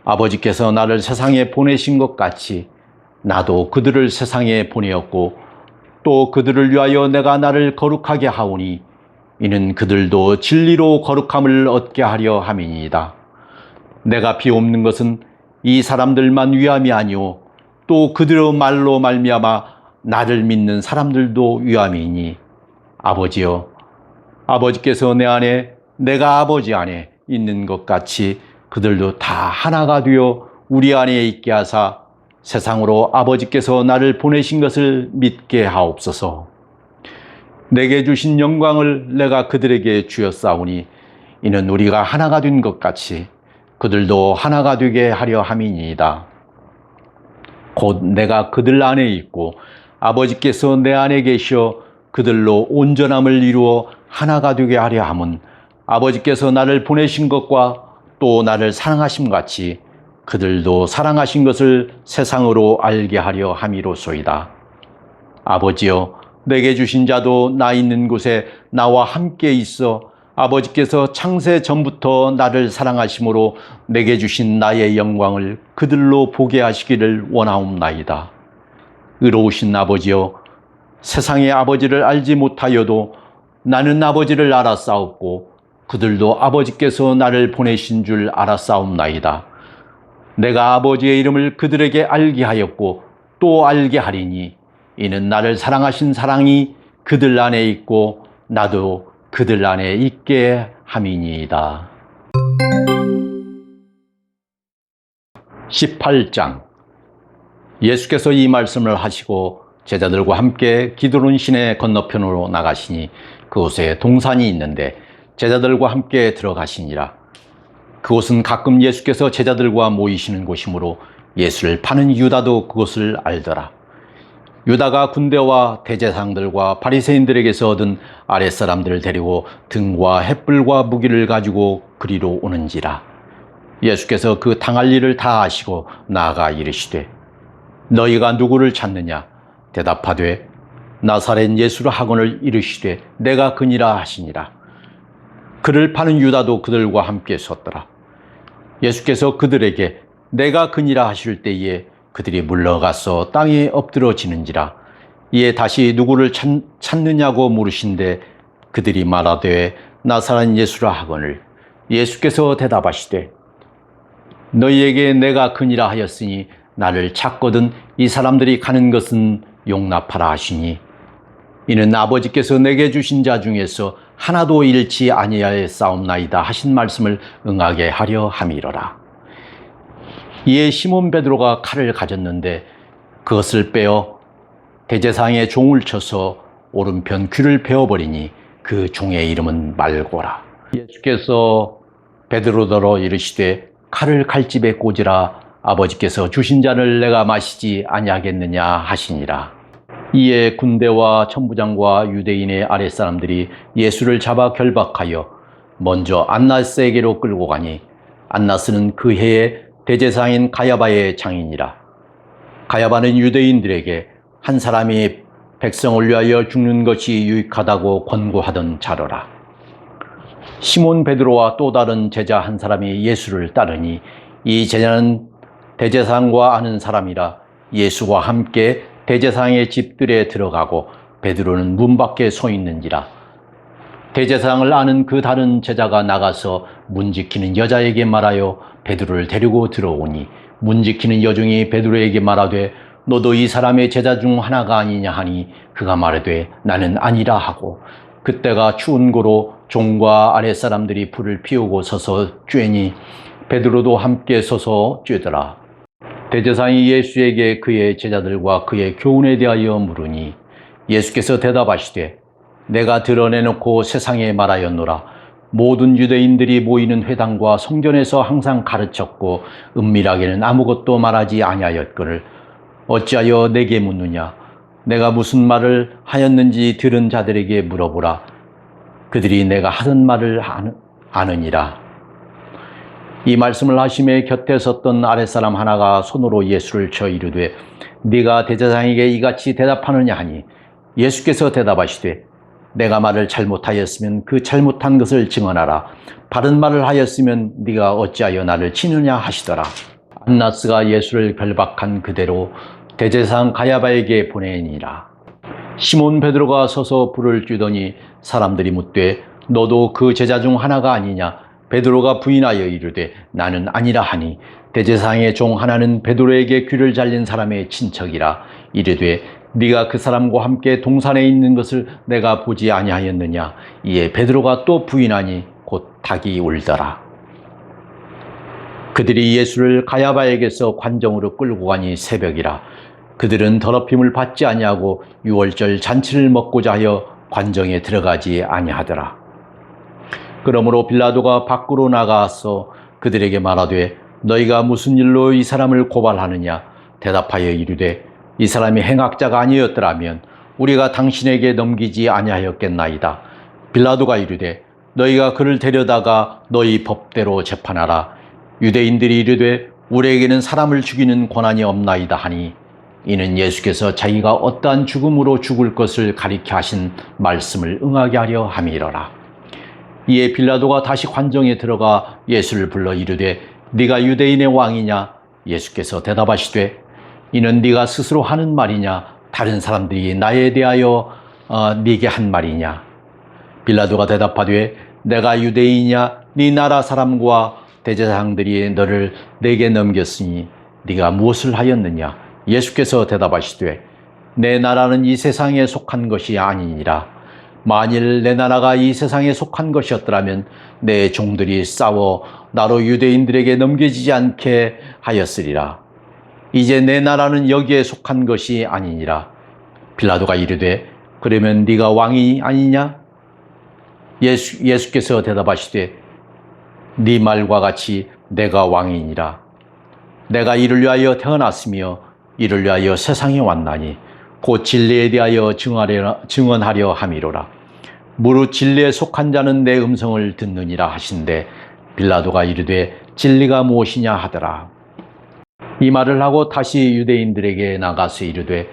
[SPEAKER 1] 아버지께서 나를 세상에 보내신 것 같이 나도 그들을 세상에 보내었고 또 그들을 위하여 내가 나를 거룩하게 하오니 이는 그들도 진리로 거룩함을 얻게 하려 함이니이다. 내가 비옵는 것은 이 사람들만 위함이 아니오 또 그들의 말로 말미암아 나를 믿는 사람들도 위함이니 아버지여 아버지께서 내 안에 내가 아버지 안에 있는 것 같이 그들도 다 하나가 되어 우리 안에 있게 하사 세상으로 아버지께서 나를 보내신 것을 믿게 하옵소서. 내게 주신 영광을 내가 그들에게 주었사오니 이는 우리가 하나가 된 것 같이 그들도 하나가 되게 하려 함이니이다. 곧 내가 그들 안에 있고 아버지께서 내 안에 계시어 그들로 온전함을 이루어 하나가 되게 하려 함은 아버지께서 나를 보내신 것과 또 나를 사랑하심 같이 그들도 사랑하신 것을 세상으로 알게 하려 함이로소이다. 아버지여 내게 주신 자도 나 있는 곳에 나와 함께 있어 아버지께서 창세 전부터 나를 사랑하심으로 내게 주신 나의 영광을 그들로 보게 하시기를 원하옵나이다. 의로우신 아버지여 세상의 아버지를 알지 못하여도 나는 아버지를 알았사옵고 그들도 아버지께서 나를 보내신 줄 알았사옵나이다. 내가 아버지의 이름을 그들에게 알게 하였고 또 알게 하리니 이는 나를 사랑하신 사랑이 그들 안에 있고 나도 그들 안에 있게 함이니이다. 18장. 예수께서 이 말씀을 하시고 제자들과 함께 기드론 시내 건너편으로 나가시니 그곳에 동산이 있는데 제자들과 함께 들어가시니라. 그곳은 가끔 예수께서 제자들과 모이시는 곳이므로 예수를 파는 유다도 그곳을 알더라. 유다가 군대와 대제사장들과 바리새인들에게서 얻은 아랫사람들을 데리고 등과 횃불과 무기를 가지고 그리로 오는지라. 예수께서 그 당할 일을 다 아시고 나아가 이르시되 너희가 누구를 찾느냐? 대답하되 나사렛 예수를 하거늘 이르시되 내가 그니라 하시니라. 그를 파는 유다도 그들과 함께 섰더라. 예수께서 그들에게 내가 그니라 하실 때에 그들이 물러가서 땅에 엎드러지는지라. 이에 다시 누구를 찾느냐고 물으신데 그들이 말하되 나사렛 예수라 하거늘. 예수께서 대답하시되 너희에게 내가 그니라 하였으니 나를 찾거든 이 사람들이 가는 것은 용납하라 하시니 이는 아버지께서 내게 주신 자 중에서 하나도 잃지 아니하였사옵나이다 하신 말씀을 응하게 하려 함이로라. 이에 시몬 베드로가 칼을 가졌는데 그것을 빼어 대제사장의 종을 쳐서 오른편 귀를 베어버리니 그 종의 이름은 말고라. 예수께서 베드로더러 이르시되 칼을 칼집에 꽂으라. 아버지께서 주신 잔을 내가 마시지 아니하겠느냐 하시니라. 이에 군대와 천부장과 유대인의 아랫사람들이 예수를 잡아 결박하여 먼저 안나스에게로 끌고 가니 안나스는 그 해에 대제사장인 가야바의 장인이라. 가야바는 유대인들에게 한 사람이 백성을 위하여 죽는 것이 유익하다고 권고하던 자로라. 시몬 베드로와 또 다른 제자 한 사람이 예수를 따르니 이 제자는 대제사장과 아는 사람이라. 예수와 함께 대제사장의 집들에 들어가고 베드로는 문 밖에 서 있는지라. 대제사장을 아는 그 다른 제자가 나가서 문 지키는 여자에게 말하여 베드로를 데리고 들어오니 문 지키는 여종이 베드로에게 말하되 너도 이 사람의 제자 중 하나가 아니냐 하니 그가 말하되 나는 아니라 하고 그때가 추운 고로 종과 아랫사람들이 불을 피우고 서서 쬐니 베드로도 함께 서서 쬐더라. 대제사장이 예수에게 그의 제자들과 그의 교훈에 대하여 물으니 예수께서 대답하시되 내가 드러내놓고 세상에 말하였노라. 모든 유대인들이 모이는 회당과 성전에서 항상 가르쳤고 은밀하게는 아무것도 말하지 아니하였거늘 어찌하여 내게 묻느냐? 내가 무슨 말을 하였는지 들은 자들에게 물어보라. 그들이 내가 하던 말을 아느니라. 이 말씀을 하심에 곁에 섰던 아랫사람 하나가 손으로 예수를 쳐 이르되 네가 대제사장에게 이같이 대답하느냐 하니 예수께서 대답하시되 내가 말을 잘못하였으면 그 잘못한 것을 증언하라. 바른 말을 하였으면 네가 어찌하여 나를 치느냐 하시더라. 안나스가 예수를 결박한 그대로 대제사장 가야바에게 보내니라. 시몬 베드로가 서서 불을 쬐더니 사람들이 묻되 너도 그 제자 중 하나가 아니냐? 베드로가 부인하여 이르되 나는 아니라 하니 대제사장의 종 하나는 베드로에게 귀를 잘린 사람의 친척이라. 이르되 네가 그 사람과 함께 동산에 있는 것을 내가 보지 아니하였느냐? 이에 베드로가 또 부인하니 곧 닭이 울더라. 그들이 예수를 가야바에게서 관정으로 끌고 가니 새벽이라. 그들은 더럽힘을 받지 아니하고 유월절 잔치를 먹고자 하여 관정에 들어가지 아니하더라. 그러므로 빌라도가 밖으로 나가서 그들에게 말하되 너희가 무슨 일로 이 사람을 고발하느냐? 대답하여 이르되 이 사람이 행악자가 아니었더라면 우리가 당신에게 넘기지 아니하였겠나이다. 빌라도가 이르되 너희가 그를 데려다가 너희 법대로 재판하라. 유대인들이 이르되 우리에게는 사람을 죽이는 권한이 없나이다 하니 이는 예수께서 자기가 어떠한 죽음으로 죽을 것을 가리켜 하신 말씀을 응하게 하려 함이로라. 이에 빌라도가 다시 관정에 들어가 예수를 불러 이르되 네가 유대인의 왕이냐? 예수께서 대답하시되 이는 네가 스스로 하는 말이냐? 다른 사람들이 나에 대하여 네게 한 말이냐? 빌라도가 대답하되 내가 유대인이냐? 네 나라 사람과 대제사장들이 너를 내게 넘겼으니 네가 무엇을 하였느냐? 예수께서 대답하시되 내 나라는 이 세상에 속한 것이 아니니라. 만일 내 나라가 이 세상에 속한 것이었더라면 내 종들이 싸워 나로 유대인들에게 넘겨지지 않게 하였으리라. 이제 내 나라는 여기에 속한 것이 아니니라. 빌라도가 이르되 그러면 네가 왕이 아니냐? 예수께서 대답하시되 네 말과 같이 내가 왕이니라. 내가 이를 위하여 태어났으며 이를 위하여 세상에 왔나니 곧 진리에 대하여 증언하려 함이로라. 무릇 진리에 속한 자는 내 음성을 듣느니라 하신대 빌라도가 이르되 진리가 무엇이냐 하더라. 이 말을 하고 다시 유대인들에게 나가서 이르되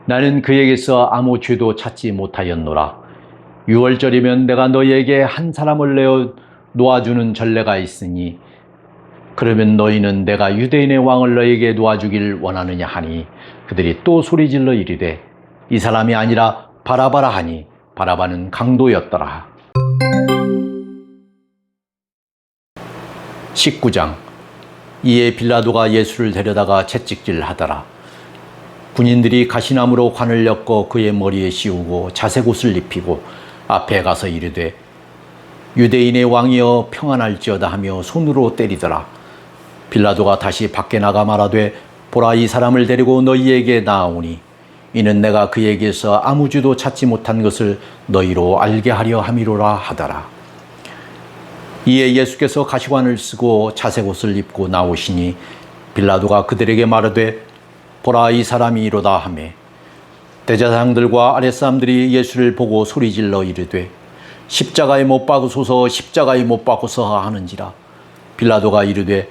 [SPEAKER 1] 나는 그에게서 아무 죄도 찾지 못하였노라. 유월절이면 내가 너희에게 한 사람을 내어 놓아주는 전례가 있으니 그러면 너희는 내가 유대인의 왕을 너희에게 놓아주길 원하느냐 하니 그들이 또 소리질러 이르되 이 사람이 아니라 바라바라 하니 바라바는 강도였더라. 19장. 이에 빌라도가 예수를 데려다가 채찍질하더라. 군인들이 가시나무로 관을 엮어 그의 머리에 씌우고 자색옷을 입히고 앞에 가서 이르되 유대인의 왕이여 평안할지어다 하며 손으로 때리더라. 빌라도가 다시 밖에 나가 말하되 보라 이 사람을 데리고 너희에게 나아오니 이는 내가 그에게서 아무 죄도 찾지 못한 것을 너희로 알게 하려 함이로라 하더라. 이에 예수께서 가시관을 쓰고 자색옷을 입고 나오시니 빌라도가 그들에게 말하되 보라 이 사람이 이로다 하매 대제사장들과 아랫사람들이 예수를 보고 소리질러 이르되 십자가에 못 박으소서 십자가에 못 박으소서 하는지라. 빌라도가 이르되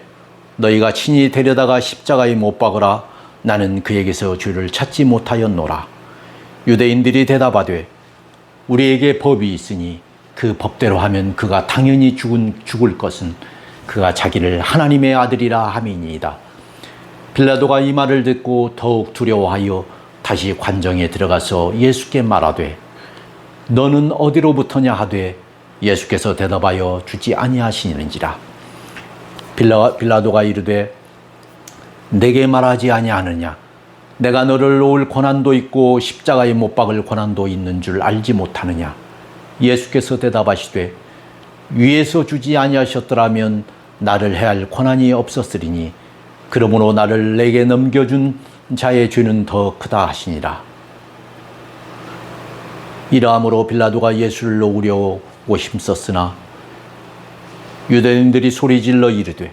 [SPEAKER 1] 너희가 친히 데려다가 십자가에 못 박으라. 나는 그에게서 죄를 찾지 못하였노라. 유대인들이 대답하되 우리에게 법이 있으니 그 법대로 하면 그가 당연히 죽을 것은 그가 자기를 하나님의 아들이라 함이니이다. 빌라도가 이 말을 듣고 더욱 두려워하여 다시 관정에 들어가서 예수께 말하되 너는 어디로부터냐 하되 예수께서 대답하여 주지 아니하시는지라. 빌라도가 이르되 내게 말하지 아니하느냐? 내가 너를 놓을 권한도 있고 십자가에 못 박을 권한도 있는 줄 알지 못하느냐? 예수께서 대답하시되 위에서 주지 아니하셨더라면 나를 해할 권한이 없었으리니 그러므로 나를 내게 넘겨준 자의 죄는 더 크다 하시니라. 이러함으로 빌라도가 예수를 놓으려고 힘썼으나 유대인들이 소리질러 이르되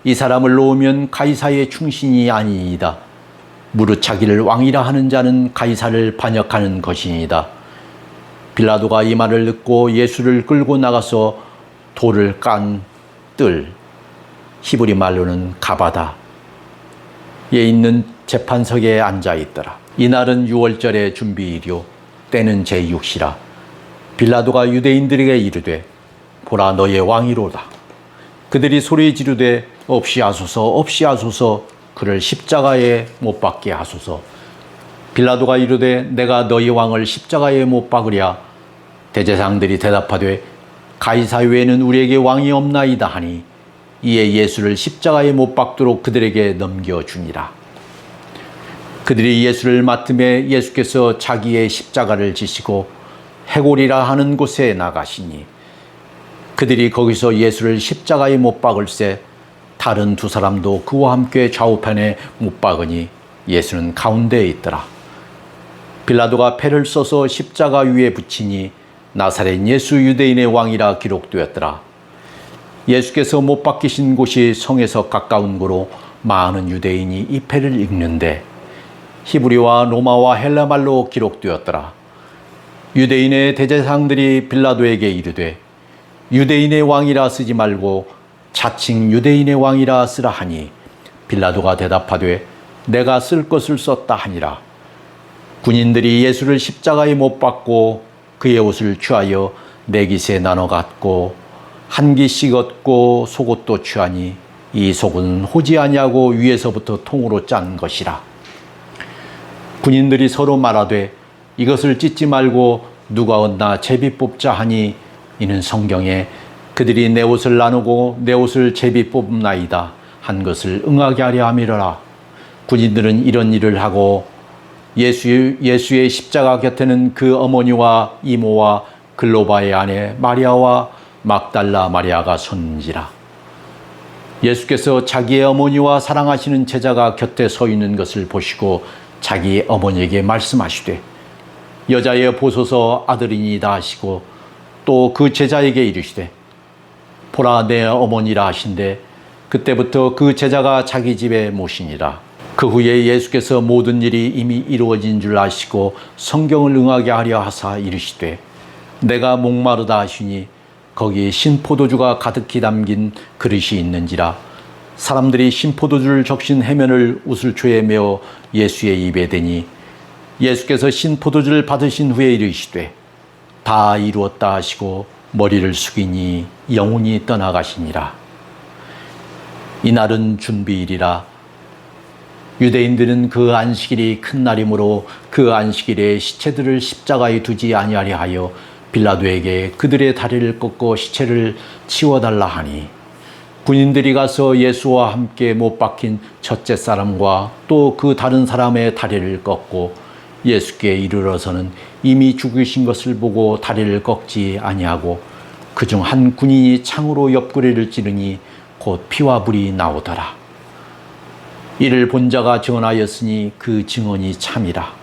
[SPEAKER 1] 이 사람을 놓으면 가이사의 충신이 아니이다. 무릇 자기를 왕이라 하는 자는 가이사를 반역하는 것이니이다. 빌라도가 이 말을 듣고 예수를 끌고 나가서 돌을 깐 뜰, 히브리 말로는 가바다에 있는 재판석에 앉아 있더라. 이날은 유월절의 준비일이요 때는 제6시라. 빌라도가 유대인들에게 이르되 보라 너의 왕이로다. 그들이 소리 지르되 없이 하소서 없이 하소서 그를 십자가에 못 박게 하소서. 빌라도가 이르되 내가 너희 왕을 십자가에 못 박으랴. 대제사장들이 대답하되 가이사 외에는 우리에게 왕이 없나이다 하니 이에 예수를 십자가에 못 박도록 그들에게 넘겨주니라. 그들이 예수를 맡음에 예수께서 자기의 십자가를 지시고 해골이라 하는 곳에 나가시니 그들이 거기서 예수를 십자가에 못 박을새 다른 두 사람도 그와 함께 좌우편에 못 박으니 예수는 가운데에 있더라. 빌라도가 패를 써서 십자가 위에 붙이니 나사렛 예수 유대인의 왕이라 기록되었더라. 예수께서 못 박히신 곳이 성에서 가까운 고로 많은 유대인이 이 패를 읽는데 히브리와 로마와 헬라말로 기록되었더라. 유대인의 대제사장들이 빌라도에게 이르되 유대인의 왕이라 쓰지 말고 자칭 유대인의 왕이라 쓰라 하니 빌라도가 대답하되 내가 쓸 것을 썼다 하니라. 군인들이 예수를 십자가에 못 박고 그의 옷을 취하여 네 깃에 나눠 갖고 한 깃씩 얻고 속옷도 취하니 이 속은 호지 아니하고 위에서부터 통으로 짠 것이라. 군인들이 서로 말하되 이것을 찢지 말고 누가 얻나 제비 뽑자 하니 이는 성경에 그들이 내 옷을 나누고 내 옷을 제비 뽑나이다 한 것을 응하게 하려 함이로라. 군인들은 이런 일을 하고 예수의 십자가 곁에는 그 어머니와 이모와 글로바의 아내 마리아와 막달라 마리아가 섰는지라. 예수께서 자기의 어머니와 사랑하시는 제자가 곁에 서 있는 것을 보시고 자기 어머니에게 말씀하시되 여자여 보소서 아들이니이다 하시고 또 그 제자에게 이르시되 보라 내 어머니라 하신대 그때부터 그 제자가 자기 집에 모시니라. 그 후에 예수께서 모든 일이 이미 이루어진 줄 아시고 성경을 응하게 하려 하사 이르시되 내가 목마르다 하시니 거기 신포도주가 가득히 담긴 그릇이 있는지라. 사람들이 신포도주를 적신 해면을 우슬초에 메어 예수의 입에 대니 예수께서 신포도주를 받으신 후에 이르시되 다 이루었다 하시고 머리를 숙이니 영혼이 떠나가시니라. 이날은 준비일이라. 유대인들은 그 안식일이 큰 날이므로 그 안식일에 시체들을 십자가에 두지 아니하려 하여 빌라도에게 그들의 다리를 꺾고 시체를 치워달라 하니 군인들이 가서 예수와 함께 못 박힌 첫째 사람과 또 그 다른 사람의 다리를 꺾고 예수께 이르러서는 이미 죽으신 것을 보고 다리를 꺾지 아니하고 그중 한 군인이 창으로 옆구리를 찌르니 곧 피와 불이 나오더라. 이를 본 자가 증언하였으니 그 증언이 참이라.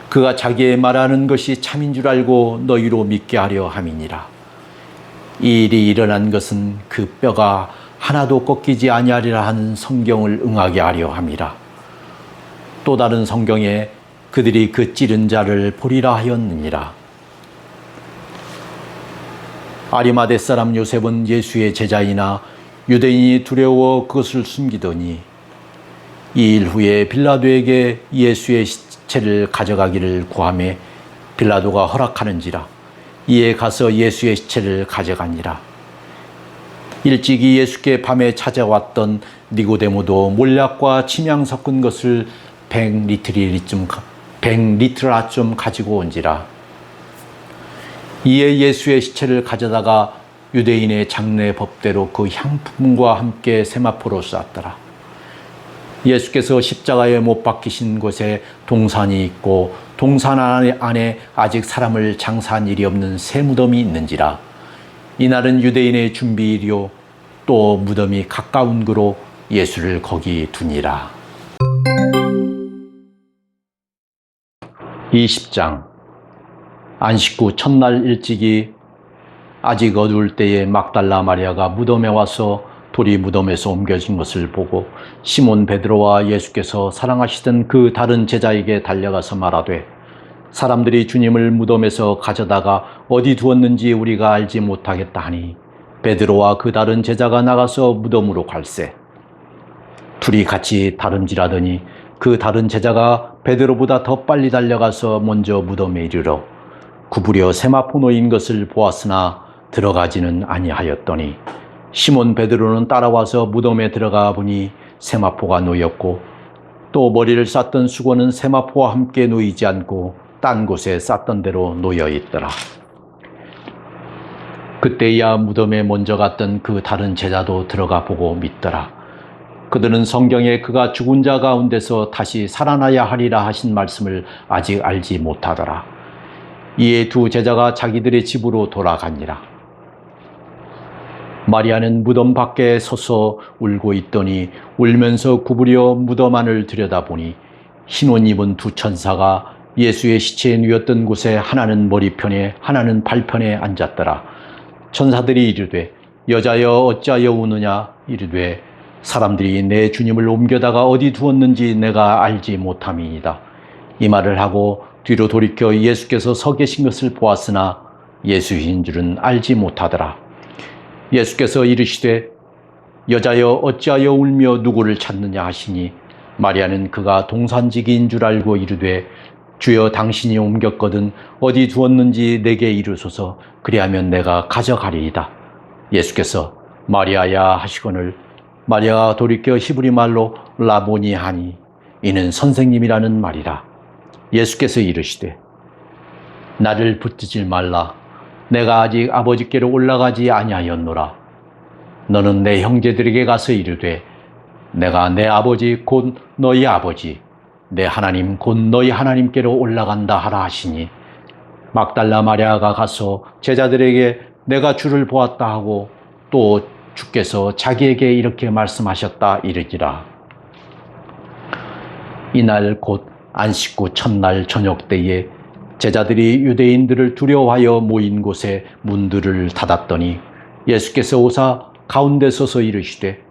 [SPEAKER 1] 그가 자기의 말하는 것이 참인 줄 알고 너희로 믿게 하려 함이니라. 이 일이 일어난 것은 그 뼈가 하나도 꺾이지 아니하리라 하는 성경을 응하게 하려 함이라. 또 다른 성경에 그들이 그 찌른 자를 보리라 하였느니라. 아리마대 사람 요셉은 예수의 제자이나 유대인이 두려워 그것을 숨기더니 이 일 후에 빌라도에게 예수의 시체를 가져가기를 구하매 빌라도가 허락하는지라. 이에 가서 예수의 시체를 가져가니라. 일찍이 예수께 밤에 찾아왔던 니고데모도 몰약과 침향 섞은 것을 100리트라 좀 가지고 온지라. 이에 예수의 시체를 가져다가 유대인의 장례 법대로 그 향품과 함께 세마포로 쌌더라. 예수께서 십자가에 못 박히신 곳에 동산이 있고 동산 안에 아직 사람을 장사한 일이 없는 새 무덤이 있는지라. 이날은 유대인의 준비일이요 또 무덤이 가까운 그로 예수를 거기 두니라. 20장. 안식 후 첫날 일찍이 아직 어두울 때에 막달라 마리아가 무덤에 와서 돌이 무덤에서 옮겨진 것을 보고 시몬 베드로와 예수께서 사랑하시던 그 다른 제자에게 달려가서 말하되 사람들이 주님을 무덤에서 가져다가 어디 두었는지 우리가 알지 못하겠다 하니 베드로와 그 다른 제자가 나가서 무덤으로 갈새 둘이 같이 다름질하더니 그 다른 제자가 베드로보다 더 빨리 달려가서 먼저 무덤에 이르러 구부려 세마포 놓인 것을 보았으나 들어가지는 아니하였더니 시몬 베드로는 따라와서 무덤에 들어가 보니 세마포가 놓였고 또 머리를 쌌던 수건은 세마포와 함께 놓이지 않고 딴 곳에 쌌던 대로 놓여 있더라. 그때야 무덤에 먼저 갔던 그 다른 제자도 들어가 보고 믿더라. 그들은 성경에 그가 죽은 자 가운데서 다시 살아나야 하리라 하신 말씀을 아직 알지 못하더라. 이에 두 제자가 자기들의 집으로 돌아가니라. 마리아는 무덤 밖에 서서 울고 있더니 울면서 구부려 무덤 안을 들여다보니 흰 옷 입은 두 천사가 예수의 시체에 누웠던 곳에 하나는 머리편에 하나는 발편에 앉았더라. 천사들이 이르되 여자여 어찌하여 우느냐. 이르되 사람들이 내 주님을 옮겨다가 어디 두었는지 내가 알지 못함이니이다. 이 말을 하고 뒤로 돌이켜 예수께서 서 계신 것을 보았으나 예수인 줄은 알지 못하더라. 예수께서 이르시되 여자여 어찌하여 울며 누구를 찾느냐 하시니 마리아는 그가 동산지기인 줄 알고 이르되 주여 당신이 옮겼거든 어디 두었는지 내게 이르소서. 그리하면 내가 가져가리이다. 예수께서 마리아야 하시거늘 마리아가 돌이켜 히브리 말로 라보니 하니 이는 선생님이라는 말이라. 예수께서 이르시되 나를 붙들지 말라. 내가 아직 아버지께로 올라가지 아니하였노라. 너는 내 형제들에게 가서 이르되 내가 내 아버지 곧 너희 아버지 내 하나님 곧 너희 하나님께로 올라간다 하라 하시니 막달라 마리아가 가서 제자들에게 내가 주를 보았다 하고 또 주께서 자기에게 이렇게 말씀하셨다 이르기라. 이날 곧 안식구 첫날 저녁 때에 제자들이 유대인들을 두려워하여 모인 곳에 문들을 닫았더니 예수께서 오사 가운데 서서 이르시되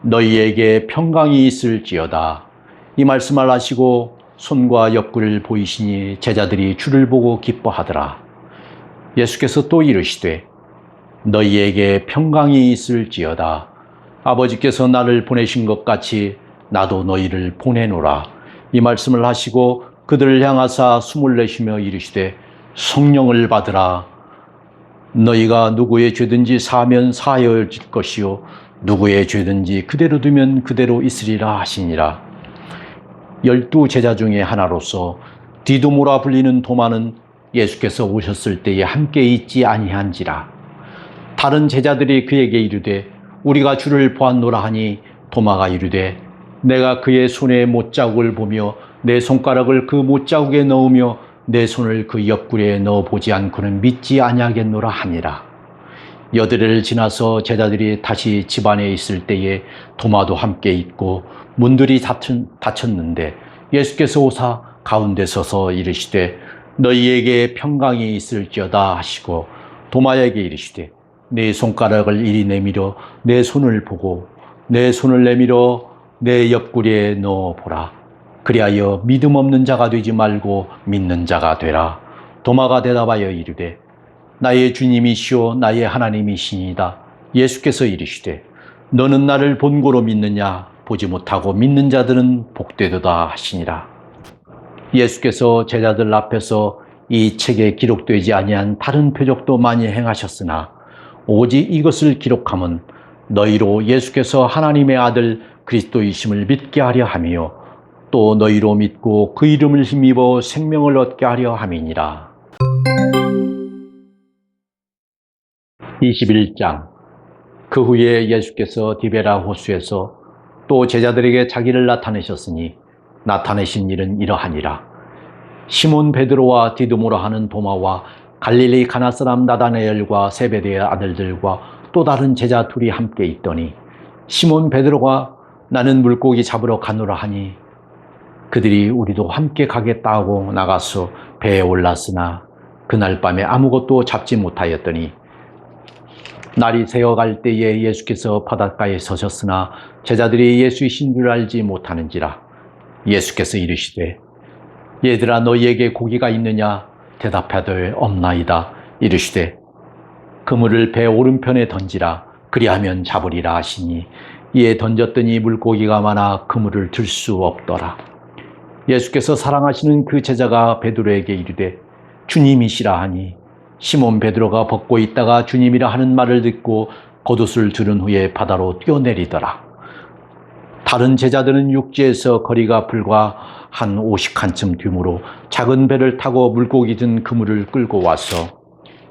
[SPEAKER 1] 너희에게 평강이 있을지어다. 이 말씀을 하시고 손과 옆구리를 보이시니 제자들이 주를 보고 기뻐하더라. 예수께서 또 이르시되 너희에게 평강이 있을지어다. 아버지께서 나를 보내신 것 같이 나도 너희를 보내노라. 이 말씀을 하시고 그들을 향하사 숨을 내쉬며 이르시되 성령을 받으라. 너희가 누구의 죄든지 사하면 사하여질 것이요 누구의 죄든지 그대로 두면 그대로 있으리라 하시니라. 12 제자 중에 하나로서 디두모라 불리는 도마는 예수께서 오셨을 때에 함께 있지 아니한지라. 다른 제자들이 그에게 이르되 우리가 주를 보았노라 하니 도마가 이르되 내가 그의 손에 못자국을 보며 내 손가락을 그 못자국에 넣으며 내 손을 그 옆구리에 넣어보지 않고는 믿지 아니하겠노라 하니라. 여드레를 지나서 제자들이 다시 집 안에 있을 때에 도마도 함께 있고 문들이 닫혔는데 예수께서 오사 가운데 서서 이르시되 너희에게 평강이 있을지어다 하시고 도마에게 이르시되 내 손가락을 이리 내밀어 내 손을 보고 내 손을 내밀어 내 옆구리에 넣어보라. 그리하여 믿음 없는 자가 되지 말고 믿는 자가 되라. 도마가 대답하여 이르되 나의 주님이시오 나의 하나님이시니이다. 예수께서 이르시되 너는 나를 본고로 믿느냐 보지 못하고 믿는 자들은 복되도다 하시니라. 예수께서 제자들 앞에서 이 책에 기록되지 아니한 다른 표적도 많이 행하셨으나 오직 이것을 기록함은 너희로 예수께서 하나님의 아들 그리스도이심을 믿게 하려 함이요 또 너희로 믿고 그 이름을 힘입어 생명을 얻게 하려 함이니라. 21장. 그 후에 예수께서 디베라 호수에서 또 제자들에게 자기를 나타내셨으니 나타내신 일은 이러하니라. 시몬 베드로와 디두모라 하는 도마와 갈릴리 가나 사람 나다나엘과 세베대의 아들들과 또 다른 제자 둘이 함께 있더니 시몬 베드로가 나는 물고기 잡으러 가노라 하니 그들이 우리도 함께 가겠다 하고 나가서 배에 올랐으나 그날 밤에 아무것도 잡지 못하였더니 날이 새어갈 때에 예수께서 바닷가에 서셨으나 제자들이 예수이신 줄 알지 못하는지라. 예수께서 이르시되 얘들아 너희에게 고기가 있느냐 대답하되 없나이다. 이르시되 그물을 배 오른편에 던지라 그리하면 잡으리라 하시니 이에 던졌더니 물고기가 많아 그물을 들 수 없더라. 예수께서 사랑하시는 그 제자가 베드로에게 이르되 주님이시라 하니 시몬 베드로가 벗고 있다가 주님이라 하는 말을 듣고 겉옷을 두른 후에 바다로 뛰어내리더라. 다른 제자들은 육지에서 거리가 불과 한 50칸쯤 되므로 작은 배를 타고 물고기 든 그물을 끌고 와서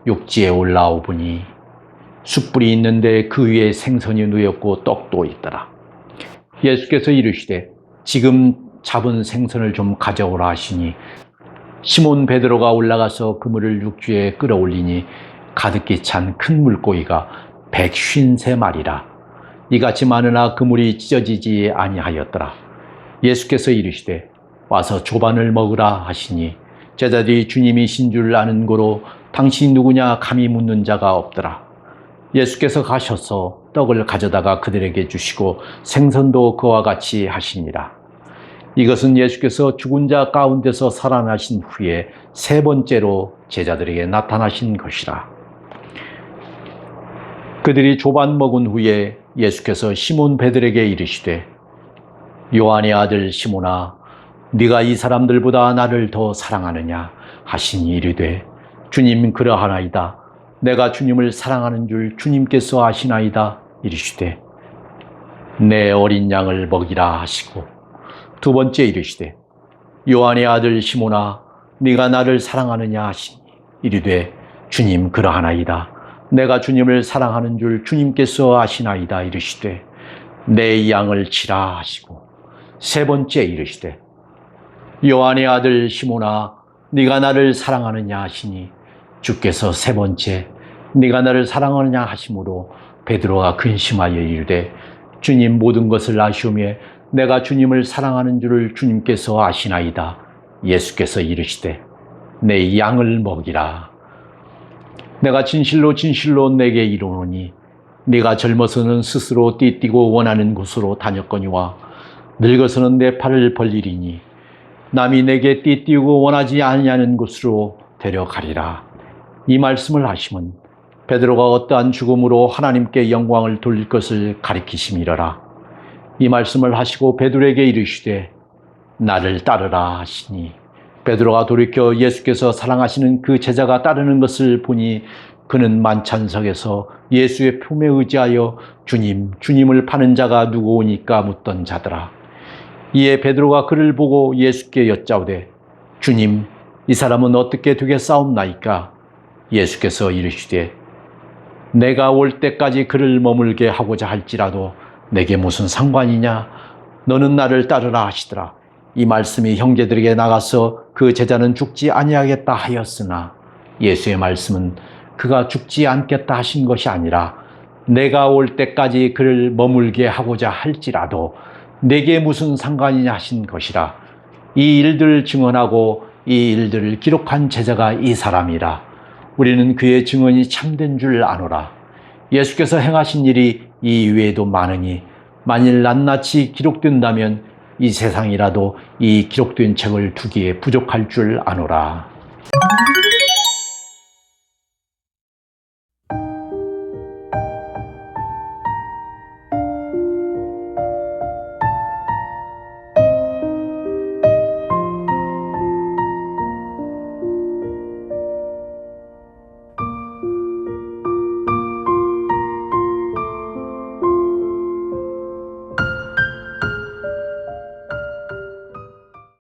[SPEAKER 1] 육지에 올라오보니 숯불이 있는데 그 위에 생선이 누였고 떡도 있더라. 예수께서 이르시되 지금 잡은 생선을 좀 가져오라 하시니 시몬 베드로가 올라가서 그물을 육지에 끌어올리니 가득히 찬 큰 물고기가 153마리라. 이같이 많으나 그물이 찢어지지 아니하였더라. 예수께서 이르시되 와서 조반을 먹으라 하시니 제자들이 주님이신 줄 아는 고로 당신이 누구냐 감히 묻는 자가 없더라. 예수께서 가셔서 떡을 가져다가 그들에게 주시고 생선도 그와 같이 하시니라. 이것은 예수께서 죽은 자 가운데서 살아나신 후에 세 번째로 제자들에게 나타나신 것이라. 그들이 조반 먹은 후에 예수께서 시몬 베드로에게 이르시되 요한의 아들 시몬아 네가 이 사람들보다 나를 더 사랑하느냐 하시니 이르되 주님 그러하나이다. 내가 주님을 사랑하는 줄 주님께서 아시나이다. 이르시되 내 어린 양을 먹이라 하시고 두 번째 이르시되 요한의 아들 시몬아 네가 나를 사랑하느냐 하시니 이르되 주님 그러하나이다. 내가 주님을 사랑하는 줄 주님께서 아시나이다. 이르시되 내 양을 치라 하시고 세 번째 이르시되 요한의 아들 시몬아 네가 나를 사랑하느냐 하시니 주께서 세 번째 네가 나를 사랑하느냐 하심으로 베드로가 근심하여 이르되 주님 모든 것을 아시오매 내가 주님을 사랑하는 줄을 주님께서 아시나이다. 예수께서 이르시되 내 양을 먹이라. 내가 진실로 진실로 내게 이르노니 네가 젊어서는 스스로 띠뛰고 원하는 곳으로 다녔거니와 늙어서는 내 팔을 벌리리니 남이 내게 띠뛰고 원하지 아니하는 곳으로 데려가리라. 이 말씀을 하시면 베드로가 어떠한 죽음으로 하나님께 영광을 돌릴 것을 가리키심이러라. 이 말씀을 하시고 베드로에게 이르시되 나를 따르라 하시니 베드로가 돌이켜 예수께서 사랑하시는 그 제자가 따르는 것을 보니 그는 만찬석에서 예수의 품에 의지하여 주님을 파는 자가 누구오니까 묻던 자더라. 이에 베드로가 그를 보고 예수께 여짜오되 주님 이 사람은 어떻게 되겠사옵나이까? 예수께서 이르시되 내가 올 때까지 그를 머물게 하고자 할지라도 내게 무슨 상관이냐? 너는 나를 따르라 하시더라. 이 말씀이 형제들에게 나가서 그 제자는 죽지 아니하겠다 하였으나 예수의 말씀은 그가 죽지 않겠다 하신 것이 아니라 내가 올 때까지 그를 머물게 하고자 할지라도 내게 무슨 상관이냐 하신 것이라. 이 일들을 증언하고 이 일들을 기록한 제자가 이 사람이라. 우리는 그의 증언이 참된 줄 아노라. 예수께서 행하신 일이 이 외에도 많으니 만일 낱낱이 기록된다면 이 세상이라도 이 기록된 책을 두기에 부족할 줄 아노라.